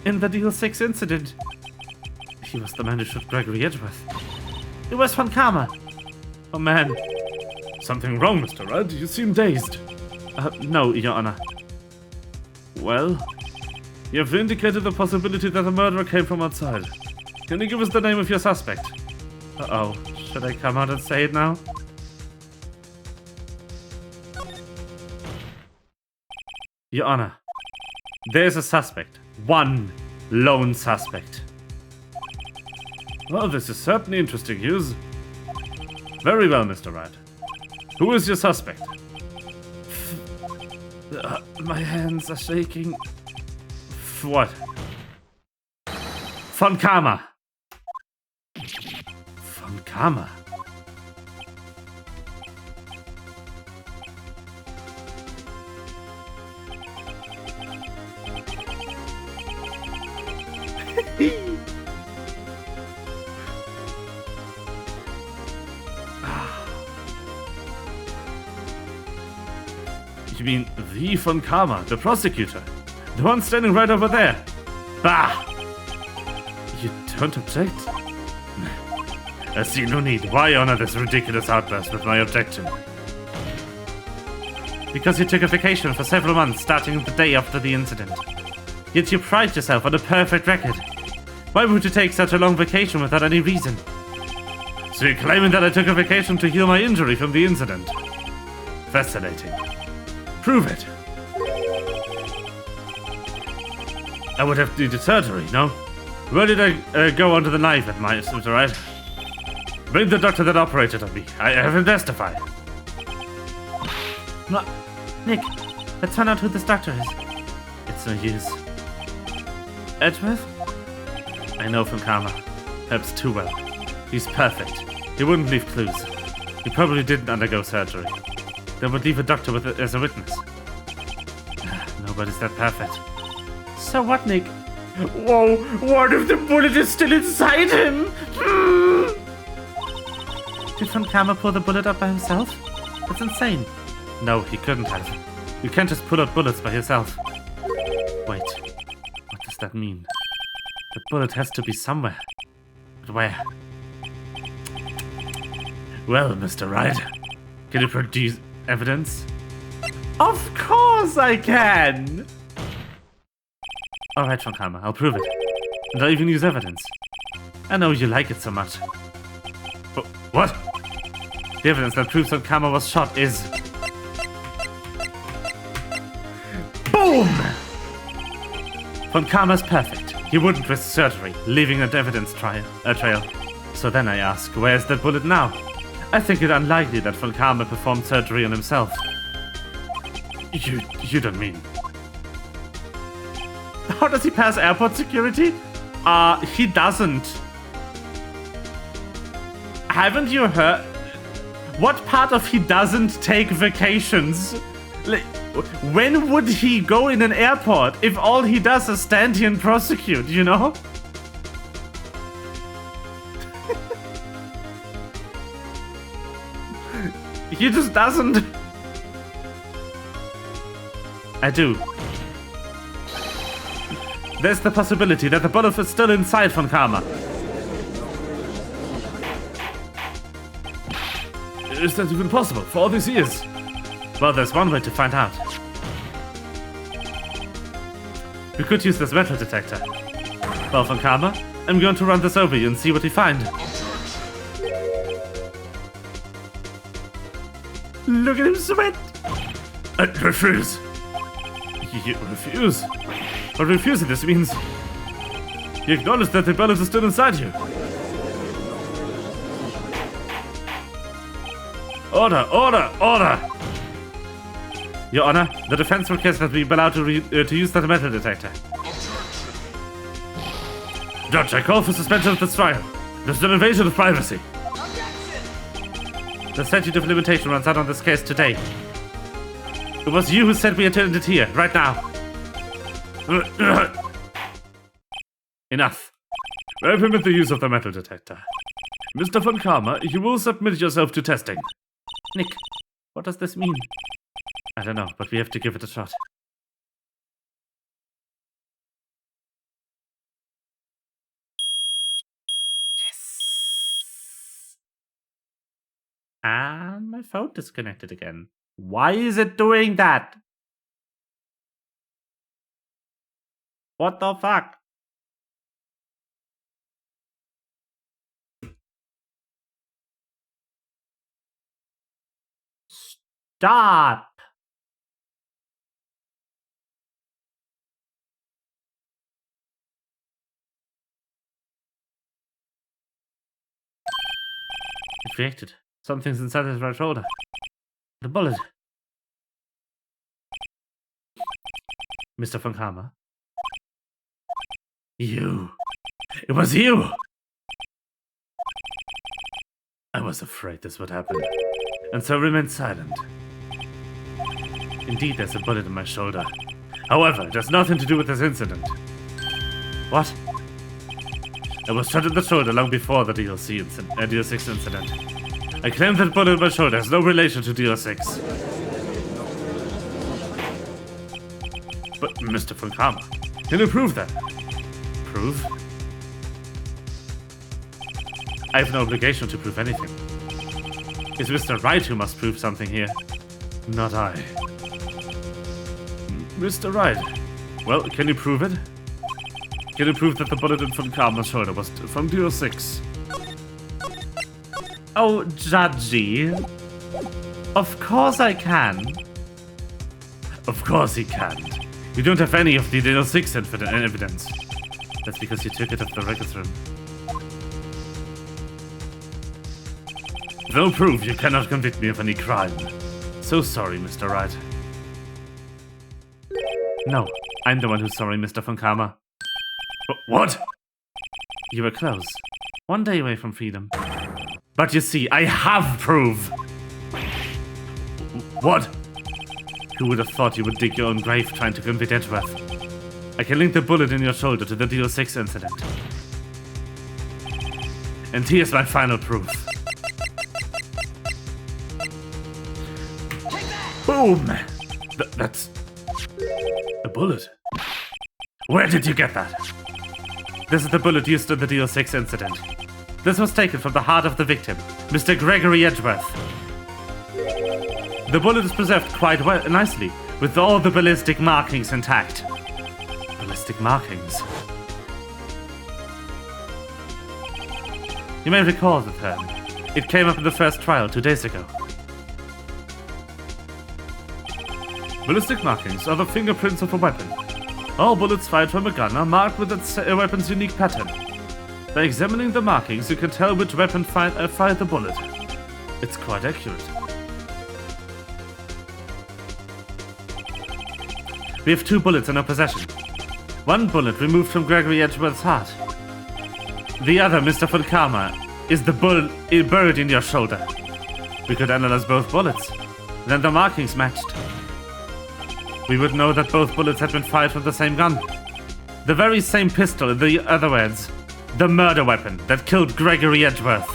in the Deal 6 incident. He was the man who shot Gregory Edgeworth. It was Ankama. Oh man. Something wrong, Mr. Wright? You seem dazed. No, Your Honor. Well, you have indicated the possibility that the murderer came from outside. Can you give us the name of your suspect? Uh-oh. Should I come out and say it now? Your Honor, there's a suspect. One lone suspect. Well, this is certainly interesting news. Very well, Mr. Wright. Who is your suspect? My hands are shaking. What? Ankama. Ankama? You mean the Ankama, the prosecutor? The one standing right over there? Bah! You don't object? I see no need. Why honor this ridiculous outburst with my objection? Because you took a vacation for several months starting the day after the incident. Yet you pride yourself on a perfect record. Why would you take such a long vacation without any reason? So you're claiming that I took a vacation to heal my injury from the incident? Fascinating. Prove it. I would have needed surgery, no? Where did I go under the knife at my Mr. Wright? Bring the doctor that operated on me. I have him testify. No, Nick, let's find out who this doctor is. It's no use. Edgeworth? I know from Karma. Perhaps too well. He's perfect. He wouldn't leave clues. He probably didn't undergo surgery. They would leave a doctor as a witness. Nobody's that perfect. So what, Nick? Whoa, what if the bullet is still inside him? Did Ankama pull the bullet up by himself? That's insane. No, he couldn't have. You can't just pull out bullets by yourself. Wait, what does that mean? The bullet has to be somewhere. But where? Well, Mr. Wright, can you produce evidence? Of course I can! Alright, Ankama, I'll prove it. And I'll even use evidence. I know you like it so much. But what? The evidence that proves Ankama was shot is... BOOM! Ankama's perfect. He wouldn't risk surgery, leaving an evidence trail. So then I ask, where's that bullet now? I think it unlikely that Ankama performed surgery on himself. You don't mean... How does he pass airport security? He doesn't. Haven't you heard? What part of he doesn't take vacations? Like, when would he go in an airport if all he does is stand here and prosecute, you know? He just doesn't. I do. There's the possibility that the bullet is still inside Ankama. Is that even possible for all these years? Well, there's one way to find out. We could use this metal detector. Well, Ankama, I'm going to run this over you and see what we find. Look at him sweat! I refuse. You refuse? But refusing this means... You acknowledge that the bullet is still inside you. Order! Order! Order! Your Honor, the defense requests that we be allowed to use that metal detector. Judge, I call for suspension of this trial. This is an invasion of privacy. The statute of limitation runs out on this case today. It was you who said we attended it here, right now. Enough. I permit the use of the metal detector. Mr. Von Karma, you will submit yourself to testing. Nick, what does this mean? I don't know, but we have to give it a shot. And my phone disconnected again. Why is it doing that? What the fuck? Stop! It reacted. Something's inside his right shoulder. The bullet. Mr. Von Karma. You. It was you! I was afraid this would happen, and so remained silent. Indeed, there's a bullet in my shoulder. However, it has nothing to do with this incident. What? I was shot in the shoulder long before the DL6 incident. I claim that bullet in my shoulder has no relation to DL6. But, Mr. Von Karma, can you prove that? Prove? I have no obligation to prove anything. It's Mr. Wright who must prove something here, not I. Mr. Wright, well, can you prove it? Can you prove that the bullet in Von Karma's shoulder was from DL6? Oh, Judgy. Of course I can. Of course he can't. You don't have any of the DL6 evidence. That's because you took it off the records room. No proof, you cannot convict me of any crime. So sorry, Mr. Wright. No, I'm the one who's sorry, Mr. Von Karma. What? You were close. One day away from freedom. But you see, I have proof! What? Who would have thought you would dig your own grave trying to convict Edgeworth? I can link the bullet in your shoulder to the DL6 incident. And here's my final proof. Boom! That's... a bullet. Where did you get that? This is the bullet used in the DL6 incident. This was taken from the heart of the victim, Mr. Gregory Edgeworth. The bullet is preserved quite nicely, with all the ballistic markings intact. Ballistic markings? You may recall the term. It came up in the first trial 2 days ago. Ballistic markings are the fingerprints of a weapon. All bullets fired from a gun are marked with its weapon's unique pattern. By examining the markings, you can tell which weapon fired the bullet. It's quite accurate. We have 2 bullets in our possession. One bullet removed from Gregory Edgeworth's heart. The other, Mr. Von Karma, is the bullet buried in your shoulder. We could analyze both bullets. Then the markings matched. We would know that both bullets had been fired from the same gun. The very same pistol, in the other words. The murder weapon that killed Gregory Edgeworth.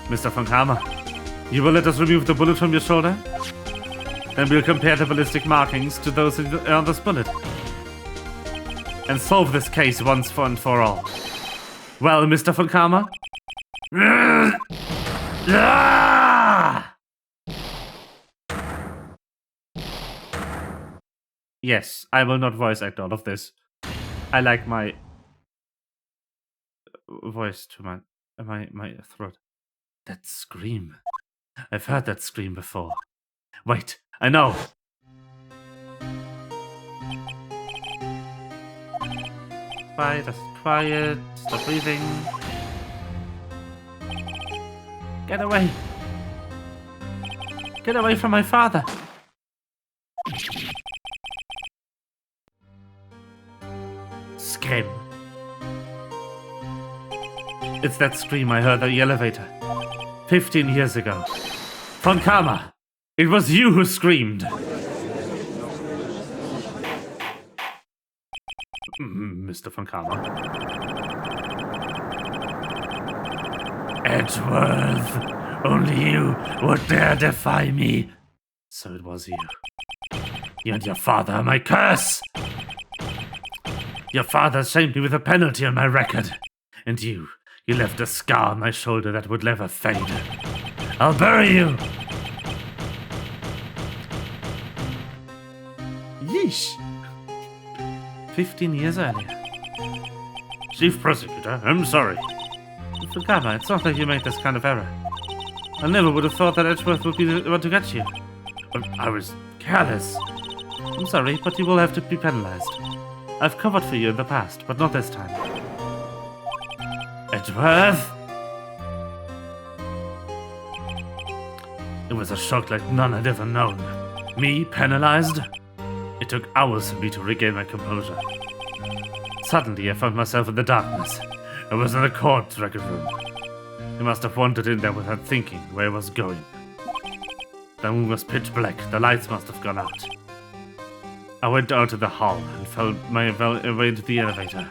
Mr. Von Karma, you will let us remove the bullet from your shoulder? Then we'll compare the ballistic markings to those on this bullet. And solve this case once and for all. Well, Mr. Von Karma? Yes, I will not voice act all of this. I like my voice to my throat. That scream. I've heard that scream before. Wait, I know. Quiet, just quiet. Stop breathing. Get away. Get away from my father. Scream. It's that scream I heard at the elevator. 15 years ago. Von Karma, it was you who screamed. Mr. Von Karma. Edgeworth, only you would dare defy me. So it was you. You and your father are my curse. Your father shamed me with a penalty on my record. And you left a scar on my shoulder that would never fade. I'll bury you. Yeesh. 15 years earlier. Chief Prosecutor, I'm sorry. Von Karma, it's not like you made this kind of error. I never would have thought that Edgeworth would be the one to get you. I was careless. I'm sorry, but you will have to be penalized. I've covered for you in the past, but not this time. Edgeworth? It was a shock like none I'd ever known. Me penalized? It took hours for me to regain my composure. Suddenly, I found myself in the darkness. I was in a court record room. I must have wandered in there without thinking where I was going. The room was pitch black. The lights must have gone out. I went down to the hall and found my way into the elevator.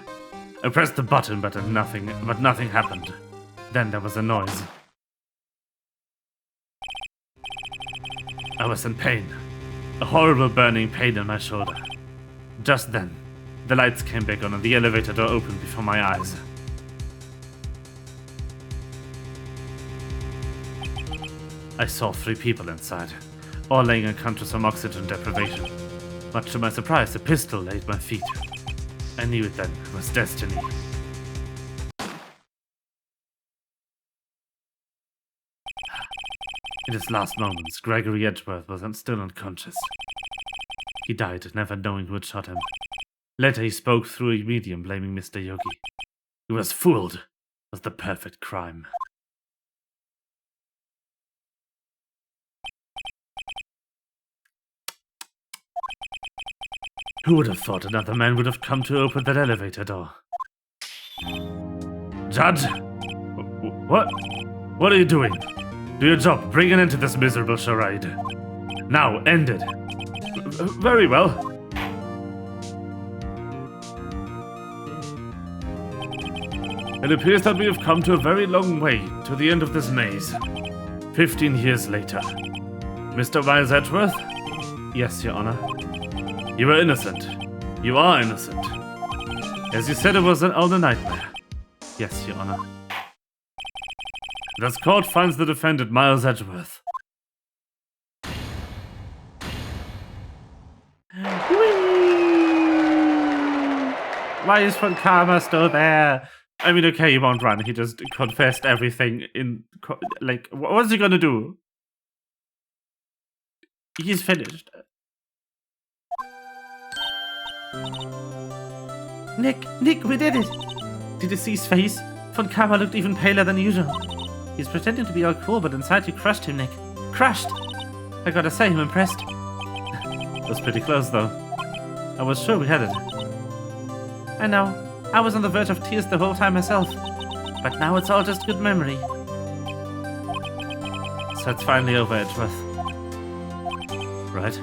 I pressed the button, but nothing happened. Then there was a noise. I was in pain. A horrible burning pain in my shoulder. Just then, the lights came back on and the elevator door opened before my eyes. I saw 3 people inside, all laying unconscious from oxygen deprivation. Much to my surprise, a pistol lay at my feet. I knew it then. It was destiny. In his last moments, Gregory Edgeworth was still unconscious. He died, never knowing who had shot him. Later, he spoke through a medium, blaming Mr. Yogi. He was fooled. It was the perfect crime. Who would have thought another man would have come to open that elevator door? Judge? What? What are you doing? Do your job. Bring an end to this miserable charade. Now, end it. Very well. It appears that we have come to a very long way to the end of this maze. 15 years later. Mr. Miles Edgeworth? Yes, Your Honor. You were innocent. You are innocent. As you said, it was all a nightmare. Yes, Your Honor. This court finds the defendant, Miles Edgeworth. Why is Von Karma still there? I mean, okay, he won't run. He just confessed everything in... Like, what's he gonna do? He's finished. Nick, we did it! Did you see his face? Von Karma looked even paler than usual. He's pretending to be all cool, but inside you crushed him, Nick. Crushed! I gotta say, I'm impressed. It was pretty close, though. I was sure we had it. I know. I was on the verge of tears the whole time myself. But now it's all just good memory. So it's finally over, Edgeworth. Right?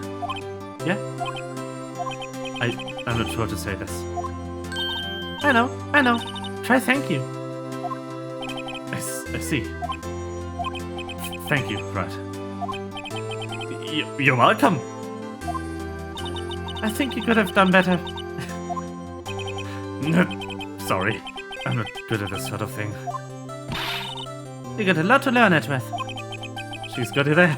Yeah? I'm not sure to say this. I know. Try thank you. I see. Thank you, right. You're welcome. I think you could have done better. Sorry. I'm not good at this sort of thing. You got a lot to learn, Edgeworth. She's got you there.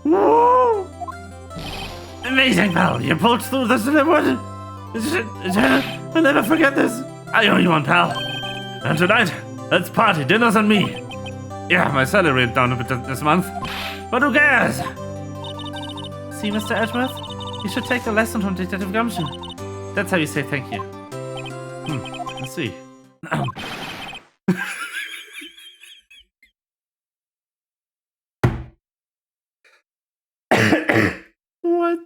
Woo! Amazing, pal. You pulled through this in wood. I'll never forget this. I owe you one, pal. And tonight, let's party. Dinner's on me. Yeah, my salary went down a bit this month. But who cares? See, Mr. Edgeworth? You should take a lesson from Detective Gumshoe. That's how you say thank you. Let's see. What?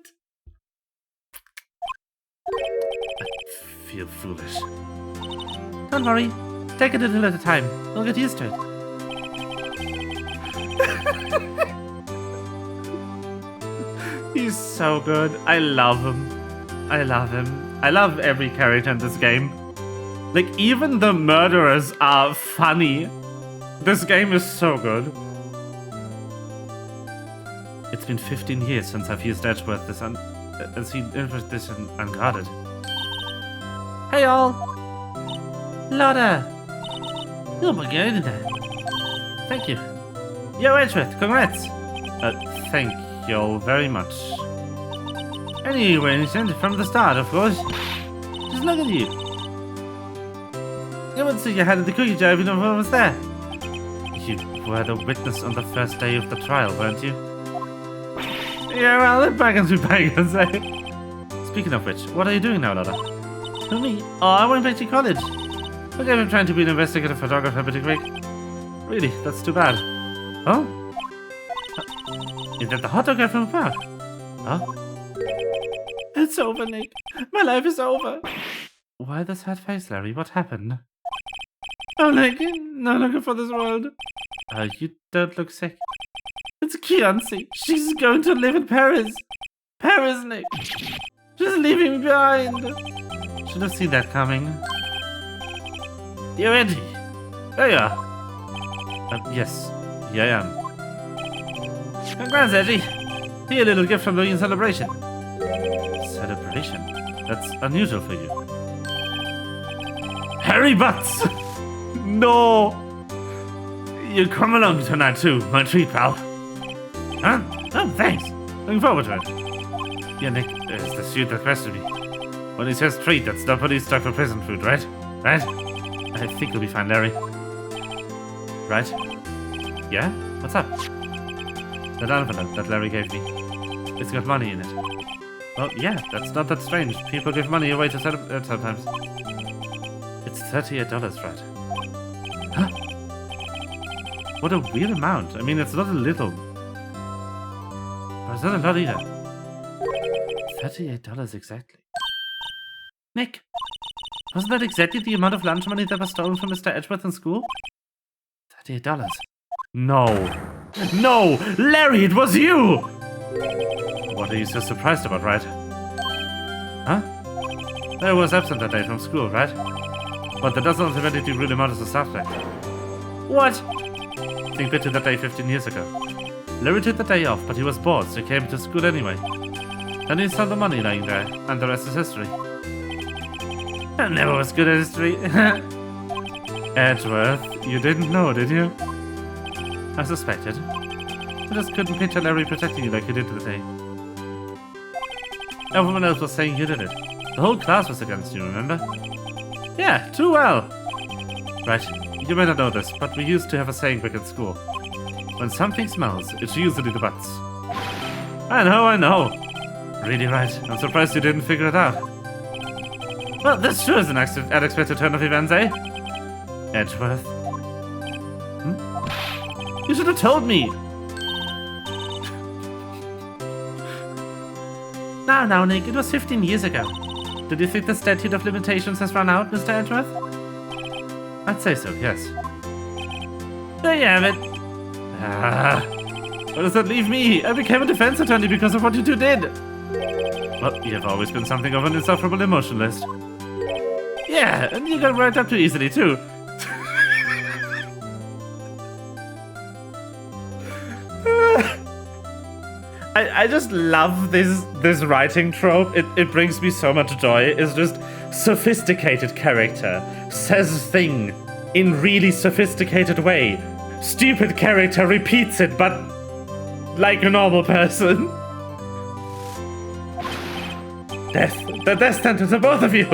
I feel foolish. Don't worry. Take it a little at a time. You'll get used to it. He's so good. I love him. I love him. I love every character in this game. Like, even the murderers are funny. This game is so good. It's been 15 years since I've used Edgeworth this unguarded. Hey all! Lotta! Oh my god. Thank you. Yo, Edgeworth, congrats! Thank you all very much. Anyway, innocent from the start, of course. Just look at you. You would see you had the cookie jar if you know what was there. You were the witness on the first day of the trial, weren't you? Yeah, well, the baggins be baggins, eh? Speaking of which, what are you doing now, Lotta? Who, me? Oh, I went back to college. Okay, I'm trying to be an investigative photographer pretty quick. Really, that's too bad. Huh? Is that the hot dog guy from the park? Huh? It's over, Nick. My life is over. Why the sad face, Larry? What happened? Oh, Nick, no longer for this world. You don't look sick. It's Kianci. She's going to live in Paris. Paris, Nick. She's leaving me behind. Should have seen that coming. You ready? There you are. Yes, here I am. Congrats, Edgy. Here, a little gift from the celebration. Celebration? That's unusual for you. Harry Butts! No! You come along tonight too, my treat, pal. Huh? Oh, thanks. Looking forward to it. Yeah, Nick, it's the suit that requested me. When he says treat, that's not what he's stuck for prison food, right? Right? I think you'll be fine, Larry. Right? Yeah? What's up? That envelope that Larry gave me. It's got money in it. Well, yeah, that's not that strange. People give money away to celebrate sometimes. It's $38, right? Huh? What a weird amount. I mean, it's not a little. But it's not a lot either. $38 exactly. Nick, wasn't that exactly the amount of lunch money that was stolen from Mr. Edgeworth in school? $38. No. No! Larry, it was you! What are you so surprised about, right? Huh? I was absent that day from school, right? But that doesn't automatically really matter to staff day. What? Think back to that day 15 years ago. Larry took the day off, but he was bored, so he came to school anyway. Then he saw the money lying there, and the rest is history. I never was good at history. Edgeworth, you didn't know, did you? I suspected. I just couldn't picture Larry protecting you like you did today. Everyone else was saying you did it. The whole class was against you, remember? Yeah, too well. Right, you may not know this, but we used to have a saying back at school. When something smells, it's usually the butts. I know. Really right. I'm surprised you didn't figure it out. Well, this sure is an unexpected turn of events, eh? Edgeworth. You should have told me! Now, Nick, it was 15 years ago. Did you think the statute of limitations has run out, Mr. Edgeworth? I'd say so, yes. There you have it. What does that leave me? I became a defense attorney because of what you two did. Well, you've always been something of an insufferable emotionalist. Yeah, and you got worked up too easily, too. I just love this writing trope. It brings me so much joy. It's just sophisticated character says thing in really sophisticated way. Stupid character repeats it, but like a normal person. Death. The death sentence of both of you.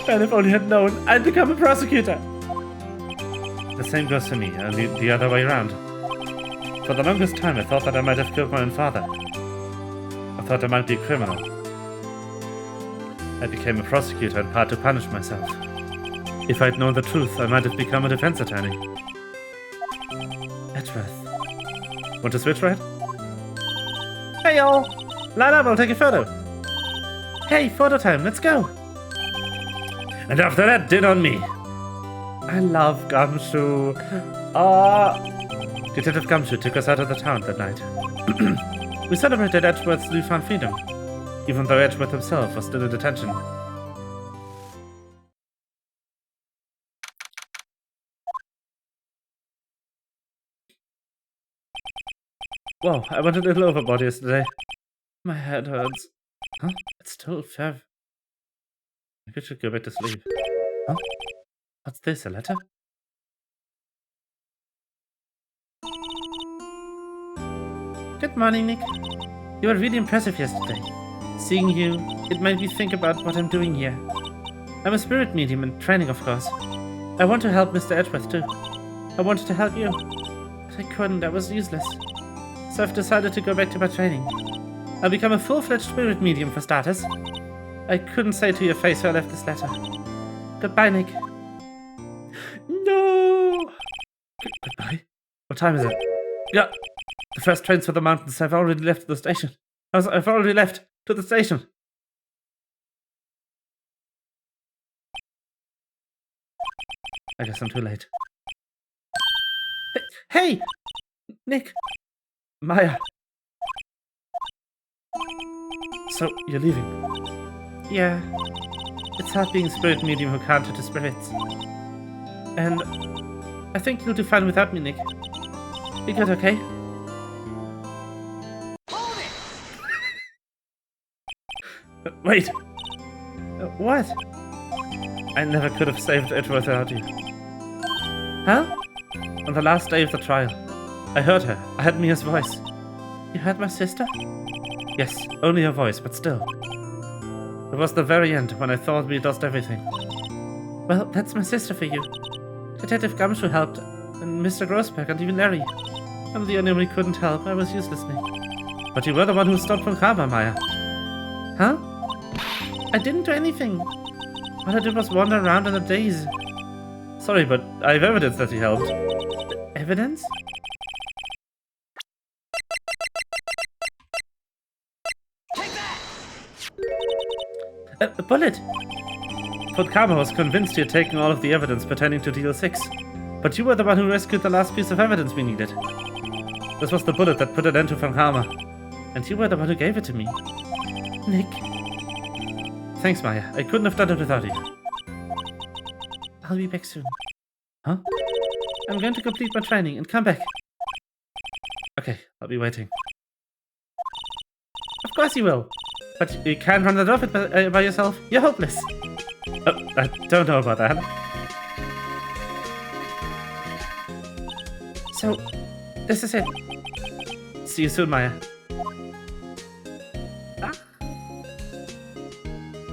And if only had known, I'd become a prosecutor. The same goes to me, only the other way around. For the longest time, I thought that I might have killed my own father. I thought I might be a criminal. I became a prosecutor in part to punish myself. If I'd known the truth, I might have become a defense attorney. Edgeworth. Want to switch, right? Hey, y'all! Line up, I'll take a photo. Hey, photo time, let's go! And after that, din on me. I love Gumshoe. Detective Gumshoe took us out of the town that night. We celebrated Edgeworth's newfound freedom, even though Edgeworth himself was still in detention. Whoa, I went a little overboard yesterday. My head hurts. Huh? It's still Fev. Maybe I should go back to sleep. Huh? What's this, a letter? Good morning, Nick. You were really impressive yesterday. Seeing you, it made me think about what I'm doing here. I'm a spirit medium in training, of course. I want to help Mr. Edgeworth, too. I wanted to help you, but I couldn't. I was useless. So I've decided to go back to my training. I'll become a full-fledged spirit medium for starters. I couldn't say it to your face, so I left this letter. Goodbye, Nick. No! Goodbye? What time is it? Yeah, the first trains for the mountains have already left the station. I've already left to the station. I guess I'm too late. Hey! Nick! Maya! So, you're leaving? Yeah. It's hard being a spirit medium who can't turn to spirits. And I think you'll do fine without me, Nick. Be good, okay? Hold it! Wait! What? I never could have saved Edgeworth without you. Huh? On the last day of the trial, I heard her. I heard Mia's voice. You heard my sister? Yes, only her voice, but still. It was the very end, when I thought we lost everything. Well, that's my sister for you. Detective Gumshoe helped, and Mr. Grossberg, and even Larry. I'm the only one who couldn't help. I was useless, Nick. But you were the one who stopped from Karma, Maya. Huh? I didn't do anything. All I did was wander around in a daze. Sorry, but I have evidence that you helped. Evidence? Take that! A bullet! Fort Karma was convinced you had taken all of the evidence pertaining to Deal 6. But you were the one who rescued the last piece of evidence we needed. This was the bullet that put an end to Von Karma. And you were the one who gave it to me. Nick. Thanks, Maya. I couldn't have done it without you. I'll be back soon. Huh? I'm going to complete my training and come back. Okay, I'll be waiting. Of course you will. But you can't run that off by yourself. You're hopeless. Oh, I don't know about that. So, this is it. See you soon, Maya.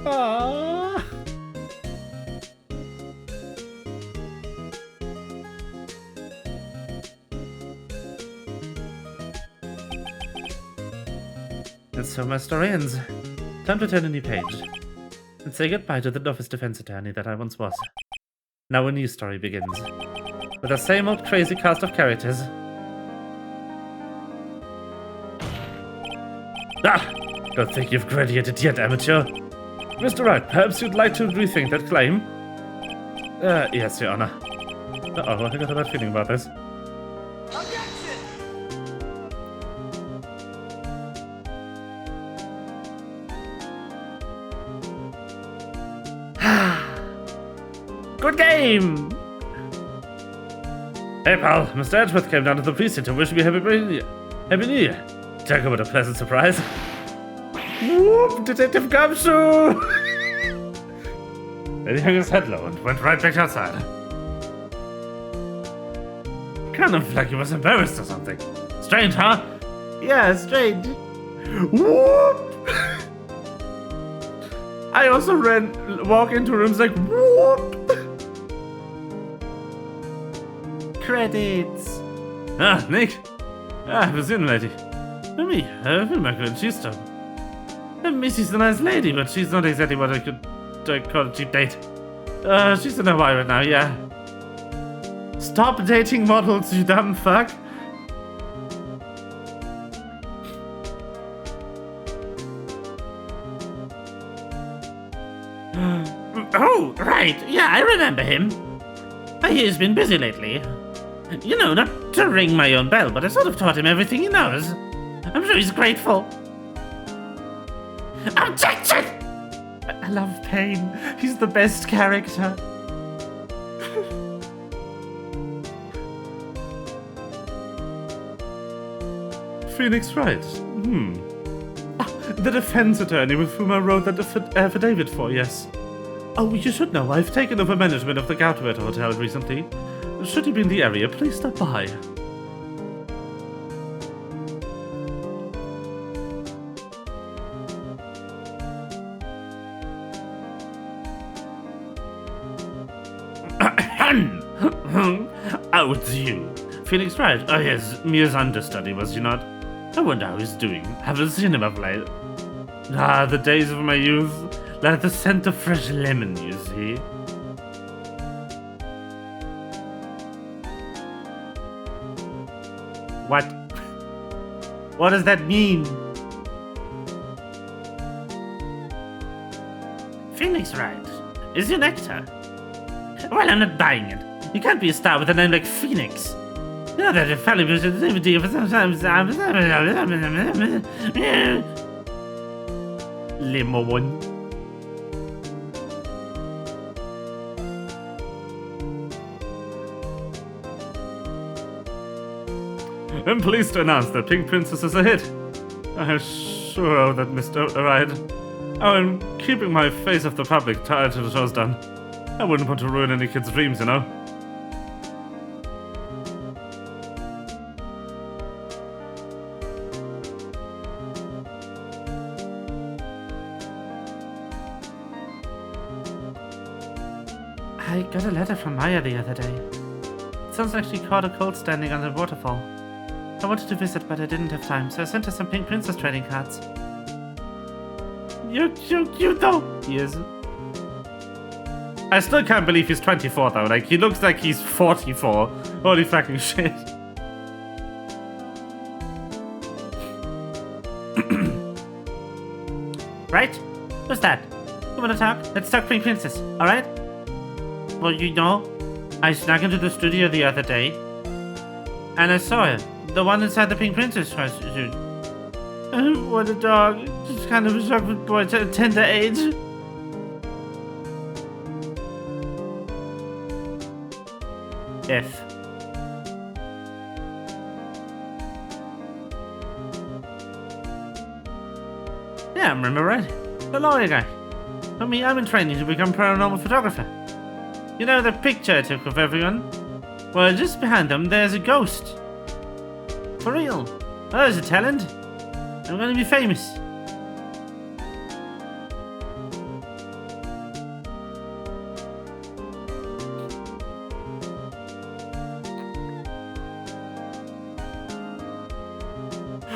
Ah. And so my story ends. Time to turn a new page. And say goodbye to the novice defense attorney that I once was. Now a new story begins. With the same old crazy cast of characters. Ah! Don't think you've graduated yet, amateur. Mr. Wright, perhaps you'd like to rethink that claim? Yes, Your Honor. Uh-oh, I got a bad feeling about this. Objection! Good game! Hey pal, Mr. Edgeworth came down to the precinct to wish me Happy New Year. Happy New Year! Talk about a pleasant surprise. Whoop! Detective Gumshoe! Then he hung his head low and went right back outside. Kind of like he was embarrassed or something. Strange, huh? Yeah, strange. Whoop! I also walk into rooms like whoop! Credits. Ah, Nick. Ah, wir sehen, lady. Mimi, I feel my good. She's done. Missy's a nice lady, but she's not exactly what I could call a cheap date. She's in Hawaii right now, yeah. Stop dating models, you dumb fuck. Oh, right. Yeah, I remember him. Oh I hear he's been busy lately. You know, not to ring my own bell, but I sort of taught him everything he knows. I'm sure he's grateful. Objection! I love Pain. He's the best character. Phoenix Wright. The defense attorney with whom I wrote that affidavit for, yes. Oh, you should know, I've taken over management of the Goutwert Hotel recently. Should you be in the area, please stop by. Oh, it's you. Phoenix Wright? Oh yes, Mia's understudy, was you not? I wonder how he's doing. Haven't seen him of late. Ah, the days of my youth. Like the scent of fresh lemon, you see. What? What does that mean? Phoenix Wright? Is he an actor? Well, I'm not buying it. You can't be a star with a name like Phoenix. You know that if Fally was a DVD for sometimes. Lemon. I'm pleased to announce that Pink Princess is a hit. I sure owe that Mr. Wright. Oh, I'm keeping my face off the public till the show's done. I wouldn't want to ruin any kid's dreams, you know. I got a letter from Maya the other day. It sounds like she caught a cold standing on the waterfall. I wanted to visit, but I didn't have time, so I sent her some Pink Princess trading cards. You're cute though. He is. I still can't believe he's 24 though. Like, he looks like he's 44. Holy fucking shit. Right? What's that? You wanna talk? Let's talk Pink Princess, alright? Well, you know, I snuck into the studio the other day, and I saw her. The one inside the Pink Princess costume. What a dog. Just kind of a chocolate boy at a tender age. F. Yeah, I remember right. The lawyer guy. I mean, I'm in training to become a paranormal photographer. You know the picture I took of everyone? Well, just behind them, there's a ghost. For real. Oh, there's a talent. I'm gonna be famous.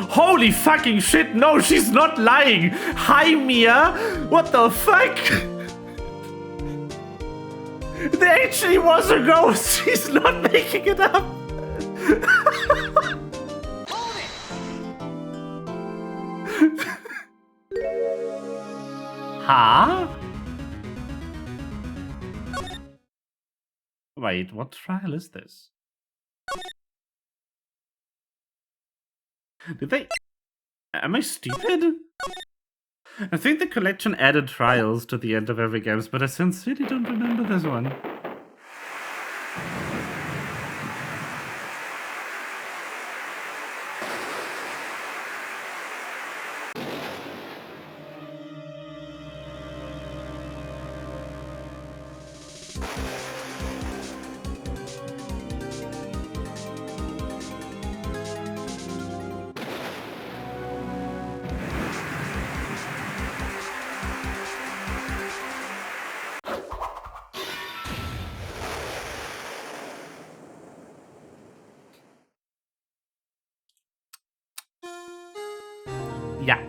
Holy fucking shit, no, she's not lying! Hi, Mia! What the fuck? There actually was a ghost! She's not making it up! Hold it! Huh? Wait, what trial is this? Did they... Am I stupid? I think the collection added trials to the end of every game, but I sincerely don't remember this one. Yeah.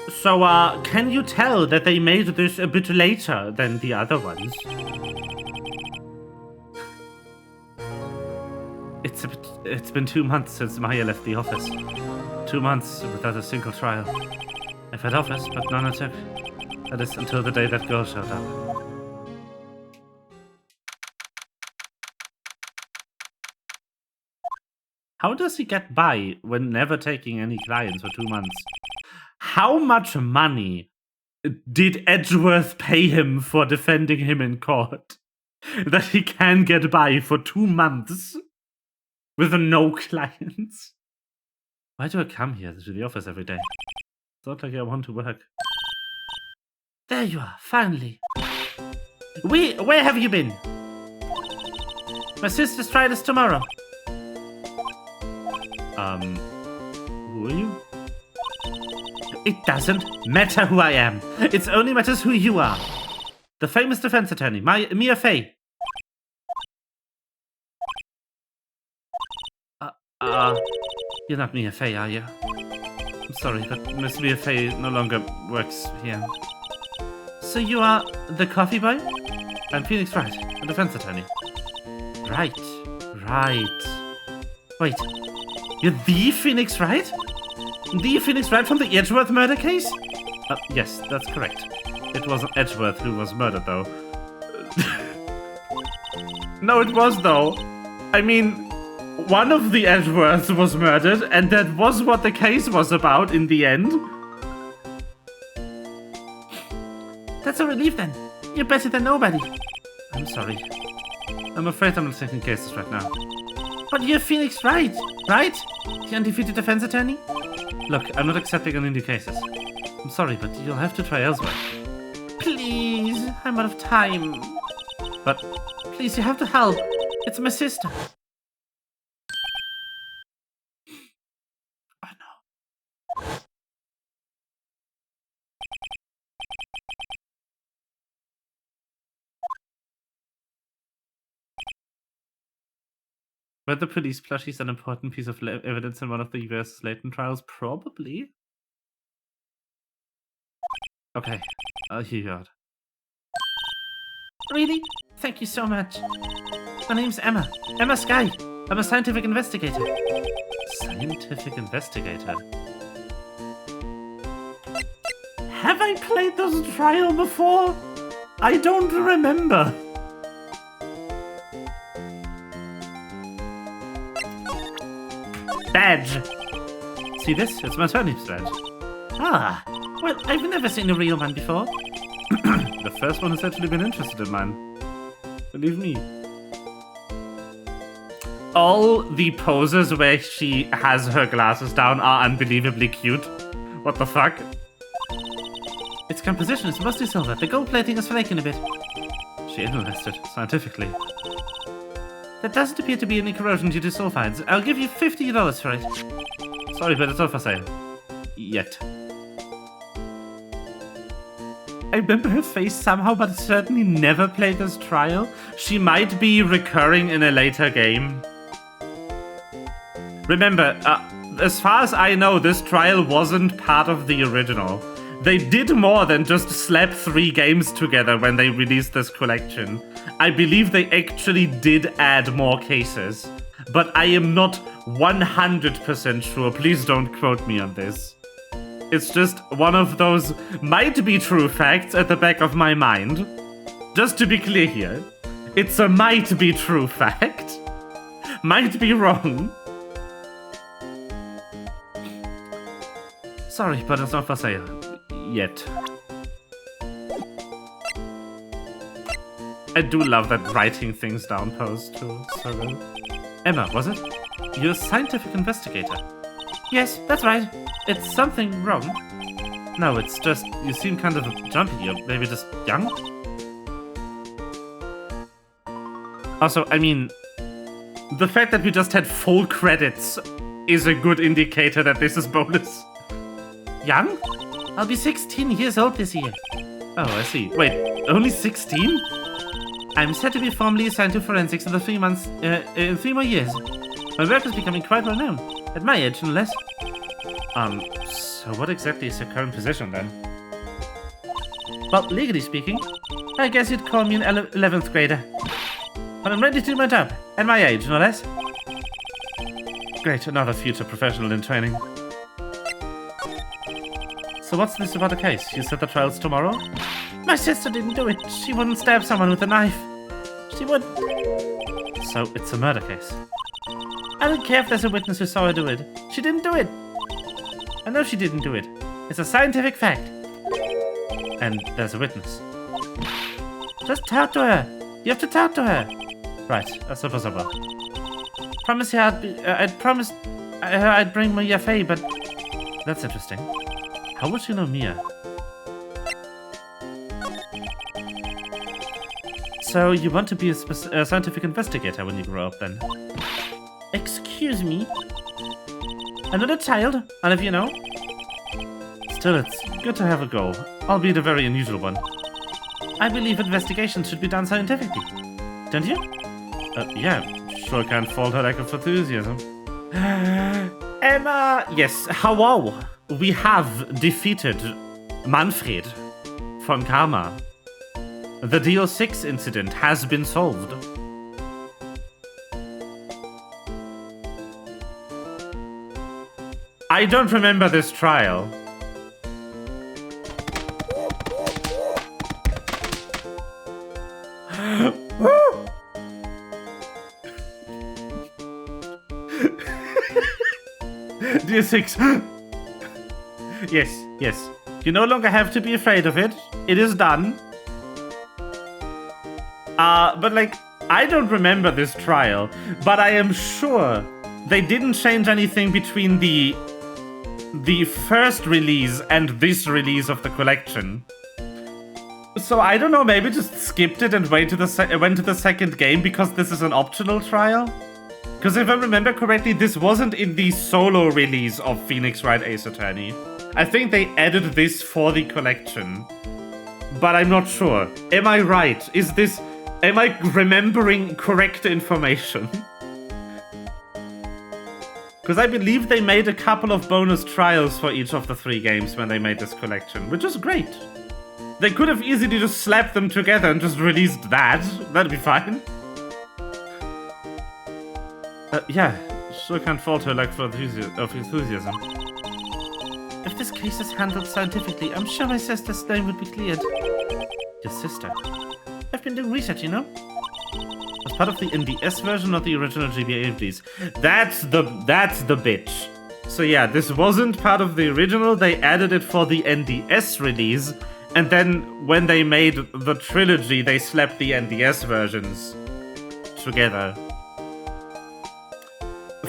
So, can you tell that they made this a bit later than the other ones? It's been 2 months since Maya left the office. 2 months without a single trial. I've had offers, but none I took. That is until the day that girl showed up. How does he get by when never taking any clients for 2 months? How much money did Edgeworth pay him for defending him in court that he can get by for 2 months with no clients? Why do I come here to the office every day? It's not like I want to work. There you are, finally. Where have you been? My sister's trial is tomorrow. Who are you? It doesn't matter who I am. It only matters who you are. The famous defense attorney, Mia Fey. You're not Mia Fey, are you? I'm sorry, but Miss Mia Fey no longer works here. So you are the coffee boy? I'm Phoenix Wright, a defense attorney. Right. Wait, you're the Phoenix Wright? The Phoenix Wright from the Edgeworth murder case? Yes, that's correct. It wasn't Edgeworth who was murdered, though. No, it was, though. I mean, one of the Edgeworths was murdered, and that was what the case was about in the end. That's a relief, then. You're better than nobody. I'm sorry. I'm afraid I'm not taking cases right now. But you're Phoenix Wright, right? The undefeated defense attorney? Look, I'm not accepting any new cases. I'm sorry, but you'll have to try elsewhere. Please, I'm out of time. But please, you have to help. It's my sister. Oh no. Were the police plushies an important piece of evidence in one of the US Layton trials? Probably. Okay, I'll hear you out. Really? Thank you so much. My name's Emma. Emma Sky. I'm a scientific investigator. Scientific investigator? Have I played this trial before? I don't remember. Badge. See this? It's my attorney's badge. Ah, well, I've never seen a real one before. The first one has actually been interested in mine. Believe me. All the poses where she has her glasses down are unbelievably cute. What the fuck? Its composition is mostly silver. The gold plating is flaking a bit. She analyzed it scientifically. There doesn't appear to be any corrosion due to sulfides. I'll give you $50 for it. Sorry, but it's not for sale. Yet. I remember her face somehow, but certainly never played this trial. She might be recurring in a later game. Remember, as far as I know, this trial wasn't part of the original. They did more than just slap 3 games together when they released this collection. I believe they actually did add more cases, but I am not 100% sure. Please don't quote me on this. It's just one of those might be true facts at the back of my mind. Just to be clear here, it's a might be true fact. Might be wrong. Sorry, but it's not for sale. Yet. I do love that writing things down pose too. So good. Emma, was it? You're a scientific investigator. Yes, that's right. It's something wrong. No, it's just you seem kind of jumpy. You're maybe just young. Also, I mean, the fact that we just had full credits is a good indicator that this is bonus. Young? I'll be 16 years old this year. Oh, I see. Wait, only 16? I'm set to be formally assigned to forensics in 3 months, in 3 more years. My work is becoming quite well known. At my age, no less. So what exactly is your current position then? Well, legally speaking, I guess you'd call me an 11th grader. But I'm ready to do my job. At my age, no less. Great, another future professional in training. So what's this about the case? You said the trial's tomorrow? My sister didn't do it. She wouldn't stab someone with a knife. She would. So it's a murder case. I don't care if there's a witness who saw her do it. She didn't do it. I know she didn't do it. It's a scientific fact. And there's a witness. Just talk to her. You have to talk to her. Right, I suppose I will. Promise you I'd promised her I'd bring Mia Fey, but that's interesting. How would you know Mia? So you want to be a scientific investigator when you grow up, then? Excuse me? Another child? None of you know? Still, it's good to have a goal, albeit a very unusual one. I believe investigations should be done scientifically. Don't you? Yeah, sure can't fault her lack of enthusiasm. Emma, yes, hello. We have defeated Manfred von Karma. The DO6 incident has been solved. I don't remember this trial. DO6. Yes. You no longer have to be afraid of it. It is done. But like, I don't remember this trial, but I am sure they didn't change anything between the first release and this release of the collection. So I don't know, maybe just skipped it and went to the second game because this is an optional trial? Because if I remember correctly, this wasn't in the solo release of Phoenix Wright Ace Attorney. I think they added this for the collection. But I'm not sure. Am I right? Am I remembering correct information? Because I believe they made a couple of bonus trials for each of the 3 games when they made this collection, which is great. They could have easily just slapped them together and just released that. That'd be fine. Yeah, sure can't fault her lack of enthusiasm. If this case is handled scientifically, I'm sure my sister's name would be cleared. Your sister? I've been doing research, you know? As part of the NDS version of the original GBA release. That's the bitch. So yeah, this wasn't part of the original, they added it for the NDS release, and then when they made the trilogy, they slapped the NDS versions together.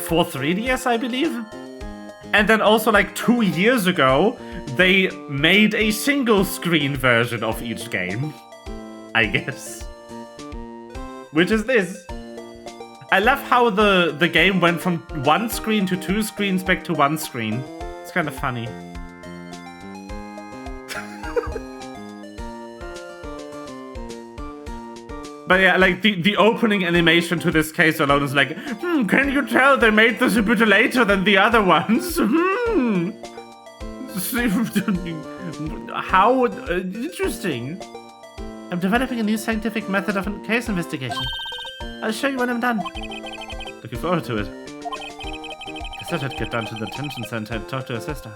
For 3DS, I believe? And then also like 2 years ago, they made a single screen version of each game. I guess. Which is this. I love how the game went from 1 screen to 2 screens back to 1 screen. It's kind of funny. But yeah, like the opening animation to this case alone is like, can you tell they made this a bit later than the other ones? How interesting. I'm developing a new scientific method of case investigation. I'll show you when I'm done. Looking forward to it. I said I'd get down to the detention center and talk to her sister.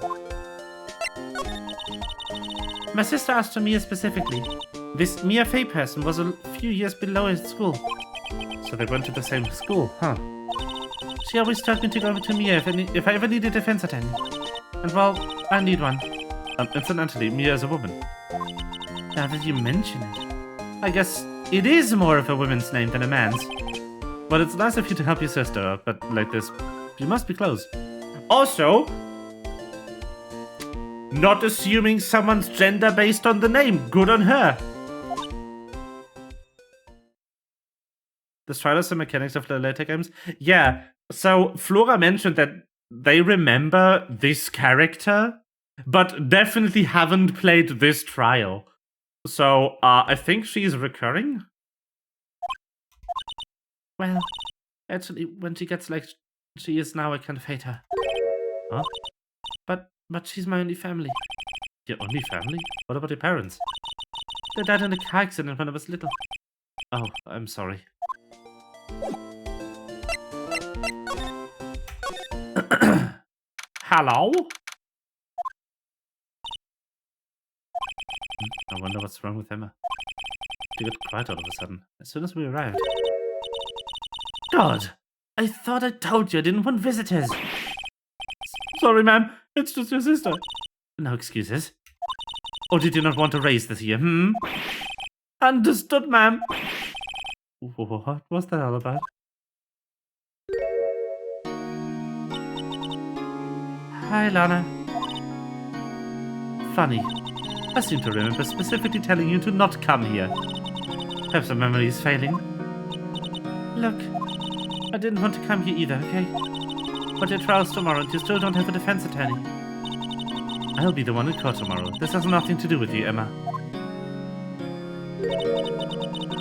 My sister asked for Mia specifically. This Mia Fey person was a few years below in school. So they went to the same school, huh? She always told me to go over to Mia if I ever need a defense attorney. And well, I need one. Incidentally, Mia is a woman. Now that you mention it, I guess it is more of a woman's name than a man's. But it's nice of you to help your sister, but like this, you must be close. Also, not assuming someone's gender based on the name. Good on her. The trials and mechanics of the later games. Yeah, so Flora mentioned that they remember this character, but definitely haven't played this trial. So, I think she's recurring? Well, actually, when she gets like she is now, I kind of hate her. Huh? But she's my only family. Your only family? What about your parents? They died in a car accident when I was little. Oh, I'm sorry. Hello? I wonder what's wrong with Emma. She got quiet all of a sudden, as soon as we arrived. God! I thought I told you I didn't want visitors. Sorry, ma'am. It's just your sister. No excuses. Or did you not want to raise this here, Understood, ma'am. What was that all about? Hi, Lana. Funny. I seem to remember specifically telling you to not come here. Perhaps my memory is failing. Look, I didn't want to come here either, okay? But your trial's tomorrow and you still don't have a defense attorney. I'll be the one in court tomorrow. This has nothing to do with you, Emma.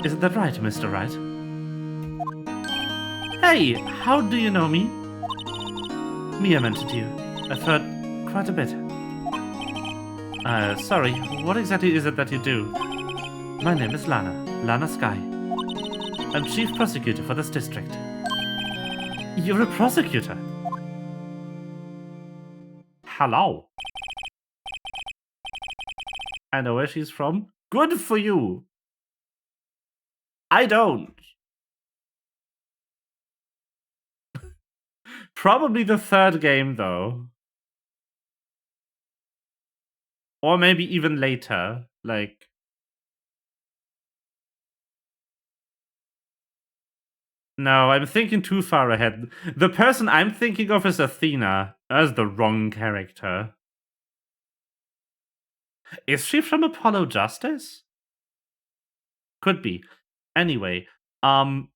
Isn't that right, Mr. Wright? Hey, how do you know me? Mia mentioned you. I've heard quite a bit. Sorry, what exactly is it that you do? My name is Lana Sky. I'm Chief Prosecutor for this district. You're a prosecutor? Hello. I know where she's from. Good for you. I don't. Probably the third game, though. Or maybe even later. Like... No, I'm thinking too far ahead. The person I'm thinking of is Athena. As the wrong character. Is she from Apollo Justice? Could be. Anyway, two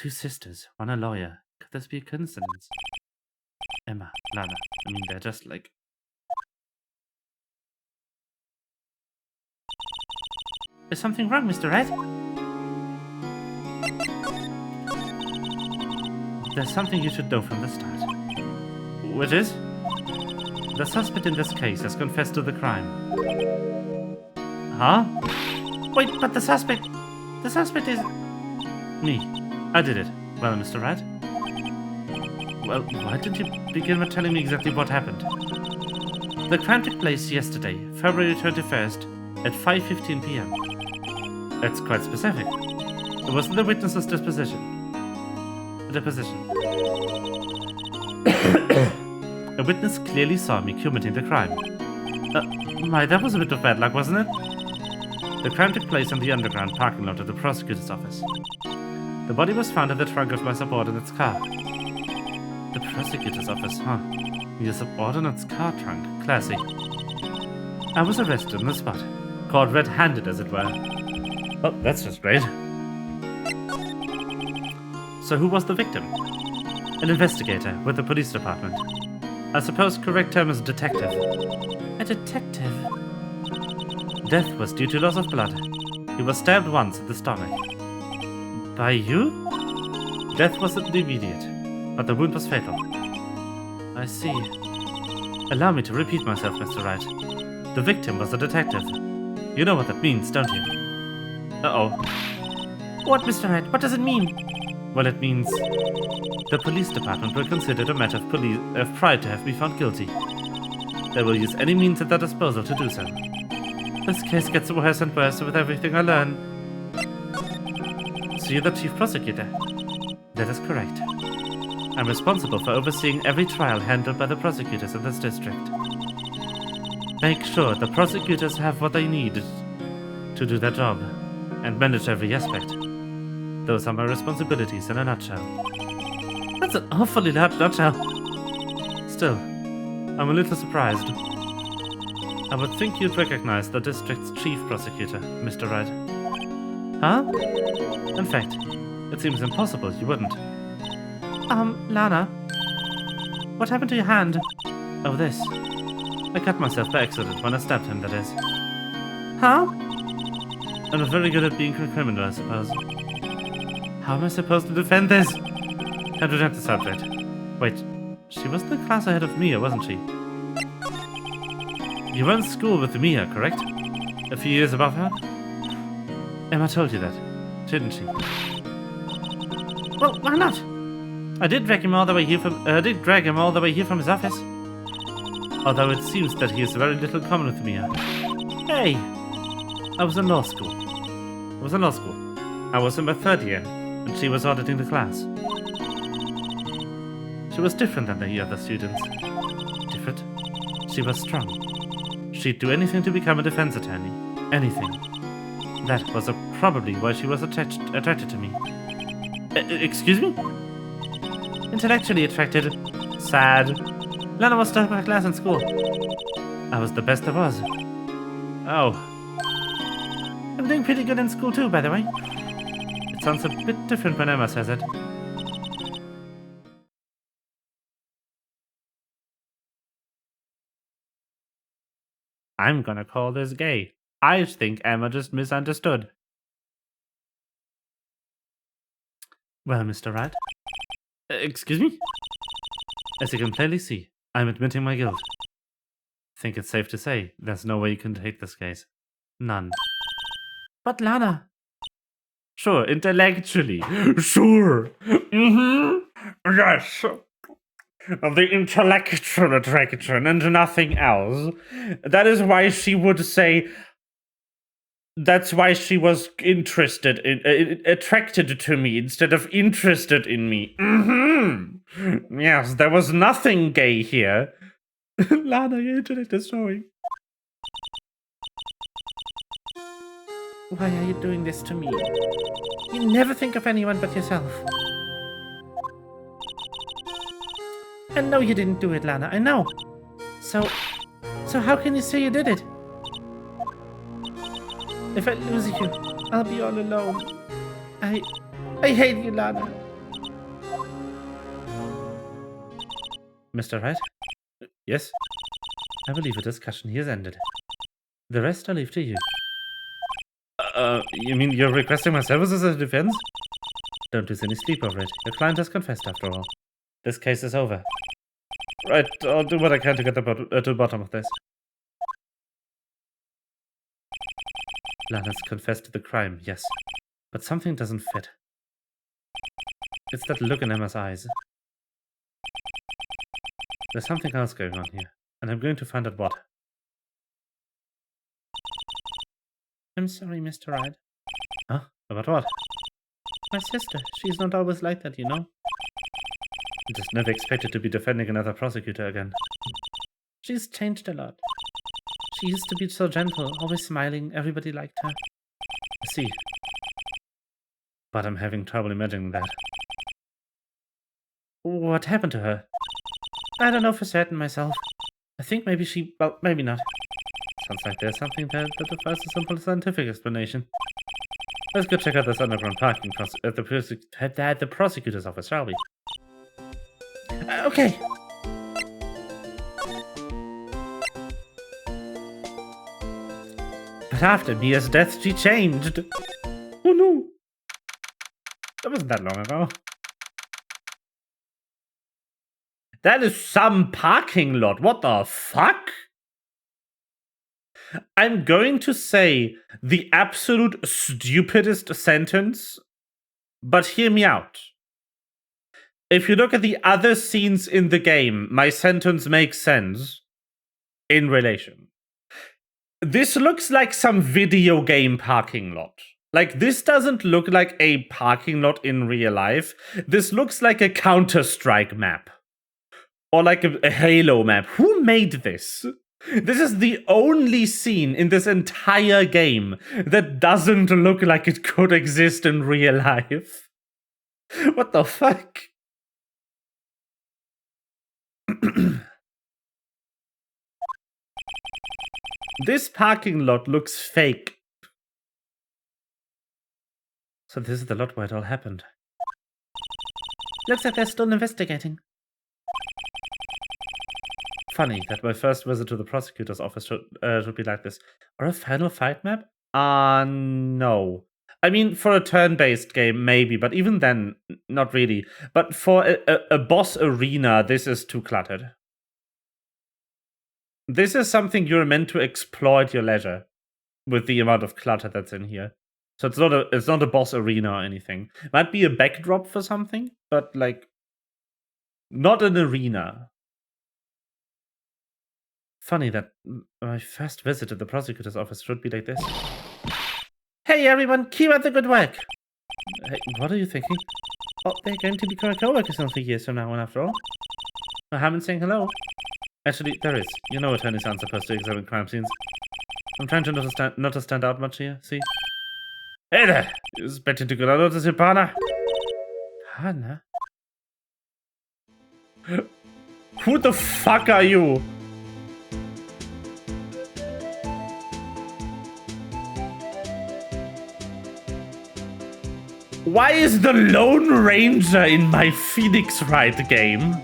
sisters, one a lawyer. Could this be a coincidence? Emma, Lana. I mean, they're just like... Is something wrong, Mr. Red? There's something you should know from the start. Which is? The suspect in this case has confessed to the crime. Huh? Wait, but the suspect is... Me. I did it. Well, Mr. Wright? Well, why didn't you begin with telling me exactly what happened? The crime took place yesterday, February 21st, at 5:15 p.m. That's quite specific. It wasn't the witness's deposition. A witness clearly saw me committing the crime. That was a bit of bad luck, wasn't it? The crime took place in the underground parking lot of the prosecutor's office. The body was found in the trunk of my subordinate's car. The prosecutor's office, huh? Your subordinate's car trunk. Classy. I was arrested on the spot. Caught red-handed, as it were. Oh, that's just great. So who was the victim? An investigator with the police department. I suppose correct term is detective. A detective? Death was due to loss of blood. He was stabbed once in the stomach. By you? Death wasn't immediate, but the wound was fatal. I see. Allow me to repeat myself, Mr. Wright. The victim was a detective. You know what that means, don't you? Uh-oh. What, Mr. Wright? What does it mean? Well, it means the police department will consider it a matter of pride to have me found guilty. They will use any means at their disposal to do so. This case gets worse and worse with everything I learn. So you're the chief prosecutor? That is correct. I'm responsible for overseeing every trial handled by the prosecutors in this district. Make sure the prosecutors have what they need to do their job, and manage every aspect. Those are my responsibilities in a nutshell. That's an awfully large nutshell. Still, I'm a little surprised. I would think you'd recognize the district's chief prosecutor, Mr. Wright. Huh? In fact, it seems impossible you wouldn't. Lana. What happened to your hand? Oh, this. I cut myself by accident when I stabbed him, that is. Huh? I'm not very good at being a criminal, I suppose. How am I supposed to defend this? Can't present the subject. Wait, she was the class ahead of Mia, wasn't she? You were in school with Mia, correct? A few years above her? Emma told you that, didn't she? Well, why not? I did drag him all the way here from his office. Although it seems that he has very little in common with Mia. Hey! I was in law school. I was in my third year. and she was auditing the class. She was different than the other students. Different? She was strong. She'd do anything to become a defense attorney. Anything. That was probably why she was attracted to me. Excuse me? Intellectually attracted. Sad. Lana was top of her class in school. I was the best there was. Oh. I'm doing pretty good in school too, by the way. It sounds a bit different when Emma says it. I'm gonna call this gay. I think Emma just misunderstood. Well, Mr. Wright. Excuse me? As you can plainly see, I'm admitting my guilt. Think it's safe to say there's no way you can take this case. None. But Lana. Sure, intellectually. Sure. Yes. The intellectual attraction and nothing else. That is why she would say. That's why she was interested in, attracted to me instead of interested in me. Yes, there was nothing gay here. Lana, your internet is showing. Why are you doing this to me? You never think of anyone but yourself. I know you didn't do it, Lana. I know. So how can you say you did it? If I lose you, I'll be all alone. I hate you, Lana. Mr. Wright? Yes? I believe the discussion here is ended. The rest I leave to you. You mean you're requesting my services as a defense? Don't lose any sleep over it. Your client has confessed after all. This case is over. Right, I'll do what I can to get to the bottom of this. Lana's confessed to the crime, yes. But something doesn't fit. It's that look in Emma's eyes. There's something else going on here, and I'm going to find out what. I'm sorry, Mr. Wright. Huh? About what? My sister. She's not always like that, you know? I just never expected to be defending another prosecutor again. She's changed a lot. She used to be so gentle, always smiling, everybody liked her. I see. But I'm having trouble imagining that. What happened to her? I don't know for certain myself. I think maybe she... well, maybe not. Sounds like there's something there that defies a simple scientific explanation. Let's go check out this underground parking at the prosecutor's office, shall we? Okay. But after Mia's death, she changed. Oh no. That wasn't that long ago. That is some parking lot. What the fuck? I'm going to say the absolute stupidest sentence, but hear me out. If you look at the other scenes in the game, my sentence makes sense in relation. This looks like some video game parking lot. Like, this doesn't look like a parking lot in real life. This looks like a Counter-Strike map. Or like a Halo map. Who made this? This is the only scene in this entire game that doesn't look like it could exist in real life. What the fuck? This parking lot looks fake. So this is the lot where it all happened. Looks like they're still investigating. Funny that my first visit to the prosecutor's office should be like this. Or a Final Fight map? No. I mean, for a turn-based game, maybe, but even then, not really. But for a boss arena, this is too cluttered. This is something you're meant to exploit your leisure with the amount of clutter that's in here. So it's not a boss arena or anything. Might be a backdrop for something, but like not an arena. Funny that my first visit to the prosecutor's office should be like this. Hey everyone, keep up the good work. Hey, what are you thinking? Oh, they're going to be co-workers in 3 years from now on, after all. I haven't saying hello. Actually, there is. You know attorneys aren't supposed to examine crime scenes. I'm trying to not to stand out much here, see? Hey there! You expecting to go out notice your partner? Partner? Who the fuck are you? Why is the Lone Ranger in my Phoenix Wright game?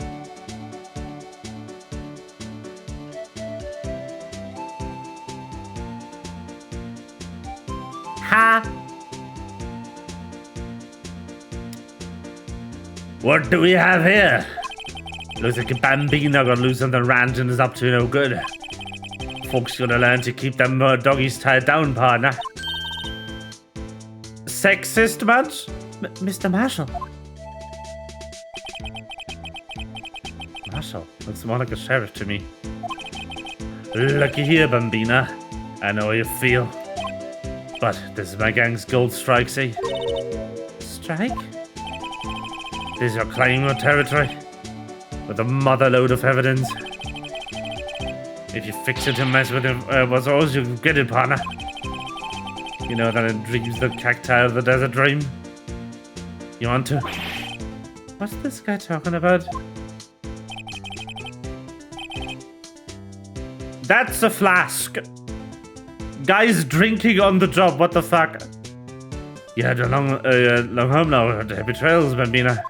Ha! What do we have here? Looks like a bambino got loose on the ranch and is up to no good. Folks gotta learn to keep them doggies tied down, partner. Sexist much? Mr. Marshall. Marshall looks more like a sheriff to me. Looky here, Bambina. I know how you feel. But this is my gang's gold strike, see? Strike? This is your claiming territory. With a mother load of evidence. If you fix it to mess with it, what's always you get it, partner. You know that it dreams the cacti of the desert dream? You want to? What's this guy talking about? That's a flask! Guys drinking on the job, what the fuck? You had a long home now. Happy trails, Bambina.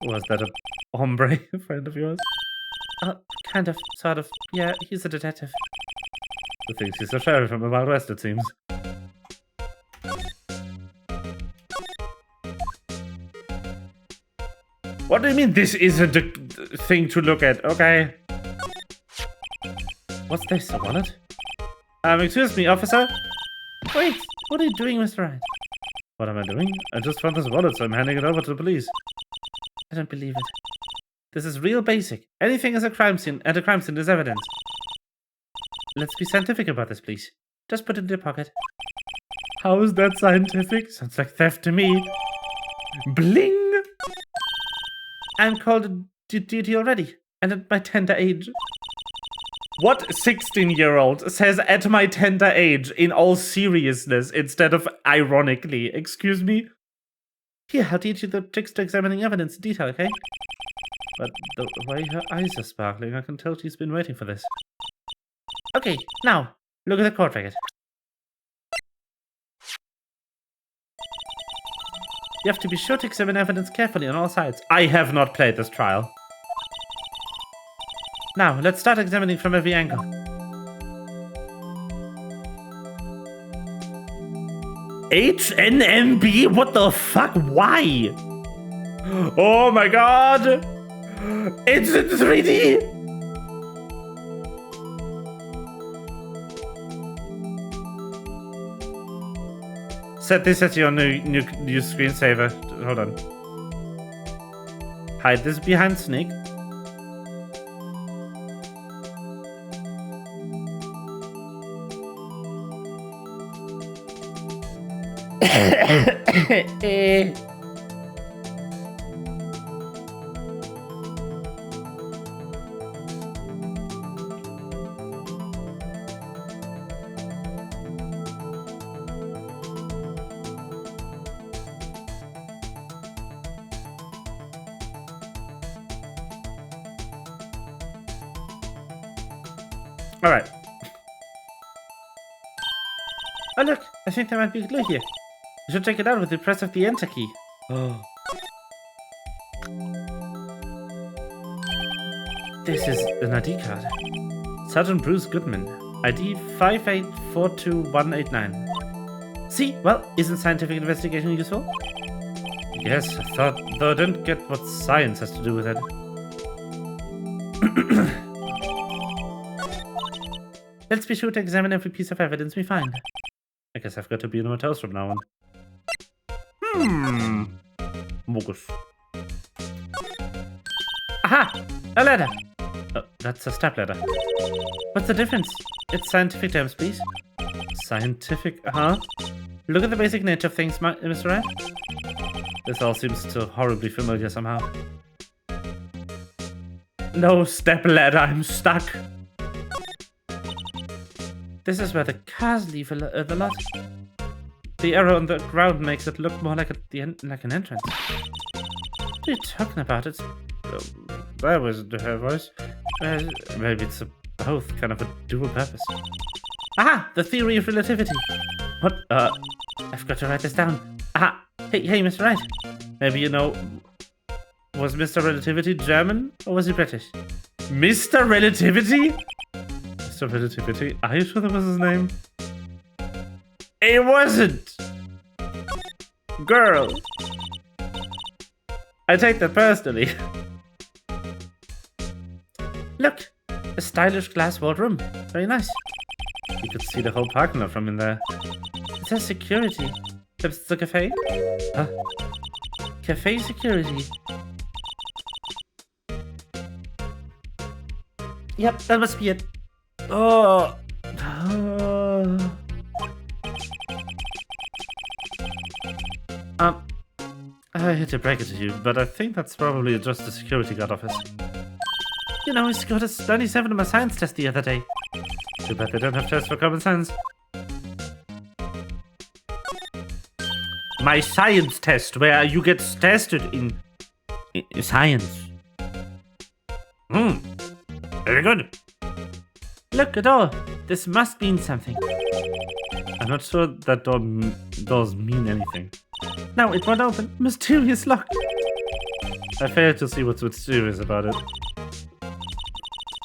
Was that a hombre friend of yours? Kind of, sort of. Yeah, he's a detective. Who thinks he's a sheriff from the Wild West, it seems. What do you mean this isn't a thing to look at? Okay. What's this, a wallet? Excuse me, officer? Wait, what are you doing, Mr. Wright? What am I doing? I just found this wallet, so I'm handing it over to the police. I don't believe it. This is real basic. Anything is a crime scene, and a crime scene is evidence. Let's be scientific about this, please. Just put it in your pocket. How is that scientific? Sounds like theft to me. Bling! I'm called to duty already, and at my tender age. What 16-year-old says at my tender age in all seriousness instead of ironically? Excuse me? Here, I'll teach you the tricks to examining evidence in detail, okay? But the way her eyes are sparkling, I can tell she's been waiting for this. Okay, now, look at the court record. You have to be sure to examine evidence carefully on all sides. I have not played this trial. Now, let's start examining from every angle. HNMB? What the fuck? Why? Oh my god! It's in 3D! Set this as your new screensaver. Hold on. Hide this behind Snake. All right. Oh look, I think there might be a clue here. You should check it out with the press of the enter key. Oh. This is an ID card. Sergeant Bruce Goodman. ID 5842189. See? Well, isn't scientific investigation useful? Yes, I thought, though I didn't get what science has to do with it. Let's be sure to examine every piece of evidence we find. I guess I've got to be in hotels from now on. Bogus. Aha! A ladder! Oh, that's a step ladder. What's the difference? It's scientific terms, please. Scientific, huh? Look at the basic nature of things, Mr. Wright. This all seems so horribly familiar somehow. No step ladder, I'm stuck. This is where the cars leave the lot. The arrow on the ground makes it look more like like an entrance. What are you talking about? It's... that was her voice. Maybe it's both kind of a dual purpose. Aha! The theory of relativity. What? I've got to write this down. Aha! Hey, Mr. Wright. Maybe you know... was Mr. Relativity German or was he British? Mr. Relativity? Mr. Relativity? Are you sure that was his name? It wasn't! Girl! I take that personally. Look! A stylish glass-walled room. Very nice. You could see the whole parking lot from in there. It says security. Perhaps it's a cafe? Huh? Cafe security. Yep, that must be it. Oh. I hate to break it to you, but I think that's probably just the security guard office. You know, I scored a 97 on my science test the other day. Too bad they don't have tests for common sense. My science test, where you get tested in science. Very good. Look, a door. This must mean something. I'm not sure that doors mean anything. No, it won't open. Mysterious lock. I fail to see what's mysterious about it.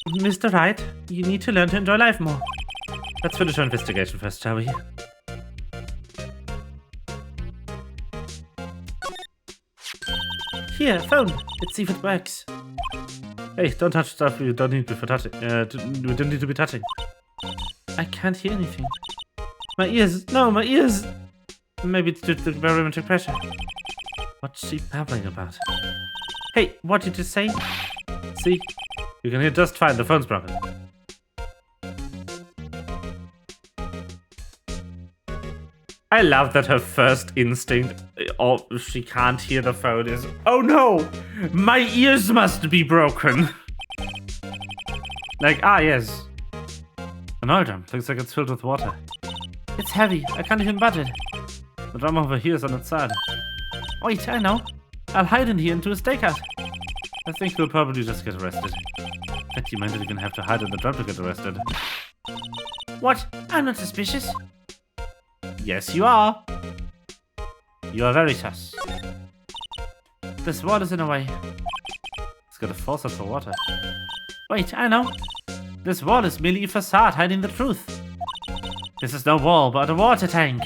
Mr. Wright, you need to learn to enjoy life more. Let's finish our investigation first, shall we? Here, phone. Let's see if it works. Hey, don't touch stuff you don't need to be touching. We don't need to be touching. I can't hear anything. My ears. No, my ears. Maybe it's due to the barometric pressure. What's she babbling about? Hey, what did you say? See? You can hear just fine. The phone's broken. I love that her first instinct, or she can't hear the phone, is, oh no! My ears must be broken! Like, yes. An oil drum. Looks like it's filled with water. It's heavy. I can't even budge it. The drum over here is on its side. Wait, I know. I'll hide in here into a stakeout. I think we'll probably just get arrested. Bet you might not even have to hide in the drum to get arrested. What? I'm not suspicious. Yes, you are. You are very sus. This wall is in a way. It's got a faucet for water. Wait, I know. This wall is merely a facade hiding the truth. This is no wall, but a water tank.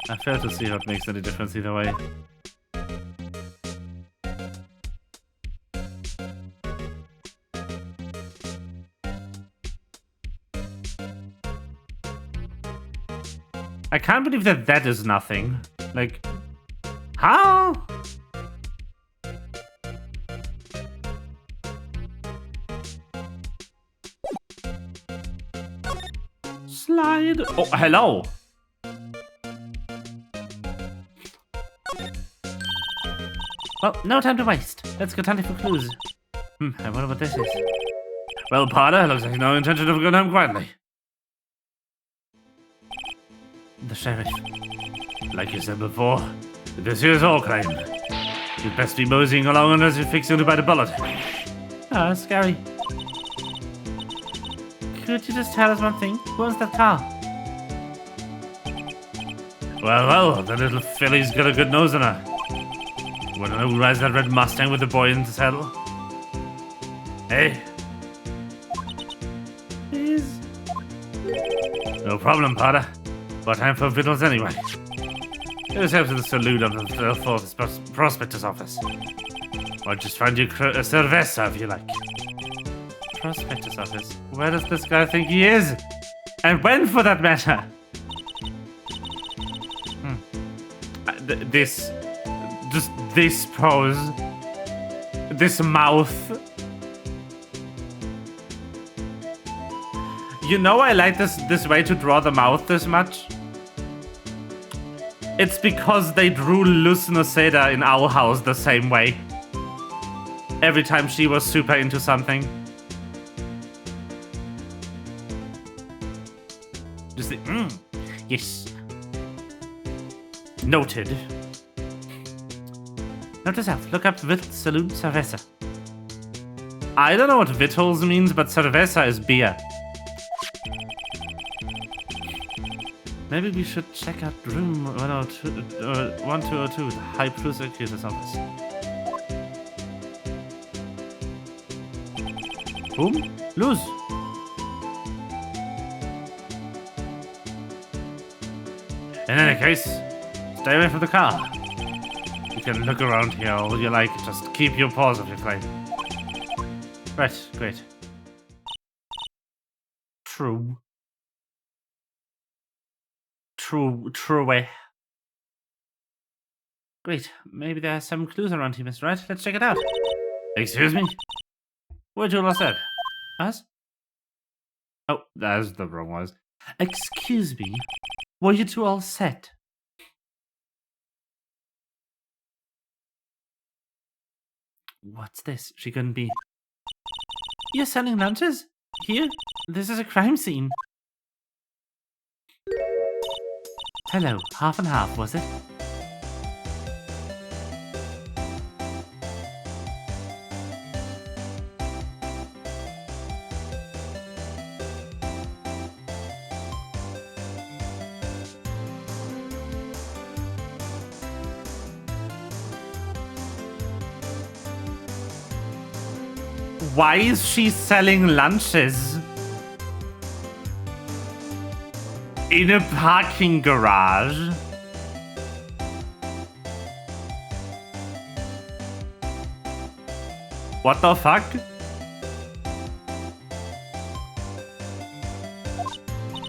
I fail to see how it makes any difference either way. I can't believe that is nothing. Like, how? Slide. Oh, hello. Well, no time to waste. Let's go hunting for clues. I wonder what this is. Well, Potter, looks like no intention of going home quietly. The sheriff. Like you said before, this here's all claim. You'd best be moseying along unless you're fixing to bite a bullet. Ah, scary. Could you just tell us one thing? Who owns that car? Well, the little filly's got a good nose on her. Wanna know who rides that red Mustang with the boy in the saddle? Hey? Please? No problem, Potter. What time for victuals anyway? Just head to the saloon on the 4th prospector's office. Or just find you a cerveza if you like. Prospector's office? Where does this guy think he is? And when, for that matter? This pose. This mouth. You know I like this way to draw the mouth this much? It's because they drew Luz Noceda in Owl House the same way. Every time she was super into something. Just the, yes. Noted. Note to self, look up Vit Saloon Cerveza. I don't know what Vitals means, but Cerveza is beer. Maybe we should check out room 1202, the high prosecutor's office. Whom? Luz. In any case, stay away from the car. You can look around here all you like, just keep your paws off your flame. Right, great. True. True. Great, maybe there are some clues around here, Mr. Wright. Let's check it out. Excuse me? Where'd you last said? Us? Oh, that's the wrong one. Excuse me? Were you two all set? What's this? She couldn't be. You're selling lunches? Here? This is a crime scene. Hello, half and half, was it? Why is she selling lunches? In a parking garage? What the fuck?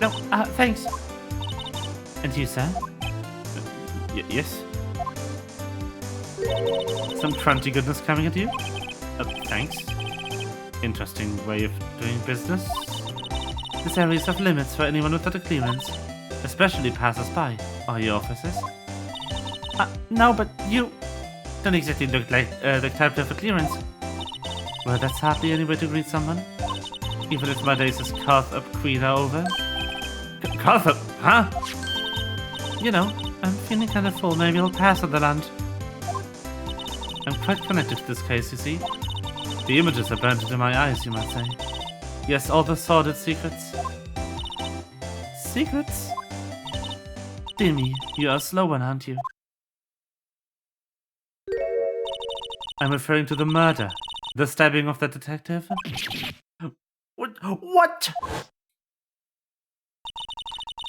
No, thanks. And you, sir? Yes? Some crunchy goodness coming at you? Thanks. Interesting way of doing business. This area is off limits for anyone without a clearance, especially passers-by. Are you officers? No, but you don't exactly look like the type to have a clearance. Well, that's hardly any way to greet someone. Even if my days as Carthup Queen are over. Carthup, huh? You know, I'm feeling kind of full. Maybe I'll pass on the lunch. I'm quite connected to this case, you see. The images are burnt into my eyes, you might say. Yes, all the sordid secrets. Secrets? Dimmy, you are a slow one, aren't you? I'm referring to the murder. The stabbing of the detective. What?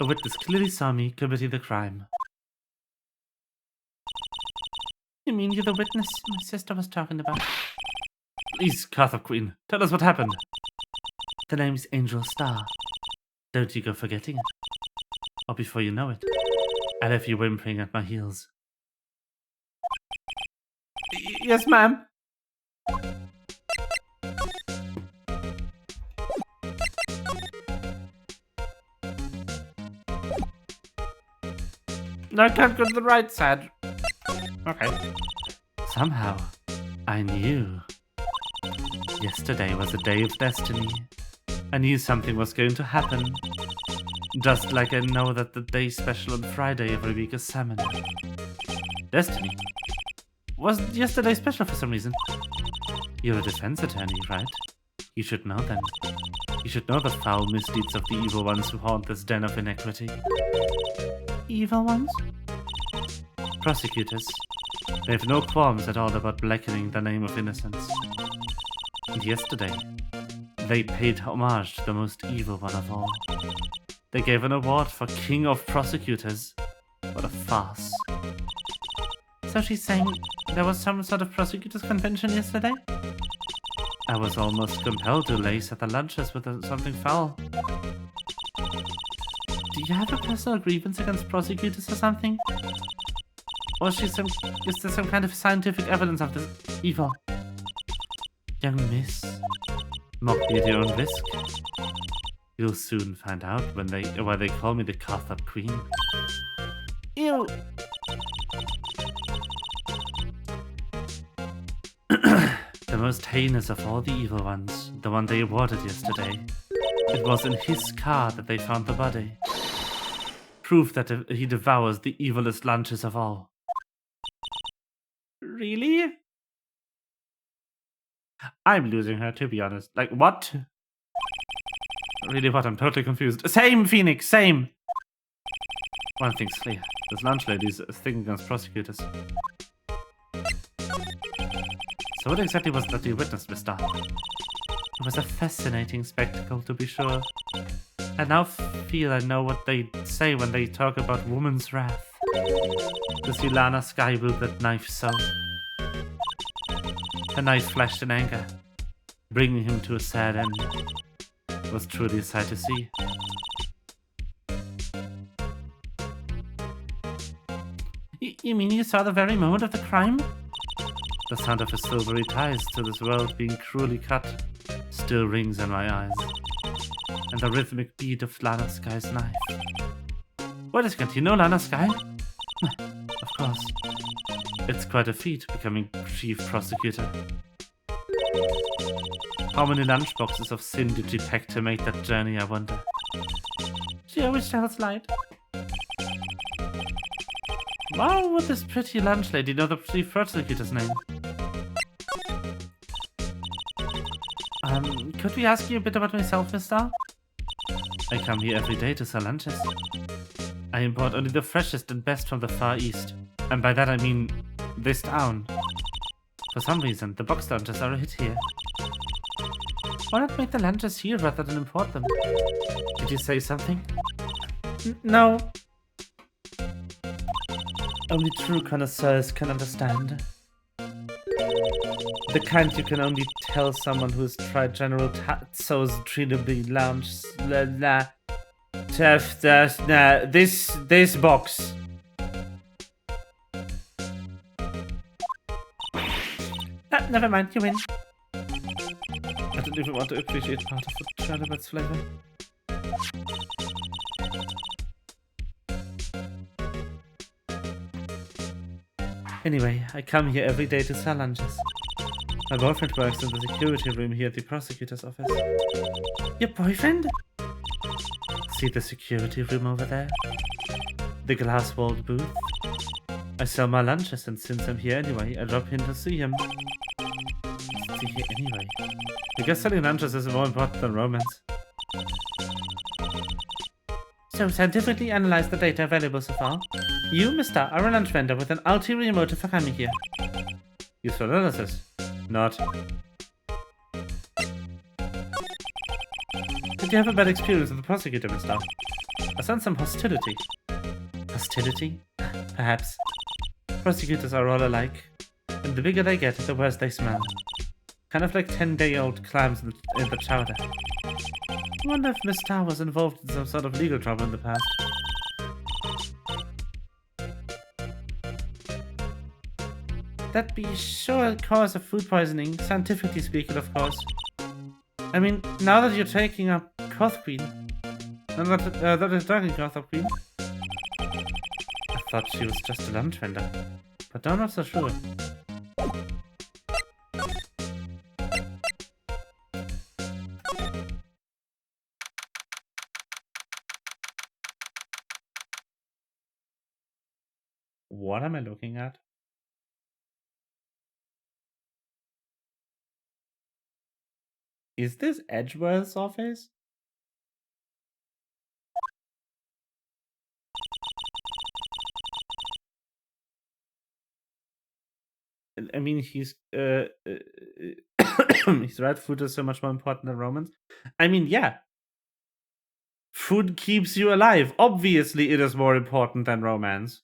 A witness clearly saw me committing the crime. You mean you're the witness my sister was talking about? Please, Carthup Queen, tell us what happened. The name's Angel Star. Don't you go forgetting it. Or before you know it, I'll have you whimpering at my heels. Yes, ma'am. No, I can't go to the right side. Okay. Somehow, I knew. Yesterday was a day of destiny. I knew something was going to happen. Just like I know that the day special on Friday every week is salmon. Destiny? Wasn't yesterday special for some reason? You're a defense attorney, right? You should know then. You should know the foul misdeeds of the evil ones who haunt this den of iniquity. Evil ones? Prosecutors. They have no qualms at all about blackening the name of innocence. And yesterday, they paid homage to the most evil one of all. They gave an award for King of Prosecutors. What a farce. So she's saying there was some sort of prosecutors convention yesterday? I was almost compelled to lace at the lunches with something foul. Do you have a personal grievance against prosecutors or something? Or is there some kind of scientific evidence of this evil? Young miss, mock me at your own risk. You'll soon find out why they call me the Cough-Up Queen. Ew. The most heinous of all the evil ones, the one they awarded yesterday. It was in his car that they found the body. Proof that he devours the evilest lunches of all. Really? I'm losing her, to be honest. Like, what? Really what? I'm totally confused. Same, Phoenix, same. One thing's clear. This lunch lady's thing against prosecutors. So what exactly was that you witnessed, mister? It was a fascinating spectacle, to be sure. I now feel I know what they say when they talk about woman's wrath. To see Lana Sky wield that knife so. The knife flashed in anger, bringing him to a sad end. It was truly a sight to see. You mean you saw the very moment of the crime? The sound of his silvery ties to this world being cruelly cut still rings in my eyes. And the rhythmic beat of Lana Sky's knife. What is it? You know Lana Sky? Of course. It's quite a feat becoming chief prosecutor. How many lunchboxes of sin did she pack to make that journey, I wonder? She always tells light. Why would this pretty lunch lady know the chief prosecutor's name? Could we ask you a bit about myself, mister? I come here every day to sell lunches. I import only the freshest and best from the Far East. And by that I mean this town. For some reason, the box lunches are a hit here. Why not make the lunches here rather than import them? Did you say something? No. Only true connoisseurs can understand. The kind you can only tell someone who has tried General Tatso's Trilogy lounge. This box. Never mind, you win. I don't even want to appreciate part of the Chernobyl's flavor. Anyway, I come here every day to sell lunches. My boyfriend works in the security room here at the prosecutor's office. Your boyfriend? See the security room over there? The glass-walled booth? I sell my lunches, and since I'm here anyway, I drop in to see him. See here anyway? I guess selling lunches is more important than romance. So scientifically analyze the data available so far. You, mister, are a lunch vendor with an ulterior motive for coming here. Useful analysis. Not. Did you have a bad experience with the prosecutor, mister? I sense some hostility. Hostility? Perhaps. Prosecutors are all alike. And the bigger they get, the worse they smell. Kind of like 10-day-old clams in the chowder. I wonder if Miss Star was involved in some sort of legal trouble in the past. That'd be sure a cause of food poisoning, scientifically speaking, of course. I mean, now that you're taking up Koth Queen... that is talking Koth Queen. I thought she was just a lunch vendor. But I'm not so sure. What am I looking at? Is this Edgeworth's office? I mean, his red food is so much more important than romance. I mean, yeah. Food keeps you alive. Obviously, it is more important than romance.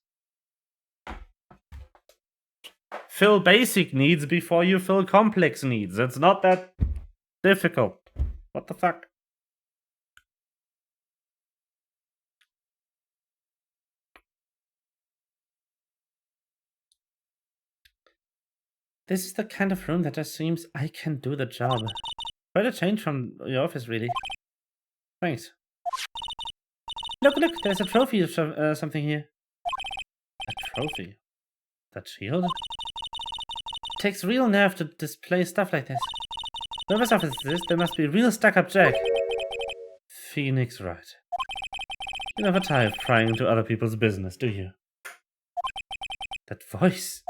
Fill basic needs before you fill complex needs. It's not that difficult. What the fuck? This is the kind of room that just seems I can do the job. Quite a change from your office, really. Thanks. Look, there's a trophy of something here. A trophy? That shield? It takes real nerve to display stuff like this. Whoever's office this, there must be a real stuck-up jerk. Phoenix Wright. You never tire of prying into other people's business, do you? That voice.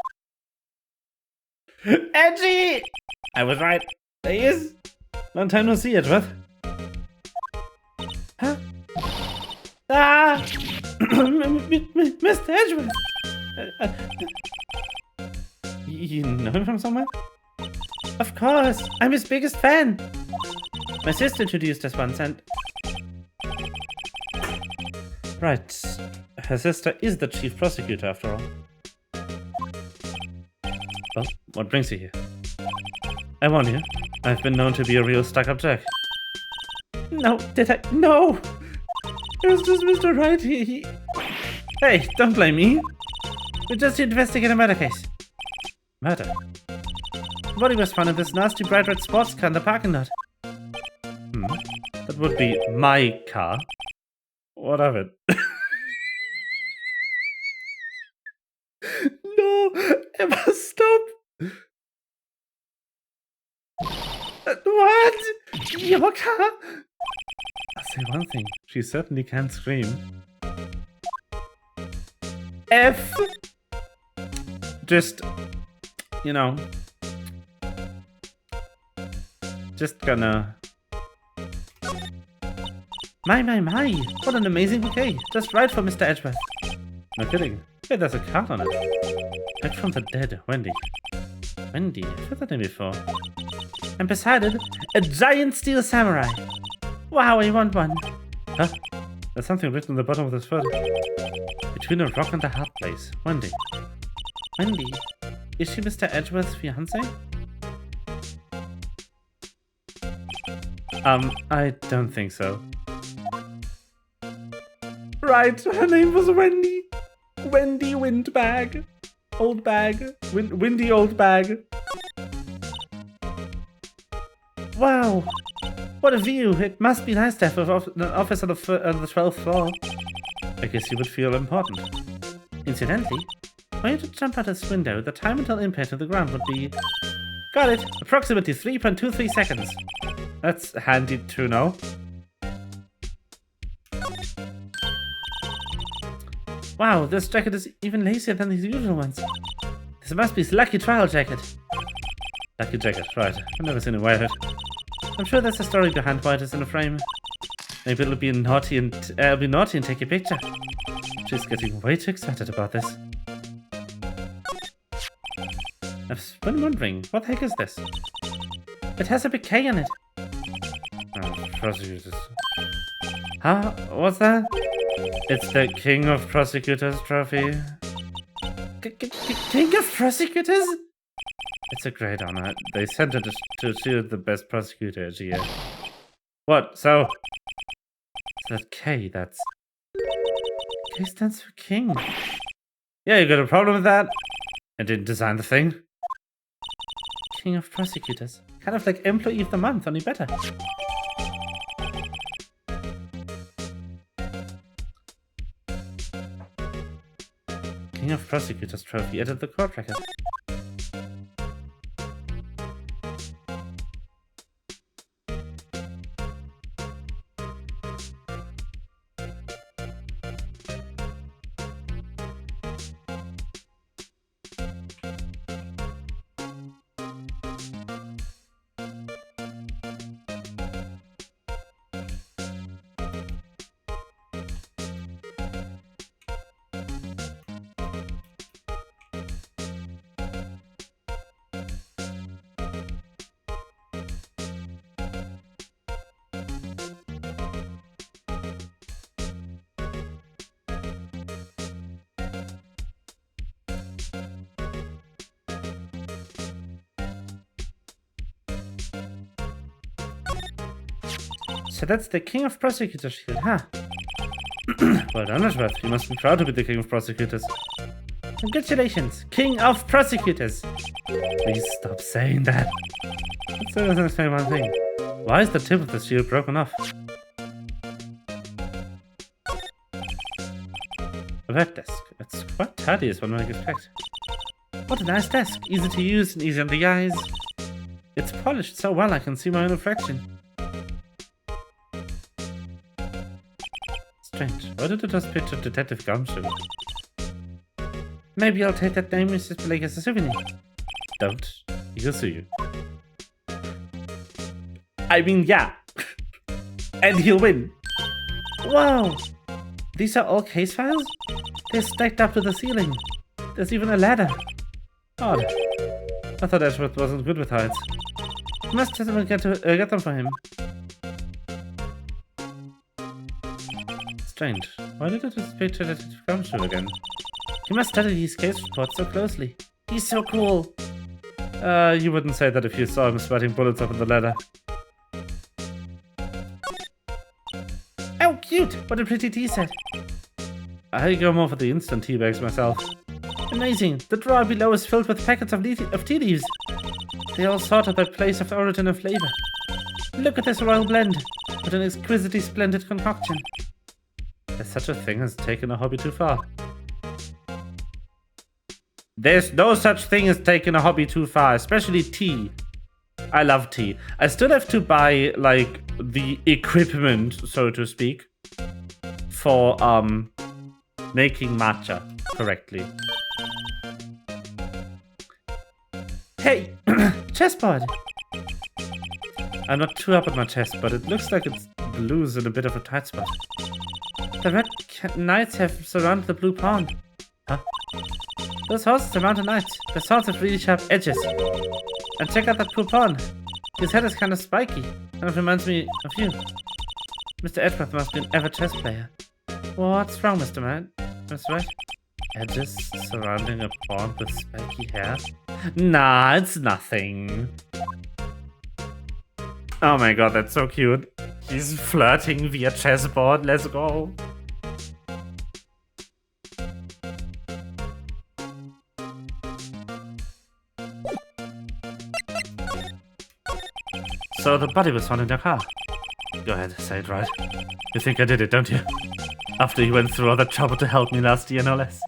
Edgy! I was right. There he is. Long time no see, Edgeworth. Huh? Ah! Mr. Edgeworth! You know him from somewhere? Of course! I'm his biggest fan! My sister introduced us once and... Right. Her sister is the chief prosecutor, after all. Well, what brings you here? I warn you, I've been known to be a real stuck-up jerk. No, did I? No! It was just Mr. Wright. He... Hey, don't blame me. We're just here to investigate a murder case. Murder? The body was found in this nasty bright red sports car in the parking lot. That would be my car. What of it? No! Emma, stop! What? Your car? I'll say one thing. She certainly can't scream. F! Just... You know... Just gonna... My! What an amazing bouquet. Just right for Mr. Edgeworth. No kidding. Hey, there's a card on it. Back from the dead, Wendy. Wendy? I've heard that name before. And beside it, a giant steel samurai. Wow, I want one. Huh? There's something written on the bottom of this foot. Between a rock and a hard place. Wendy. Wendy? Is she Mr. Edgeworth's fiancée? I don't think so. Right, her name was Wendy. Wendy Windbag. Old bag. Windy old bag. Wow. What a view. It must be nice to have an office on the 12th floor. I guess you would feel important. Incidentally, were you to jump out this window, the time until impact to the ground would be... Got it! Approximately 3.23 seconds. That's handy to know. Wow, this jacket is even lacier than the usual ones. This must be his lucky trial jacket. Lucky jacket, right. I've never seen him wear it. I'm sure there's a story behind why it is in a frame. Maybe it'll be naughty and take a picture. She's getting way too excited about this. I've been wondering, what the heck is this? It has a big K on it. Oh, prosecutors. Huh? What's that? It's the King of Prosecutors trophy. King of Prosecutors? It's a great honor. They sent her to shield the best prosecutor each year. What? So? That K, that's... K stands for King. Yeah, you got a problem with that? I didn't design the thing. King of Prosecutors. Kind of like Employee of the Month, only better. King of Prosecutors trophy added the court record. So that's the King of Prosecutors shield, huh? Well done, Ashworth. You must be proud to be the King of Prosecutors. Congratulations, King of Prosecutors! Please stop saying that. Let's explain one thing. Why is the tip of the shield broken off? that desk. It's quite tidy as one might expect. What a nice desk. Easy to use and easy on the eyes. It's polished so well I can see my own reflection. Strange. Why did I just picture Detective Gumshoe? Maybe I'll take that name Mrs. Blake as a souvenir. Don't. He'll sue you. I mean, yeah. And he'll win. Wow! These are all case files? They're stacked up to the ceiling. There's even a ladder. Odd. I thought Edgeworth wasn't good with heights. Must have get them for him. Strange. Why did I just picture Detective Gumshoe again? He must study these case reports so closely. He's so cool. You wouldn't say that if you saw him sweating bullets up in the ladder. Oh, cute! What a pretty tea set. I go more for the instant tea bags myself. Amazing! The drawer below is filled with packets of tea leaves. They all sorted by place of origin and flavor. Look at this royal blend. What an exquisitely splendid concoction. There's such a thing as taking a hobby too far. There's no such thing as taking a hobby too far, especially tea. I love tea. I still have to buy, like, the equipment, so to speak, for, making matcha correctly. Hey! Chessboard! I'm not too up at my chess, but it looks like it's blue's in a bit of a tight spot. The red knights have surrounded the blue pawn. Huh? Those horses are mountain knights. The swords have really sharp edges. And check out that poor pawn. His head is kind of spiky. Kind of reminds me of you. Mr. Edgeworth must be an avid chess player. What's wrong, Mr. Man? That's right. Edges surrounding a pawn with spiky hair? Nah, it's nothing. Oh my god, that's so cute. He's flirting via chessboard. Let's go. So the body was found in your car. Go ahead, say it right. You think I did it, don't you? After you went through all the trouble to help me last year, no less.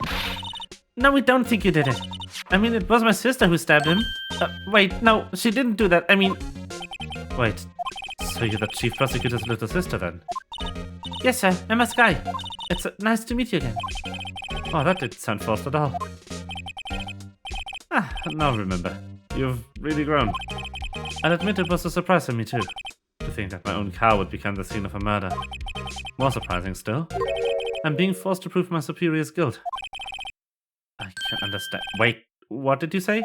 No, we don't think you did it. I mean, it was my sister who stabbed him. Wait, no, she didn't do that. I mean... Wait, so you're the chief prosecutor's little sister then? Yes, sir, I'm a Sky. It's nice to meet you again. Oh, that didn't sound forced at all. Ah, now remember. You've really grown. I'll admit it was a surprise for me too. To think that my own car would become the scene of a murder. More surprising still, I'm being forced to prove my superior's guilt. I can't understand. Wait, what did you say?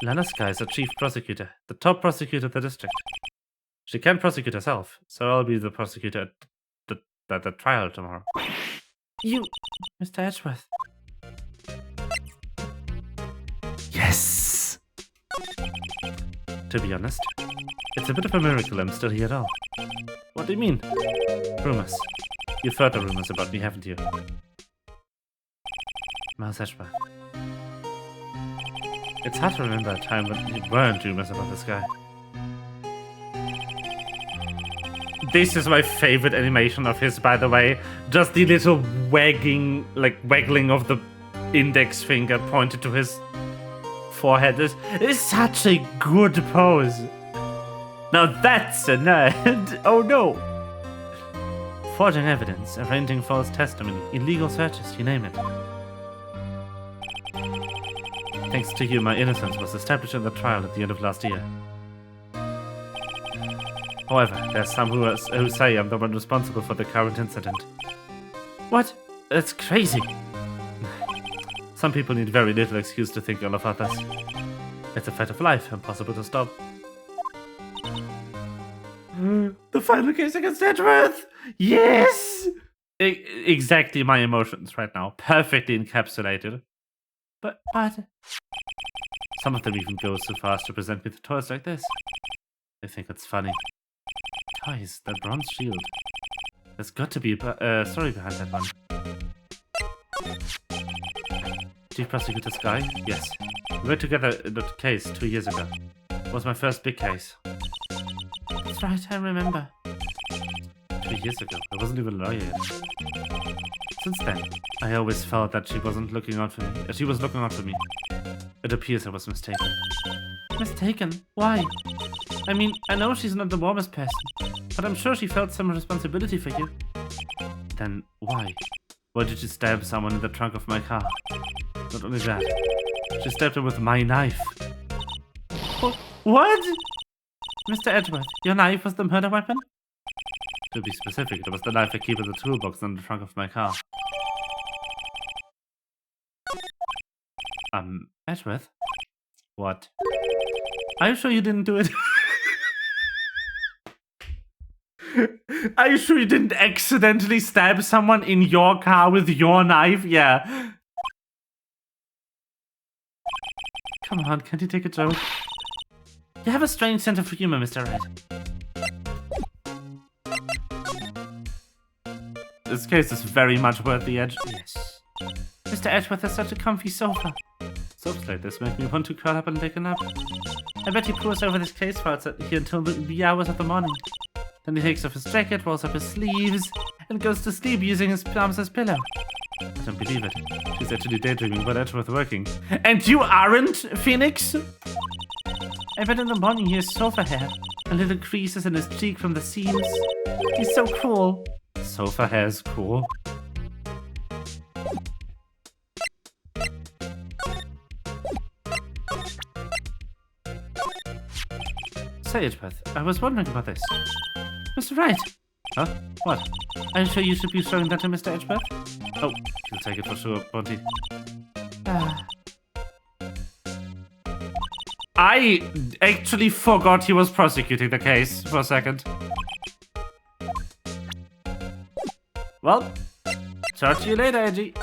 Lana Sky is the chief prosecutor, the top prosecutor of the district. She can't prosecute herself, so I'll be the prosecutor at the trial tomorrow. You, Mr. Edgeworth. Yes! To be honest, it's a bit of a miracle I'm still here at all. What do you mean? Rumors. You've heard the rumors about me, haven't you? Miles Edgeworth. It's hard to remember a time when there weren't rumors about this guy. This is my favorite animation of his, by the way. Just the little waggling of the index finger pointed to his forehead. It's such a good pose. Now that's a nerd. Oh no. Forging evidence, arranging false testimony, illegal searches, you name it. Thanks to you, my innocence was established in the trial at the end of last year. However, there's some who say I'm the one responsible for the current incident. What? That's crazy. Some people need very little excuse to think ill of others. It's a fact of life, impossible to stop. The final case against Edgeworth! Yes! Exactly my emotions right now. Perfectly encapsulated. But... Some of them even go so far as to present me with toys like this. They think it's funny. Toys, the bronze shield. There's got to be a story behind that one. Chief Prosecutor Sky? Yes. We worked together in that case 2 years ago. It was my first big case. That's right, I remember. 2 3 years ago. I wasn't even a lawyer yet. Since then, I always felt that she wasn't looking out for me. She was looking out for me. It appears I was mistaken. Mistaken? Why? I mean, I know she's not the warmest person, but I'm sure she felt some responsibility for you. Then why? Why did she stab someone in the trunk of my car? Not only that, she stabbed him with my knife. What? Mr. Edgeworth, your knife was the murder weapon? To be specific, it was the knife I keep in the toolbox in the trunk of my car. Edgeworth? What? Are you sure you didn't do it? Are you sure you didn't accidentally stab someone in your car with your knife? Yeah. Come on, can't you take a joke? You have a strange sense of humor, Mr. Wright. This case is very much worth the edge. Yes. Mr. Edgeworth has such a comfy sofa. Sofas like this make me want to curl up and take a nap. I bet he pours over this case file here until the wee hours of the morning. Then he takes off his jacket, rolls up his sleeves, and goes to sleep using his palms as pillow. I don't believe it. She's actually daydreaming about Edgeworth working. And you aren't, Phoenix? I bet in the morning he has sofa hair, and little creases in his cheek from the seams. He's so cool. Sofa hair's cool. Say, Edgeworth, I was wondering about this. Mr. Wright! Huh? What? Are you sure you should be showing that to Mr. Edgeworth? Oh, he'll take it for sure, won't he? I actually forgot he was prosecuting the case for a second. Well, talk to you later, Edgy.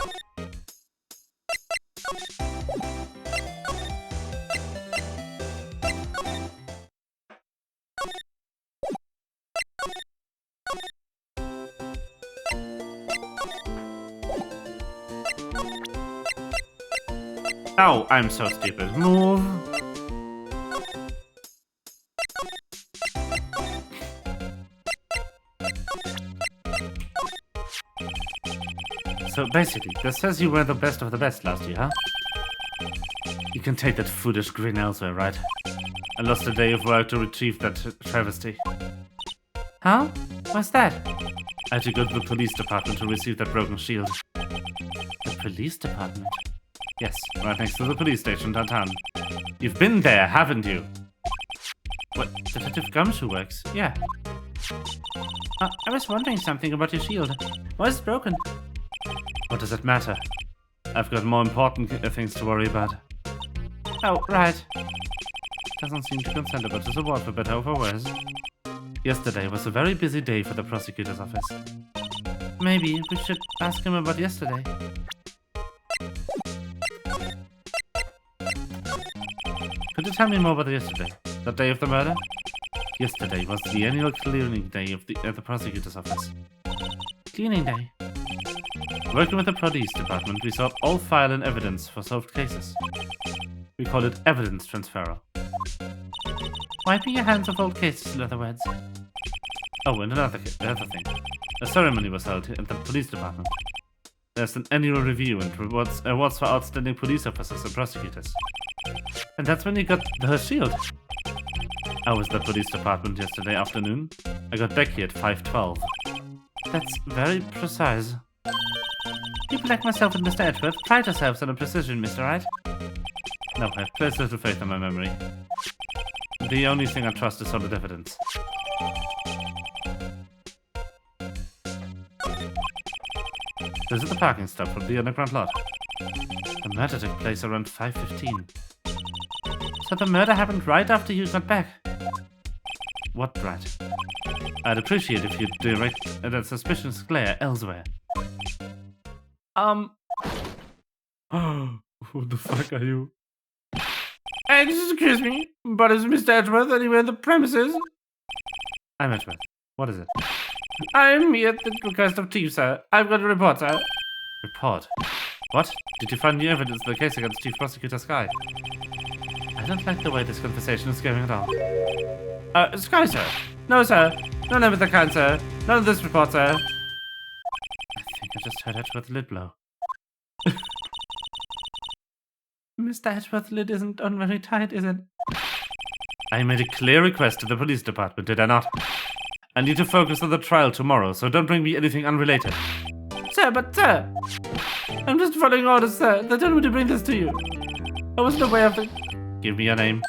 Oh, I'm so stupid. Move. So basically, this says you were the best of the best last year, huh? You can take that foolish grin elsewhere, right? I lost a day of work to retrieve that travesty. Huh? What's that? I had to go to the police department to receive that broken shield. The police department? Yes, right next to the police station downtown. You've been there, haven't you? What, Detective Gumshoe works? Yeah. I was wondering something about your shield. Why is it broken? What does it matter? I've got more important things to worry about. Oh, right. Doesn't seem too concerned about his award for better or for worse. Yesterday was a very busy day for the prosecutor's office. Maybe we should ask him about yesterday. Could you tell me more about yesterday? The day of the murder? Yesterday was the annual cleaning day of at the prosecutor's office. Cleaning day? Working with the police department, we sought all file and evidence for solved cases. We call it evidence transfer. Wiping your hands of old cases, in other words. Oh, and another thing. A ceremony was held at the police department. There's an annual review and awards for outstanding police officers and prosecutors. And that's when you got the shield. I was at the police department yesterday afternoon. I got back here at 5:12. That's very precise. People like myself and Mr. Edgeworth pride ourselves on a precision, Mr. Wright. No, I place little faith in my memory. The only thing I trust is solid evidence. This is the parking stop from the underground lot. The murder took place around 5:15. So the murder happened right after you got back? What right? I'd appreciate if you'd direct that suspicious glare elsewhere. Who the fuck are you? Excuse me, but is Mr. Edgeworth anywhere in the premises? I'm Edgeworth. What is it? I'm here at the request of Chief, sir. I've got a report, sir. Report? What? Did you find new evidence in the case against Chief Prosecutor Sky? I don't like the way this conversation is going at all. Sky, sir? No, sir. None of the kind, sir. None of this report, sir. I think I just heard Edgeworth lid blow. Mr. Edgeworth lid isn't on very tight, is it? I made a clear request to the police department, did I not? I need to focus on the trial tomorrow, so don't bring me anything unrelated. Sir, but sir, I'm just following orders, sir. They told me to bring this to you. I wasn't aware of the... Give me your name.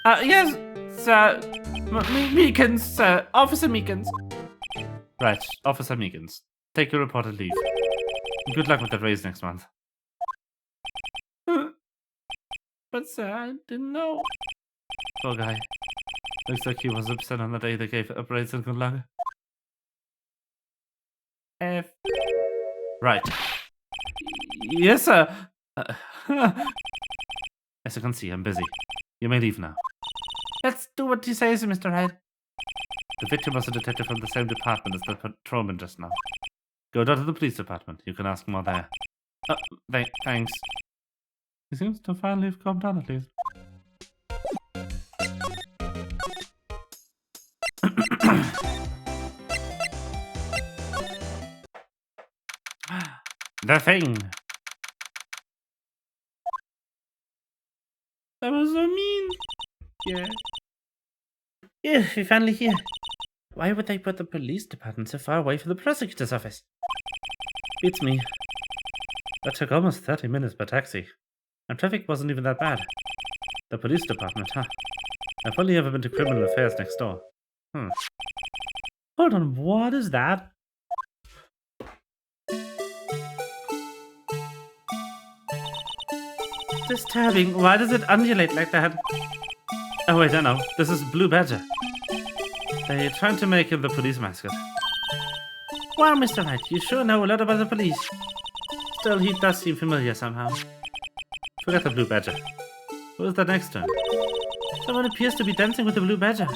Yes, sir. Meekins, sir. Officer Meekins. Right, Officer Meekins. Take your report and leave. Good luck with the raise next month. But sir, I didn't know. Poor guy. Looks like he was upset on the day they gave up raise and good luck. F. Right. Yes, sir. As you can see, I'm busy. You may leave now. Let's do what he says, Mr. Wright. The victim was a detective from the same department as the patrolman just now. Go down to the police department. You can ask more there. Thanks. He seems to finally have calmed down at least. The thing. That was so mean. Yeah. Yeah, we're finally here. Why would they put the police department so far away from the prosecutor's office? Beats me. That took almost 30 minutes by taxi. And traffic wasn't even that bad. The police department, huh? I've only ever been to criminal affairs next door. Hold on, what is that? Disturbing. Why does it undulate like that? Oh wait, I know. This is Blue Badger. They're trying to make him the police mascot. Wow, Mr. Wright, you sure know a lot about the police. Still, he does seem familiar somehow. Forget the Blue Badger. Who is that next to him? Someone appears to be dancing with the Blue Badger.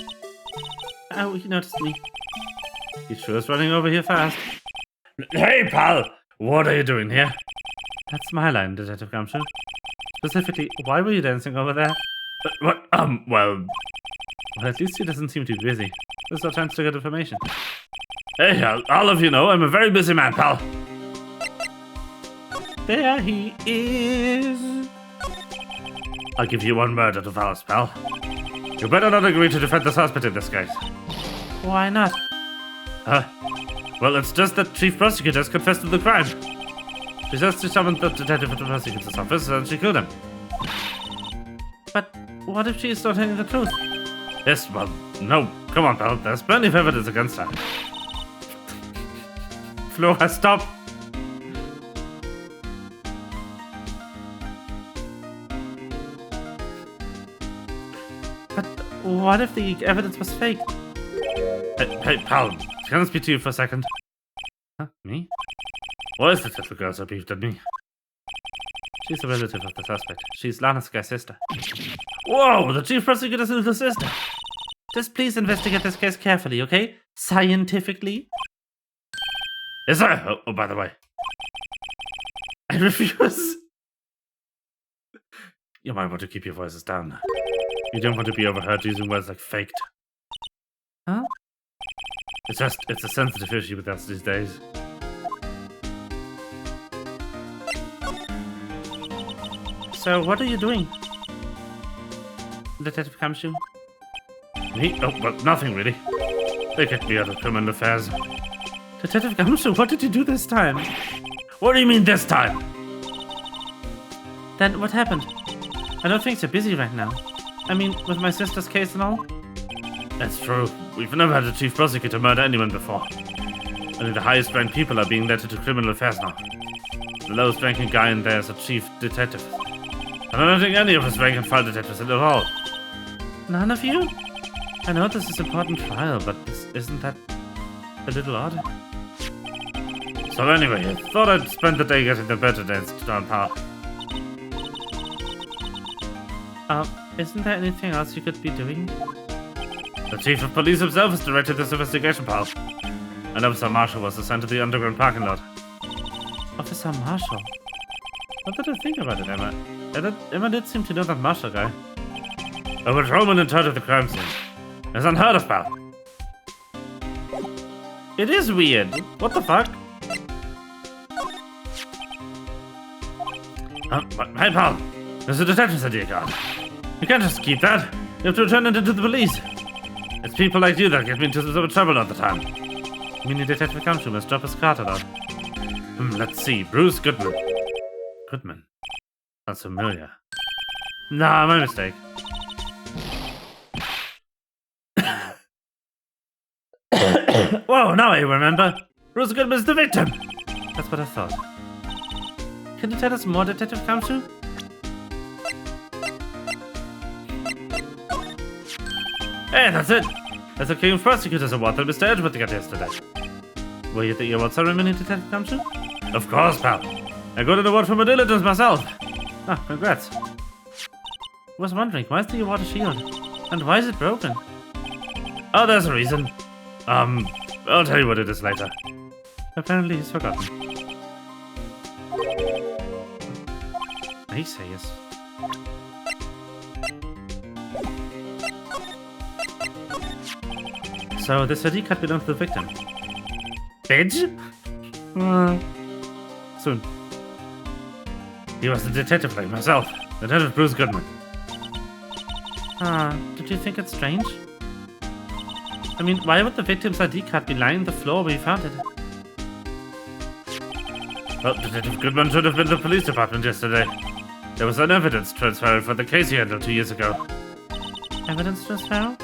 Oh, he noticed me. He sure is running over here fast. Hey, pal! What are you doing here? That's my line, Detective Gumshoe. Specifically, why were you dancing over there? Well, at least he doesn't seem too busy. This is our chance to get information. Hey, all of you know I'm a very busy man, pal. There he is. I'll give you one murder to Val's, pal. You better not agree to defend the suspect in this case. Why not? Well, it's just that Chief Prosecutor has confessed to the crime. She says she summoned the detective at the prosecutor's office and she killed him. But what if she is not telling the truth? Yes, well, no. Come on, pal. There's plenty of evidence against her. Flora, stop! But what if the evidence was fake? Hey, pal. Can I speak to you for a second? Huh? Me? Why is this little girl so beefed at me? She's a relative of the suspect. She's Lana's guy's sister. Whoa! The Chief Prosecutor's little sister! Just please investigate this case carefully, okay? Scientifically? Yes, sir! Oh, by the way. I refuse! You might want to keep your voices down. You don't want to be overheard using words like faked. Huh? It's a sensitive issue with us these days. So, what are you doing? Detective Kamshu? Me? Oh, well, nothing really. They kicked me out of criminal affairs. Detective Kamshu, what did you do this time? What do you mean this time? Then what happened? I know things are busy right now. I mean, with my sister's case and all. That's true. We've never had a chief prosecutor murder anyone before. Only the highest ranked people are being let into criminal affairs now. The lowest ranking guy in there is a chief detective. And I don't think any of us rank and file detectives at all. None of you? I know this is an important trial, but isn't that a little odd? So anyway, I thought I'd spend the day getting the better dance down, pal. Isn't there anything else you could be doing? The chief of police himself has directed this investigation, pal. And Officer Marshall was assigned to the underground parking lot. Officer Marshall? What did I think about it, Emma? Emma did seem to know that Marshall guy. A patrolman in charge of the crime scene. It's unheard of, pal. It is weird. What the fuck? Hey, pal. There's a detective's ID card. You can't just keep that. You have to return it to the police. It's people like you that get me into some trouble all the time. Mini Detective comes to must drop his card out. Let's see. Bruce Goodman. Goodman. That's familiar. Nah, my mistake. Whoa, now I remember. Bruce Goodman's the victim. That's what I thought. Can you tell us more, Detective Kamsu? Hey, that's it. That's the King's Prosecutor's Award that Mr. Edgeworth got yesterday. Were you at the award ceremony, Detective Kamsu? Of course, pal. I got an award for my diligence myself. Ah, congrats. I was wondering, why is the award a shield? And why is it broken? Oh, there's a reason. I'll tell you what it is later. Apparently he's forgotten. Naysayers. So this ID card belonged to the victim. Bitch? Soon. He was a detective like myself. Detective Bruce Goodman. Did you think it's strange? I mean, why would the victim's ID card be lying on the floor where you found it? Well, Detective Goodman should have been the police department yesterday. There was an evidence transfer for the case he handled 2 years ago. Evidence transfer?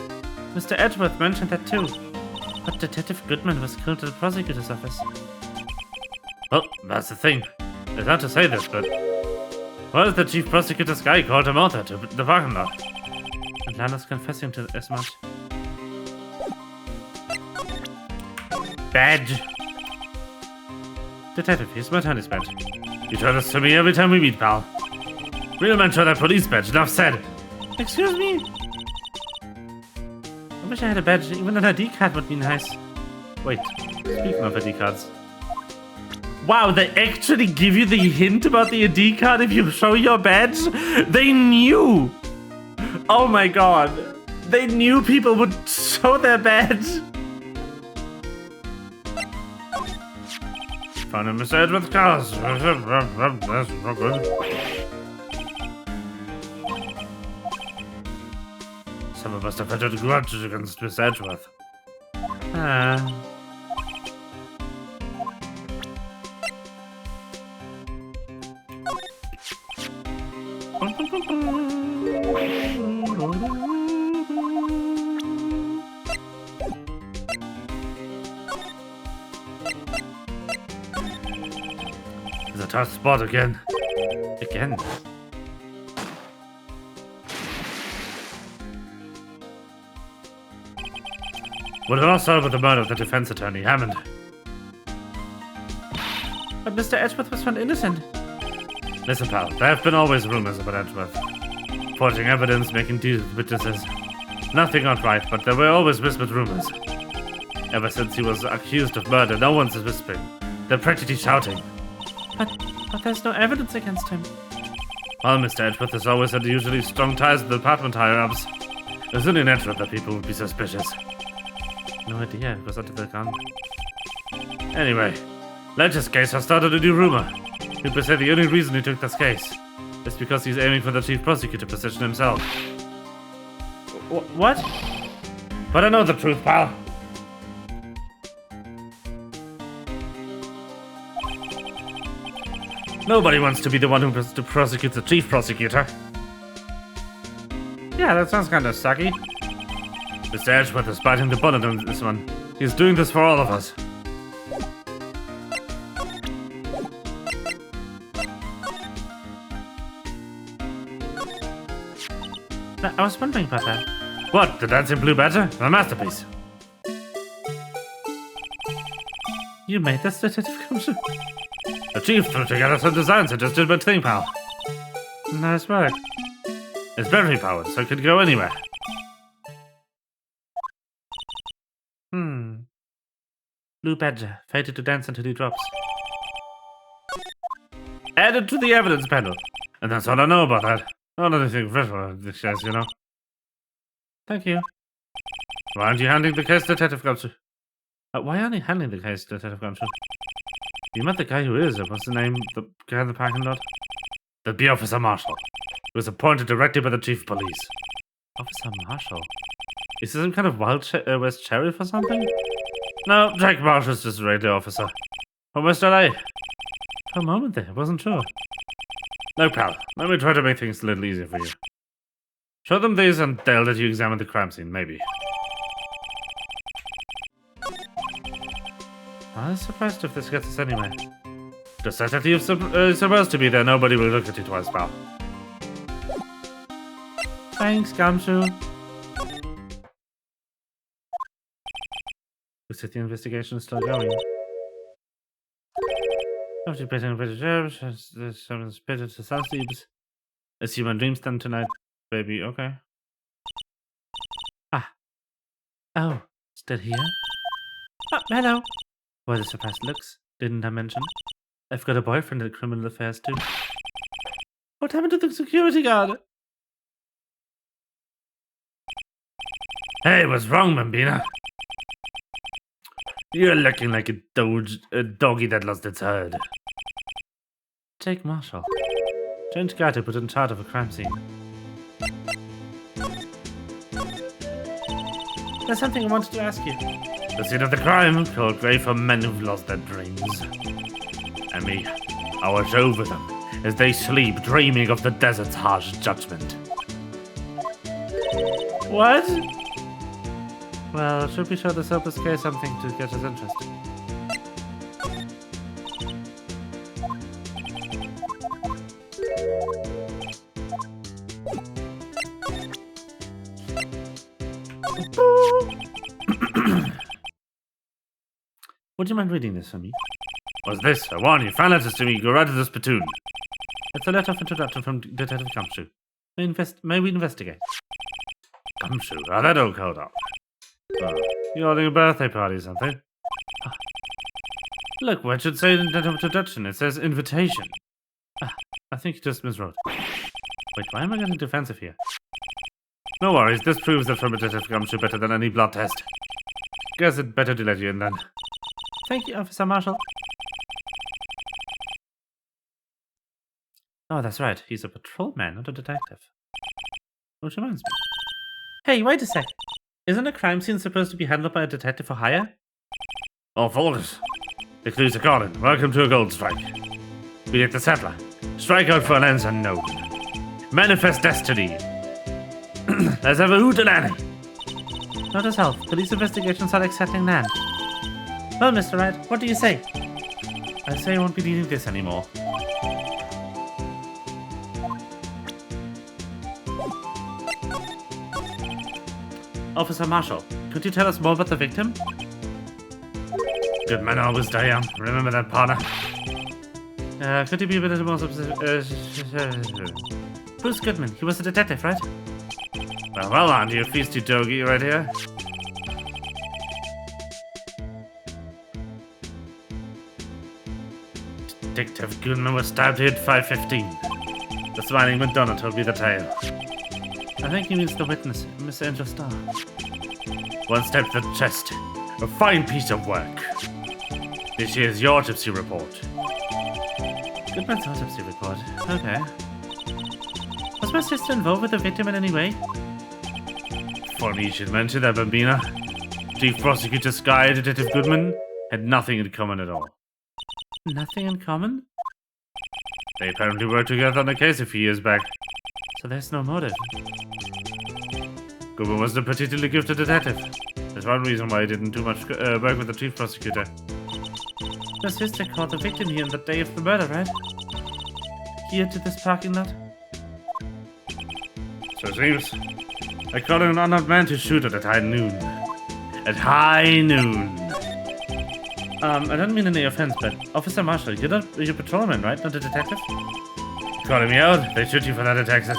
Mr. Edgeworth mentioned that too. But Detective Goodman was killed at the prosecutor's office. Well, that's the thing. It's not to say this, but what if the chief prosecutor's guy called him out there to the parking lot? And Lana's confessing to as much. Badge. Detective, here's my tennis badge. You show this to me every time we meet, pal. Real men show that police badge, enough said. Excuse me? I wish I had a badge. Even an ID card would be nice. Wait, speaking of ID cards. Wow, they actually give you the hint about the ID card if you show your badge? They knew! Oh my god. They knew people would show their badge. Found him, Mr. Edgeworth's cars. That's not good. Someone must have had a grudge against Mr. Edgeworth. It's a tough spot again. Again? Well, it all started with the murder of the defense attorney, Hammond. But Mr. Edgeworth was found innocent. Listen, pal, there have been always rumors about Edgeworth. Forging evidence, making deals with witnesses. Nothing went right, but there were always whispered rumors. Ever since he was accused of murder, no one's whispering. They're practically shouting. But there's no evidence against him. Well, Mr. Edgeworth has always had usually strong ties with the department higher-ups. It's only natural that people would be suspicious. No idea, it was under the gun. Anyway, Ledger's case has started a new rumor. People say the only reason he took this case is because he's aiming for the chief prosecutor position himself. What? But I know the truth, pal. Nobody wants to be the one who has to prosecute the chief prosecutor. Yeah, that sounds kind of sucky. Mr. Edgeworth is biting the bullet on this one. He's doing this for all of us. I was wondering about that. What, the Dancing Blue Badger? A masterpiece. You made this, Detective Kamsu? The chief threw together some designs and just did my thing, pal. Nice work. It's battery powered, so it could go anywhere. Blue Badger, fated to dance until he drops. Added to the evidence panel. And that's all I know about that. Not anything official, this case, you know. Thank you. Why aren't you handing the case to Detective Kamsu? Why aren't you handling the case, Detective Gumshoe? You met the guy who is, what's the name? The guy in the parking lot? That'd be Officer Marshall. He was appointed directly by the Chief of Police. Officer Marshall? Is this some kind of Wild West Sheriff or something? No, Jack Marshall's just a regular officer. From West LA. For a moment there, I wasn't sure. No, pal. Let me try to make things a little easier for you. Show them these and they'll let you examine the crime scene, maybe. I was surprised if this gets us anywhere. Just as if you're supposed to be there, nobody will look at you twice, pal. Thanks, Gumshoe. Looks like the investigation is still going. After getting British Arabs, someone's spitted to some sleeps. I see my dreams done tonight, baby. Okay. Ah. Oh, still here? Oh, hello. Why the surprised looks? Didn't I mention? I've got a boyfriend at criminal affairs too. What happened to the security guard? Hey, what's wrong, Bambina? You're looking like a doggy that lost its herd. Jake Marshall. Strange guy to put in charge of a crime scene. There's something I wanted to ask you. The scene of the crime, called grave for men who've lost their dreams. And me, I watch over them as they sleep, dreaming of the desert's harsh judgment. What? Well, should we show this helpless case something to get his interest? Would you mind reading this for me? What's this? I warn you, fan letters to me, go right to the spittoon. It's a letter of introduction from Detective Gumshoe. May we investigate? Gumshoe? Oh, that old cold dog. You're holding a birthday party or something? Ah. Look, what should say in the introduction? It says invitation. Ah, I think you just miswrote. Wait, why am I getting defensive here? No worries, this proves that from a Detective Gumshoe better than any blood test. Guess it better to let you in then. Thank you, Officer Marshall. Oh, that's right. He's a patrolman, not a detective. Which reminds me. Hey, wait a sec. Isn't a crime scene supposed to be handled by a detective for hire? Oh, focus. The clues are calling. Welcome to a gold strike. Be it the settler. Strike out for an ends unknown. Manifest destiny. Let's have a hootenanny. Not as help. Police investigations are accepting land. Well, Mr. Wright, what do you say? I say I won't be needing this anymore. Officer Marshall, could you tell us more about the victim? Good men always die young. Remember that, partner? Could you be a bit more specific? Bruce Goodman, he was a detective, right? Well, aren't you a feisty doggy right here? Detective Goodman was stabbed here at 5:15. The smiling Madonna told me the tale. I think he means the witness, Miss Angel Starr. One step to the chest. A fine piece of work. This here's your autopsy report. Goodman's autopsy report. Okay. Was my sister involved with the victim in any way? Funny you should mention that, Bambina. Chief Prosecutor Sky, Detective Goodman, had nothing in common at all. Nothing in common? They apparently worked together on a case a few years back. So there's no motive. Goodman wasn't a particularly gifted detective. There's one reason why he didn't do much work with the chief prosecutor. Your sister caught the victim here on the day of the murder, right? Here to this parking lot? So it seems. I caught an unarmed man to shoot at high noon. At high noon. I don't mean any offense, but Officer Marshall, you're a patrolman, right? Not a detective? Calling me out? They shoot you for that in Texas.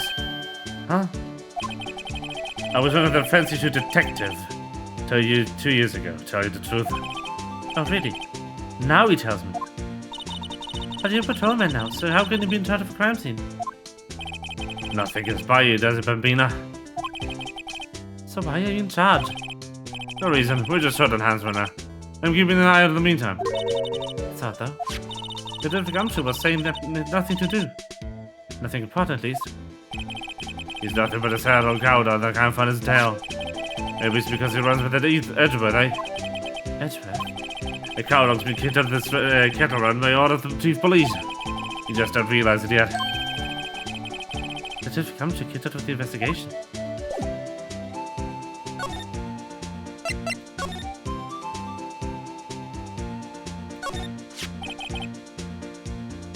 Huh? I was one of the fancy shoot detective. Tell you 2 years ago, tell you the truth. Oh, really? Now he tells me. But you're a patrolman now, so how can you be in charge of a crime scene? Nothing gets by you, does it, Bambina? So why are you in charge? No reason, we're just short on hands for now. I'm keeping an eye out in the meantime. It's odd, though. Detective Gumshoe was saying that nothing to do. Nothing important, at least. He's nothing but a sad old cowdog that can't find his tail. Maybe it's because he runs with an Edgeworth, eh? Edgeworth? The cowdog's been kicked out of this kettle run by all of the chief police. You just don't realize it yet. Detective Gumshoe kicked out of the investigation.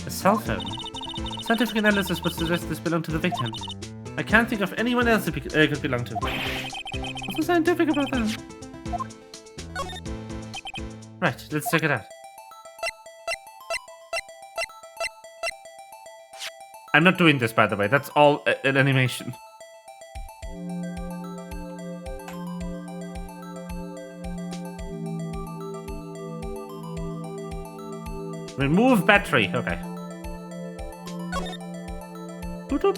A cell phone. Scientific analysis would suggest this belonged to the victim. I can't think of anyone else it could belong to. What's so scientific about that? Right, let's check it out. I'm not doing this, by the way. That's all an animation. Remove battery. Okay. Boot up.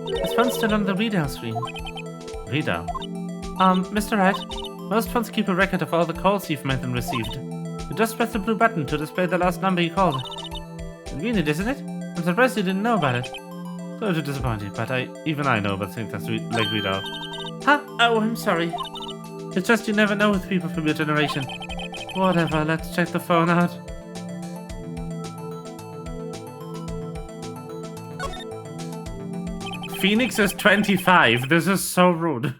This phone's still on the readout screen. Readout? Mr. Wright, most phones keep a record of all the calls you've made and received. You just press the blue button to display the last number you called. Convenient, isn't it? I'm surprised you didn't know about it. Sorry to disappoint you, but even I know about things that's like readout. Huh? Oh, I'm sorry. It's just you never know with people from your generation. Whatever, let's check the phone out. Phoenix is 25. This is so rude.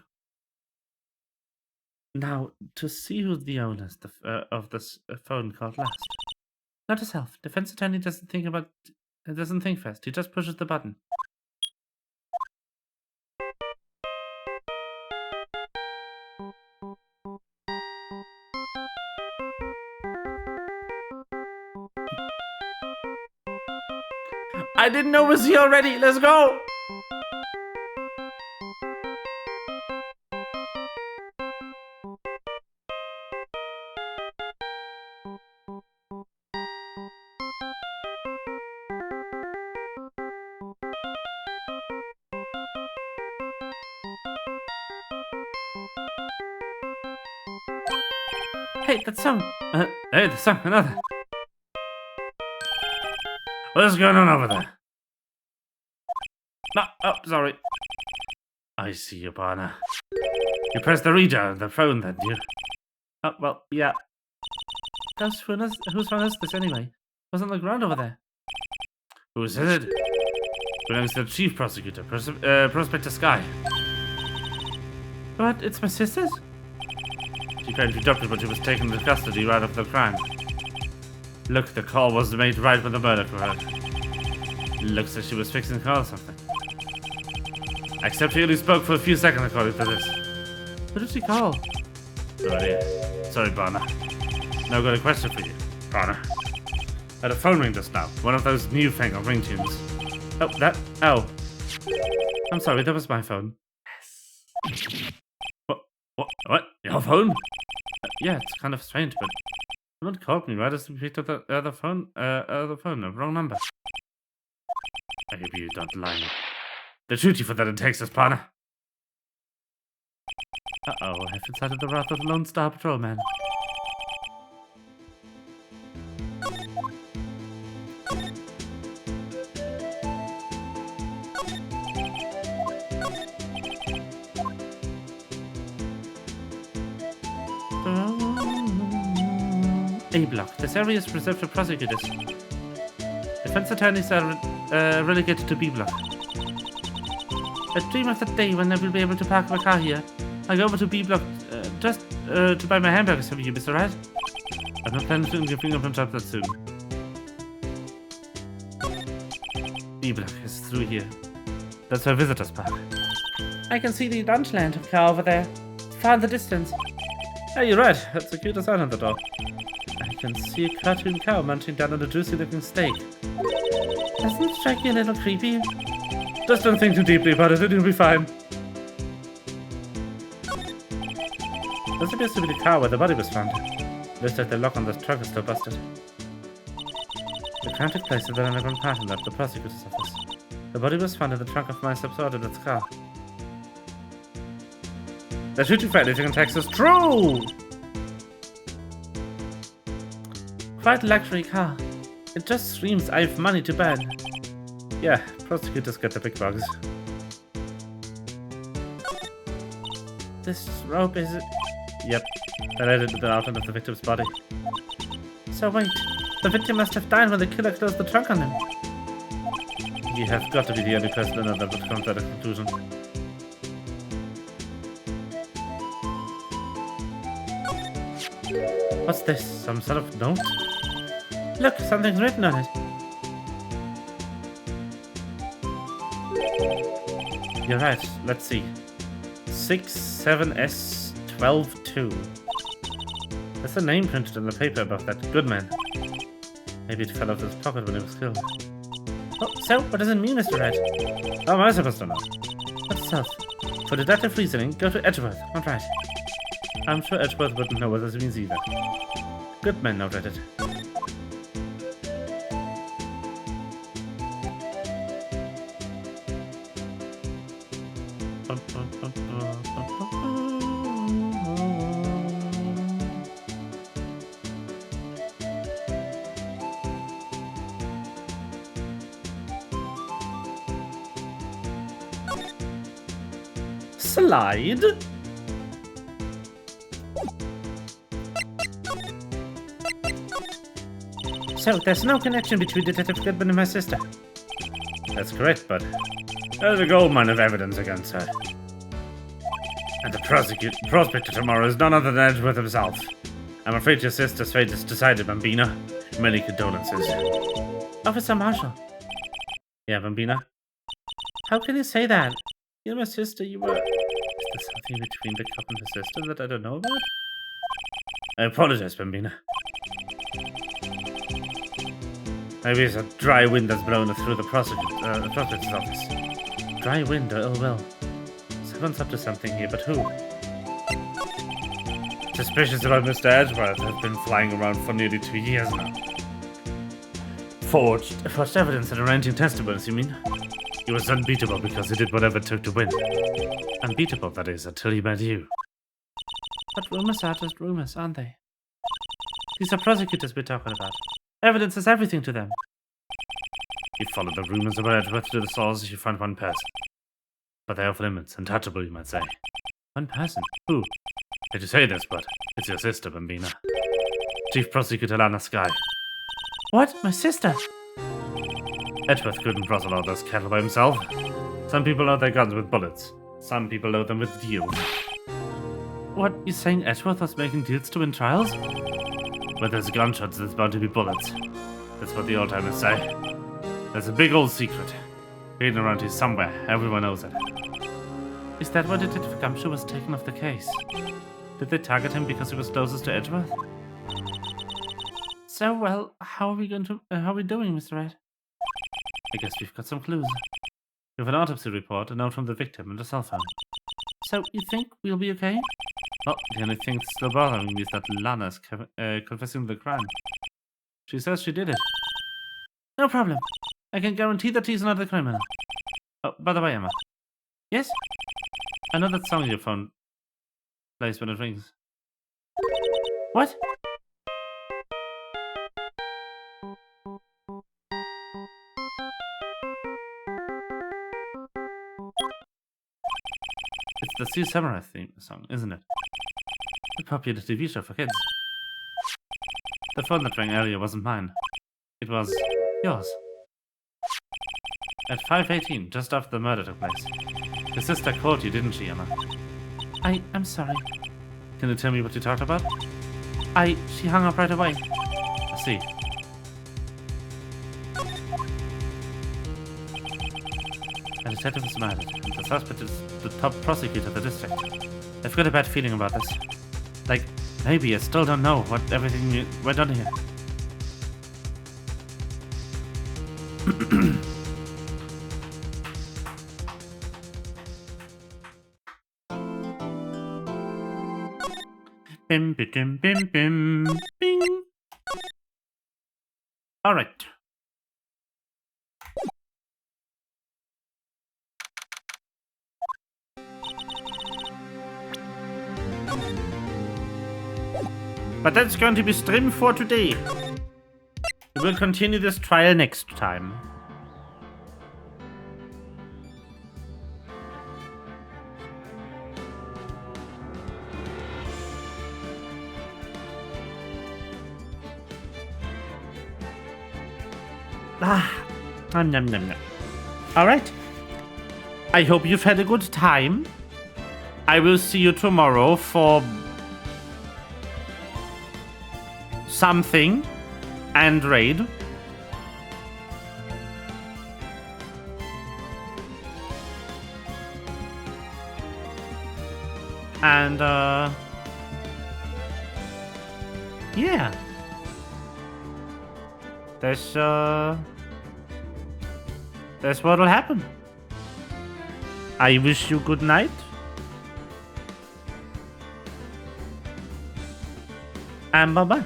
Now, to see who the owner of this phone called last. Not herself. Defense attorney doesn't think fast. He just pushes the button. I didn't know it was here already. Let's go. Hey, that song. Hey, the song, another. What's going on over there? No, oh, sorry. I see you, partner. You pressed the readout on the phone, then, you? Oh, well, yeah. Whose phone is this anyway? It was on the ground over there. Whose is it? Belongs to the chief prosecutor, Prospector Sky. What? It's my sister's? She apparently dropped it, but she was taken into custody right after the crime. Look, the call was made right when the murder occurred. Looks like she was fixing the call or something. Except she only spoke for a few seconds according to this. Who did she call? Sorry, Barner. Now I've got a question for you, Barner. I had a phone ring just now. One of those newfangled ringtunes. Oh. I'm sorry, that was my phone. What? Your phone? Yeah, it's kind of strange, but someone called me right as we picked up the other phone, the wrong number. I hope you don't lie. They'll shoot you for that in Texas, partner. Uh-oh, I've incited the wrath of the Lone Star Patrolman. A block. This area is reserved for prosecutors. Defense attorneys are relegated to B block. I dream of the day when I will be able to park my car here. I go over to B block just to buy my hamburgers from you, Mr. Wright. I'm not planning to give fingerprint job that soon. B block is through here. That's our visitors park. I can see the Lunchland car over there. It's far in the distance. Hey, you're right. That's the cutest sign on the door. I can see a cartoon cow munching down on a juicy-looking steak. Doesn't it strike you a little creepy? Just don't think too deeply about it, it'll be fine. This appears to be the car where the body was found. Looks like the lock on the truck is still busted. The crime took place at the underground parking lot of the prosecutor's office. The body was found in the trunk of my subordinate's car. They're shooting for anything in Texas. True! Quite a luxury car. It just screams I have money to burn. Yeah, prosecutors get the big bugs. This rope is... Yep, that added to the outline of the victim's body. So wait, the victim must have died when the killer closed the trunk on him. You have got to be the only person in that would come to that conclusion. What's this? Some sort of note? Look, something's written on it. You're right, let's see. 67S122. There's a name printed on the paper above that. Goodman. Maybe it fell out of his pocket when he was killed. Oh, so what does it mean, Mr. Wright? How am I supposed to know? What's south? For deductive reasoning, go to Edgeworth. Not right. I'm sure Edgeworth wouldn't know what this means either. Goodman noted it. Slide. So, there's no connection between Detective Goodman and my sister. That's correct, but there's a goldmine of evidence against her. And the prosecutor tomorrow is none other than Edgeworth himself. I'm afraid your sister's fate is decided, Bambina. Many condolences. Officer Marshall. Yeah, Bambina? How can you say that? You're my sister, you were... Is there something between the cop and her sister that I don't know about? I apologize, Bambina. Maybe it's a dry wind that's blown through the prosecutor's office. Dry wind or ill will. Someone's up to something here, but who? Suspicions about Mr. Edgeworth have been flying around for nearly 2 years now. Forged evidence and arranging testimonies, you mean? He was unbeatable because he did whatever it took to win. Unbeatable, that is, until he met you. But rumors are just rumors, aren't they? These are prosecutors we're talking about. Evidence is everything to them. You follow the rumors about Edgeworth to the source, you find one person. But they're off limits, untouchable, you might say. One person? Who? Hate to say this, but it's your sister, Bambina. Chief Prosecutor Lana Sky. What? My sister? Edgeworth couldn't rustle all those cattle by himself. Some people load their guns with bullets. Some people load them with deals. What? You're saying Edgeworth was making deals to win trials? Where there's gunshots, there's bound to be bullets. That's what the old-timers say. There's a big old secret. Hidden around here somewhere. Everyone knows it. Is that why Detective Gumshoe was taken off the case? Did they target him because he was closest to Edgeworth? So, well, how are we doing, Mr. Wright? I guess we've got some clues. We have an autopsy report, a note from the victim, and a cell phone. So, you think we'll be okay? Oh, the only thing that's still bothering me is that Lana's confessing the crime. She says she did it. No problem. I can guarantee that he's not the criminal. Oh, by the way, Emma. Yes? I know that song your phone plays when it rings. What? It's the Sea Samurai theme song, isn't it? A popular TV show for kids. The phone that rang earlier wasn't mine. It was yours. At 5:18, just after the murder took place. Your sister called you, didn't she, Emma? I'm sorry. Can you tell me what you talked about? She hung up right away. I see. A detective is murdered, and the suspect is the top prosecutor of the district. I've got a bad feeling about this. Like, maybe I still don't know what everything went on here. Bim, bim, bim, bim, bing. All right. But that's going to be stream for today. We'll continue this trial next time. Nom, nom, nom, nom. All right. I hope you've had a good time. I will see you tomorrow for something and raid. And yeah. That's what'll happen. I wish you good night. And bye-bye.